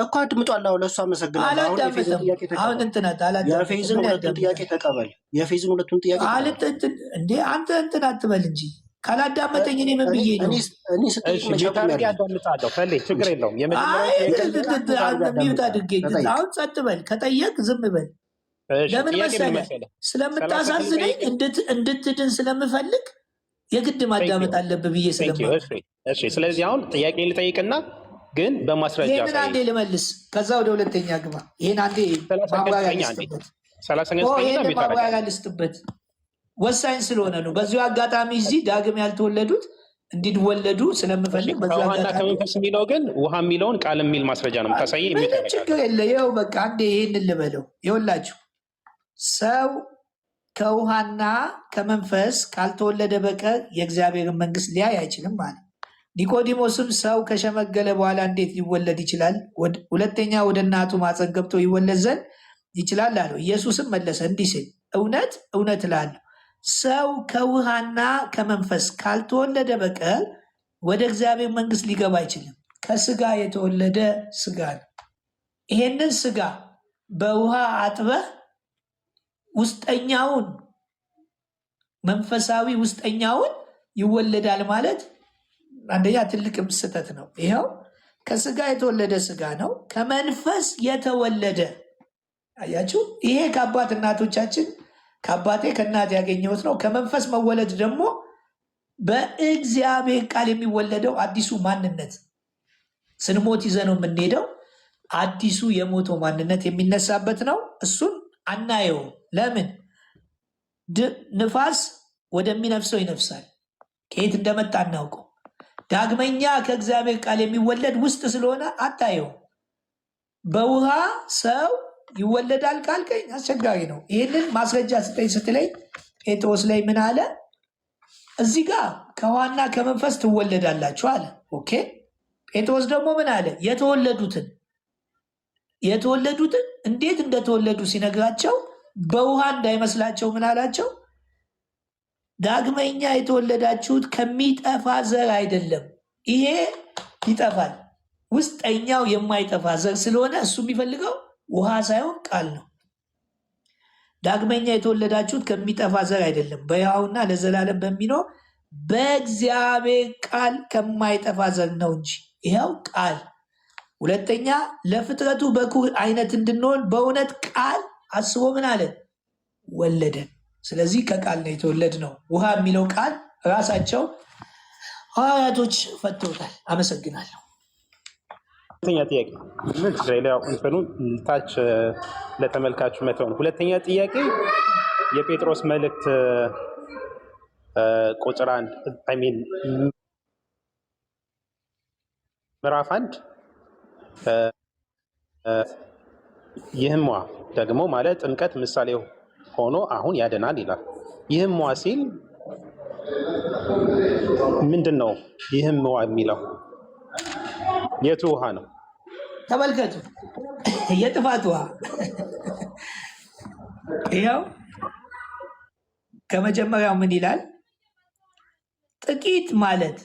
እኮ አድምጧል። ለእሱ አመሰግናለሁ። አላዳምጥም። አሁን እንትናት የፌዝን ሁለቱን ጥያቄ ተቀበል። የፌዝን ሁለቱን ጥያቄ እንዴ አንተ እንትን አትበል እንጂ ካላዳመጠኝ እኔ ምን ብዬ ነው? ችግር የለውም። ሚዩት አድርጌ አሁን ጸጥ በል። ከጠየቅ ዝም በል። ለምን መሰለህ? ስለምታሳዝነኝ እንድትድን ስለምፈልግ የግድ ማዳመጥ አለብህ ብዬ ስለዚህ አሁን ጥያቄ ልጠይቅና ግን በማስረጃ ይህንን አንዴ ልመልስ፣ ከዛ ወደ ሁለተኛ ግባ። ይህን አንዴ ማብራሪያ ልስጥበት ወሳኝ ስለሆነ ነው። በዚሁ አጋጣሚ እዚህ ዳግም ያልተወለዱት እንዲወለዱ ስለምፈልግ ውሃና ከመንፈስ የሚለው ግን ውሃ የሚለውን ቃል የሚል ማስረጃ ነው የምታሳየኝ። ችግር የለ። ይኸው በቃ አንዴ ይህንን ልበለው። ይኸውላችሁ ሰው ከውሃና ከመንፈስ ካልተወለደ በቀር የእግዚአብሔርን መንግስት ሊያይ አይችልም ማለት። ኒቆዲሞስም ሰው ከሸመገለ በኋላ እንዴት ሊወለድ ይችላል? ሁለተኛ ወደ እናቱ ማፀን ገብቶ ይወለድ ዘንድ ይችላል አለው። ኢየሱስም መለሰ እንዲህ ሲል እውነት እውነት እልሃለሁ ሰው ከውሃና ከመንፈስ ካልተወለደ በቀር ወደ እግዚአብሔር መንግስት ሊገባ አይችልም። ከስጋ የተወለደ ስጋ ነው። ይሄንን ስጋ በውሃ አጥበህ ውስጠኛውን መንፈሳዊ ውስጠኛውን ይወለዳል ማለት አንደኛ ትልቅም ስህተት ነው። ይኸው ከስጋ የተወለደ ስጋ ነው፣ ከመንፈስ የተወለደ አያችሁ። ይሄ ከአባት እናቶቻችን ከአባቴ ከእናት ያገኘሁት ነው። ከመንፈስ መወለድ ደግሞ በእግዚአብሔር ቃል የሚወለደው አዲሱ ማንነት ስንሞት ይዘ ነው የምንሄደው። አዲሱ የሞተው ማንነት የሚነሳበት ነው። እሱን አናየውም። ለምን? ንፋስ ወደሚነፍሰው ይነፍሳል። ከየት እንደመጣ አናውቀው። ዳግመኛ ከእግዚአብሔር ቃል የሚወለድ ውስጥ ስለሆነ አታየውም። በውሃ ሰው ይወለዳል ካልከኝ አስቸጋሪ ነው። ይህንን ማስረጃ ስጠኝ ስትለኝ ጴጥሮስ ላይ ምን አለ? እዚህ ጋር ከውሃና ከመንፈስ ትወለዳላችሁ አለ። ኦኬ። ጴጥሮስ ደግሞ ምን አለ? የተወለዱትን እንዴት እንደተወለዱ ሲነግራቸው በውሃ እንዳይመስላቸው ምን አላቸው? ዳግመኛ የተወለዳችሁት ከሚጠፋ ዘር አይደለም። ይሄ ይጠፋል። ውስጠኛው የማይጠፋ ዘር ስለሆነ እሱ የሚፈልገው ውሃ ሳይሆን ቃል ነው። ዳግመኛ የተወለዳችሁት ከሚጠፋ ዘር አይደለም፣ በሕያውና ለዘላለም በሚኖር በእግዚአብሔር ቃል ከማይጠፋ ዘር ነው እንጂ። ይኸው ቃል። ሁለተኛ ለፍጥረቱ በኩር አይነት እንድንሆን በእውነት ቃል አስቦ ምን አለ? ወለደን። ስለዚህ ከቃል ነው የተወለድ ነው። ውሃ የሚለው ቃል ራሳቸው ሐዋርያቶች ፈተውታል። አመሰግናለሁ። ሁለተኛ ጥያቄ እንትኑ ታች ለተመልካቹ መተው ነው። ሁለተኛ ጥያቄ የጴጥሮስ መልእክት ቁጥር 1 ምዕራፍ 1 ይህም ዋ ደግሞ ማለት ጥምቀት ምሳሌ ሆኖ አሁን ያድናል ይላል። ይህም ዋ ሲል ምንድን ነው? ይህም ዋ የሚለው የቱ ውሃ ነው? ተመልከቱ። የጥፋት ውሃ ይኸው ከመጀመሪያው ምን ይላል? ጥቂት ማለት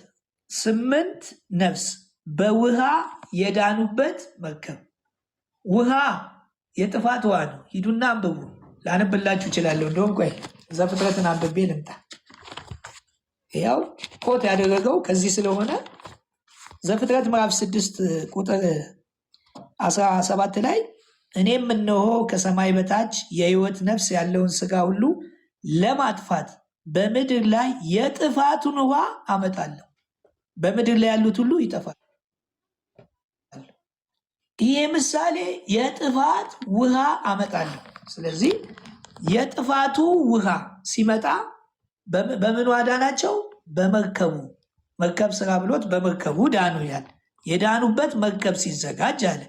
8 ነፍስ በውሃ የዳኑበት መርከብ። ውሃ የጥፋት ውሃ ነው። ሂዱና አንብቡ። ላነብላችሁ እችላለሁ። እንደውም ቆይ ዘፍጥረትን አንብቤ ልምጣ። ያው ኮት ያደረገው ከዚህ ስለሆነ ዘፍጥረት ምዕራፍ 6 ቁጥር 17 ላይ እኔም እነሆ ከሰማይ በታች የሕይወት ነፍስ ያለውን ሥጋ ሁሉ ለማጥፋት በምድር ላይ የጥፋቱን ውሃ አመጣለሁ። በምድር ላይ ያሉት ሁሉ ይጠፋል። ይሄ ምሳሌ የጥፋት ውሃ አመጣለሁ። ስለዚህ የጥፋቱ ውሃ ሲመጣ በምኑ አዳናቸው? በመርከቡ። መርከብ ስራ ብሎት በመርከቡ ዳኑ ይላል። የዳኑበት መርከብ ሲዘጋጅ አለ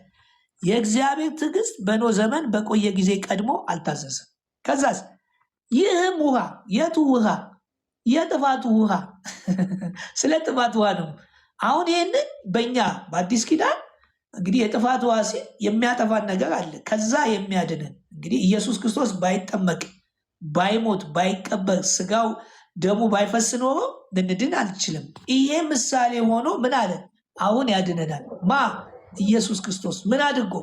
የእግዚአብሔር ትዕግስት በኖህ ዘመን በቆየ ጊዜ ቀድሞ አልታዘዘም። ከዛስ ይህም ውሃ የቱ ውሃ? የጥፋቱ ውሃ። ስለ ጥፋት ውሃ ነው። አሁን ይህንን በእኛ በአዲስ ኪዳን እንግዲህ የጥፋት ውሃ ሲል የሚያጠፋን ነገር አለ፣ ከዛ የሚያድንን እንግዲህ ኢየሱስ ክርስቶስ ባይጠመቅ ባይሞት ባይቀበር ስጋው ደሙ ባይፈስ ኖሮ ልንድን አልችልም። ይሄ ምሳሌ ሆኖ ምን አለ? አሁን ያድነናል። ማ? ኢየሱስ ክርስቶስ ምን አድርጎ?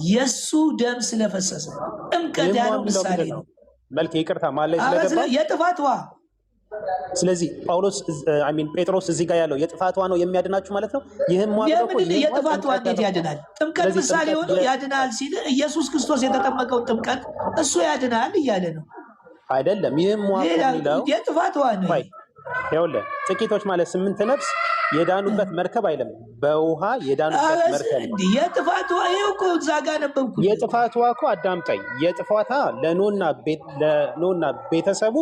የሱ ደም ስለፈሰሰ ጥምቀት ያለው ምሳሌ ነው። መልክ ይቅርታ ማለት ስለገባ የጥፋት ውሃ። ስለዚህ ጴጥሮስ እዚህ ጋር ያለው የጥፋት ውሃ ነው የሚያድናችሁ ማለት ነው። ይህም የጥፋት ውሃ እንዴት ያድናል? ጥምቀት ምሳሌ ሆኖ ያድናል ሲል ኢየሱስ ክርስቶስ የተጠመቀውን ጥምቀት እሱ ያድናል እያለ ነው አይደለም? ይህም የሚለው የጥፋት ውሃ ነው። ይኸውልህ ጥቂቶች ማለት 8 ነፍስ የዳኑበት መርከብ አይደለም፣ በውሃ የዳኑበት መርከብ ነው። የጥፋት ውሃ ይኸው እኮ እዛ ጋር ነበርኩ። የጥፋት ውሃ እኮ አዳምጠኝ። የጥፋት ውሃ ለኖህና ቤተሰቡ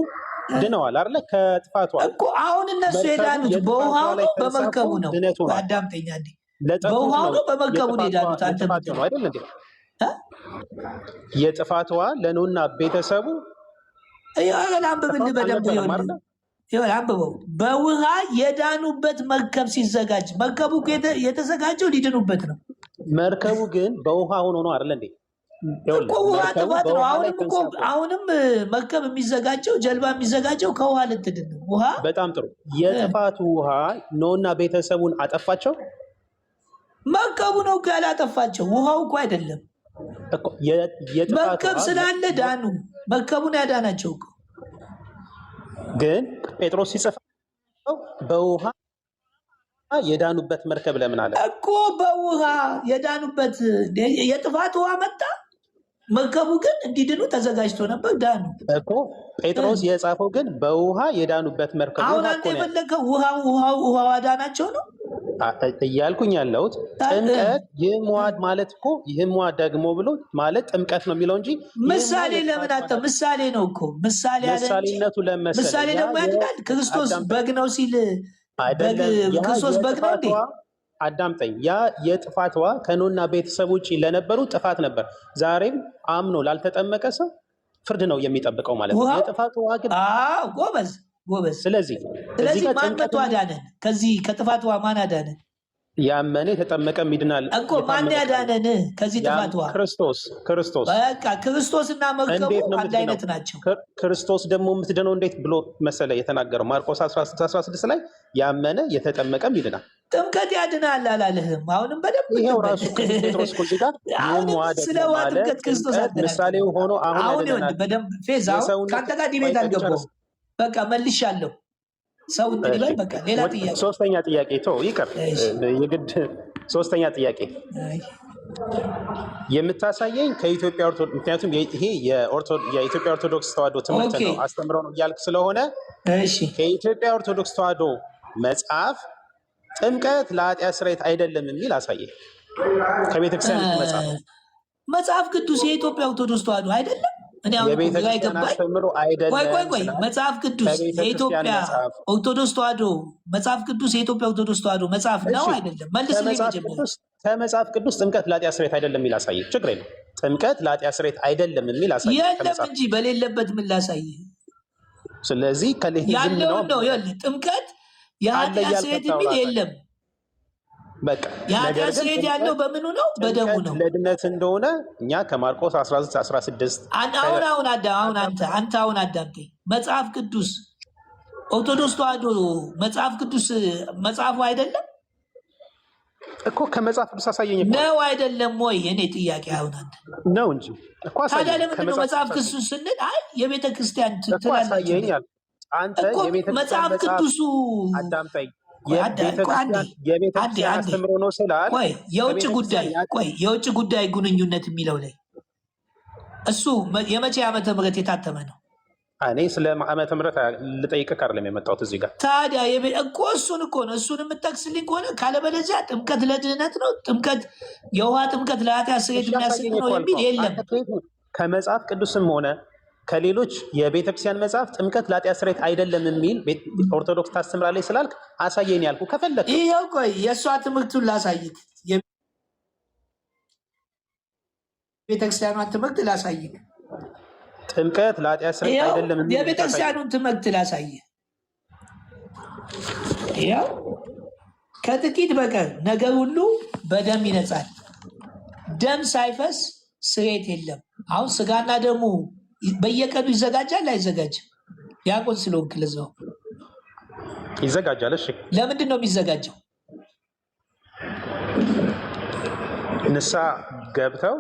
ድነዋል አይደለ? ከጥፋት ውሃ እኮ አሁን እነሱ የዳኑት በውሃው ነው በመርከቡ ነው? አዳምጠኛ እንዴ፣ በውሃው ነው በመርከቡ ነው የዳኑት? አንተ ነው አይደል እንዴ? የጥፋት ውሃ ለኖህና ቤተሰቡ አንብብልህ በደንብ ይሆን አንብበው። በውሃ የዳኑበት መርከብ ሲዘጋጅ፣ መርከቡ የተዘጋጀው ሊድኑበት ነው። መርከቡ ግን በውሃ ሆኖ ነው አይደል እንዴ? እኮ ውሃ ጥፋት ነው። አሁንም መርከብ የሚዘጋጀው ጀልባ የሚዘጋጀው ከውሃ ልትድን ነው። ውሃ በጣም ጥሩ። የጥፋቱ ውሃ ኖህና ቤተሰቡን አጠፋቸው? መርከቡ ነው እኮ ያላጠፋቸው፣ ውሃው እኮ አይደለም። መርከብ ስላለ ዳኑ። መርከቡን ያዳናቸው እኮ። ግን ጴጥሮስ ሲጽፈው በውሃ የዳኑበት መርከብ ለምን አለ እኮ? በውሃ የዳኑበት የጥፋት ውሃ መጣ። መርከቡ ግን እንዲድኑ ተዘጋጅቶ ነበር፣ ዳኑ እኮ። ጴጥሮስ የጻፈው ግን በውሃ የዳኑበት መርከብ። አሁን አንተ የፈለግከው ውሃው አዳናቸው ነው እያልኩኝ ያለሁት። ጥምቀት ይህ መዋድ ማለት እኮ ይህ መዋድ ደግሞ ብሎ ማለት ጥምቀት ነው የሚለው እንጂ ምሳሌ ለምን አጣ? ምሳሌ ነው እኮ። ምሳሌነቱ ለመሰለ ምሳሌ ደግሞ ያድጋል። ክርስቶስ በግ ነው ሲል ክርስቶስ በግ ነው እንዴ? አዳምጠኝ። ያ የጥፋት ውሃ ከኖህና ቤተሰብ ውጭ ለነበሩ ጥፋት ነበር። ዛሬም አምኖ ላልተጠመቀ ሰው ፍርድ ነው የሚጠብቀው ማለት ነው። የጥፋት ውሃ ግን ጎበዝ። ስለዚህ ማን መቶ አዳነን? ከዚህ ከጥፋት ውሃ ማን አዳነን? ያመነ የተጠመቀም ይድናል እኮ። ማን ያዳነን ከዚህ ጥፋት ውሃ? ክርስቶስ። በቃ ክርስቶስና መርከቡ አንድ አይነት ናቸው። ክርስቶስ ደግሞ የምትድነው እንዴት ብሎ መሰለ የተናገረው? ማርቆስ 16 ላይ ያመነ የተጠመቀም ይድናል። ጥምቀት ያድናል አላለህም? አሁንም በደንብ ይሄው ራሱ ጴጥሮስ እኮ እዚህ ጋር ስለ ውሃ ጥምቀት ክርስቶስ ምሳሌው ሆኖ አሁን በደንብ ፌዝ አሁን ከአንተ ጋር ዲቤት አልገባሁም። በቃ መልሻለሁ። ሰው ይበል። በቃ ሌላ ጥያቄ፣ ሶስተኛ ጥያቄ ይቅር፣ የግድ ሶስተኛ ጥያቄ የምታሳየኝ ከኢትዮጵያ ኦርቶዶክስ፣ ምክንያቱም ይሄ የኢትዮጵያ ኦርቶዶክስ ተዋሕዶ ትምህርት ነው አስተምረው ነው እያልክ ስለሆነ ከኢትዮጵያ ኦርቶዶክስ ተዋሕዶ መጽሐፍ ጥምቀት ለኃጢአት ስርየት አይደለም የሚል አሳየኝ። ከቤተክርስቲያን መጽሐፍ ቅዱስ የኢትዮጵያ ኦርቶዶክስ ተዋሕዶ አይደለም። እኔ አሁን ግራ ይገባል። ቆይ መጽሐፍ ቅዱስ የኢትዮጵያ ኦርቶዶክስ ተዋሕዶ መጽሐፍ ቅዱስ የኢትዮጵያ ኦርቶዶክስ ተዋሕዶ መጽሐፍ ነው አይደለም? መልስልኝ። ከመጽሐፍ ቅዱስ ጥምቀት ለኃጢአት ስርየት አይደለም የሚል አሳየኝ። ችግር የለም። ጥምቀት ለኃጢአት ስርየት አይደለም የሚል አሳየኝ። የለም እንጂ በሌለበት ምን ላሳየህ? ስለዚህ ያለውን ነው። ጥምቀት የኃጢአት ስርየት የሚል የለም። በቃ የኃጢአት ስርየት ያለው በምኑ ነው? በደሙ ነው። ለድነት እንደሆነ እኛ ከማርቆስ 19:16 አሁን አዳምጠኝ። መጽሐፍ ቅዱስ ኦርቶዶክስ ተዋሕዶ መጽሐፍ ቅዱስ መጽሐፉ አይደለም። እኮ ከመጽሐፍ ቅዱስ አሳየኝ እኮ ነው አይደለም ወይ? የኔ ጥያቄ አሁን አንተ ነው እንጂ እኮ ታዲያ አሳየኝ። ለምንድን ነው መጽሐፍ ቅዱስ ስንል አይ የቤተ ክርስቲያን እኮ አሳየኝ አልኩ። አንተ እኮ የቤተ መጽሐፍ ክርስቲያን ቅዱሱ አዳምጠኝ። የቤተ ክርስቲያን አስተምሮ ነው ስላል ቆይ የውጭ ጉዳይ ግንኙነት የሚለው ላይ እሱ የመቼ ዓመተ ምህረት የታተመ ነው? እኔ ስለ ዓመተ ምህረት ልጠይቅህ አይደለም የመጣሁት እዚህ ጋር። ታዲያ እኮ እሱን እኮ ነው እሱን የምጠቅስልኝ ከሆነ ካለበለዚያ ጥምቀት ለድህነት ነው፣ ጥምቀት የውሃ ጥምቀት ለኃጢአት ስርየት የሚያስብ ነው የሚል የለም። ከመጽሐፍ ቅዱስም ሆነ ከሌሎች የቤተክርስቲያን መጽሐፍ ጥምቀት ለኃጢአት ስርየት አይደለም የሚል ኦርቶዶክስ ታስተምራለች ስላልክ አሳየኝ ያልኩ። ከፈለክ ይኸው ቆይ የእሷ ትምህርቱን ላሳይክ፣ የቤተክርስቲያኗን ትምህርት ላሳይክ። ጥምቀት ለኃጢአት ስርየት አይደለም የሚል የቤተክርስቲያኑን ትምህርት ላሳይህ። ያው ከጥቂት በቀር ነገር ሁሉ በደም ይነጻል፣ ደም ሳይፈስ ስርየት የለም። አሁን ስጋና ደሙ በየቀኑ ይዘጋጃል አይዘጋጅም? ዲያቆን ስለሆንክ ለዛው ይዘጋጃል። እሺ ለምንድን ነው የሚዘጋጀው? ንስሐ ገብተው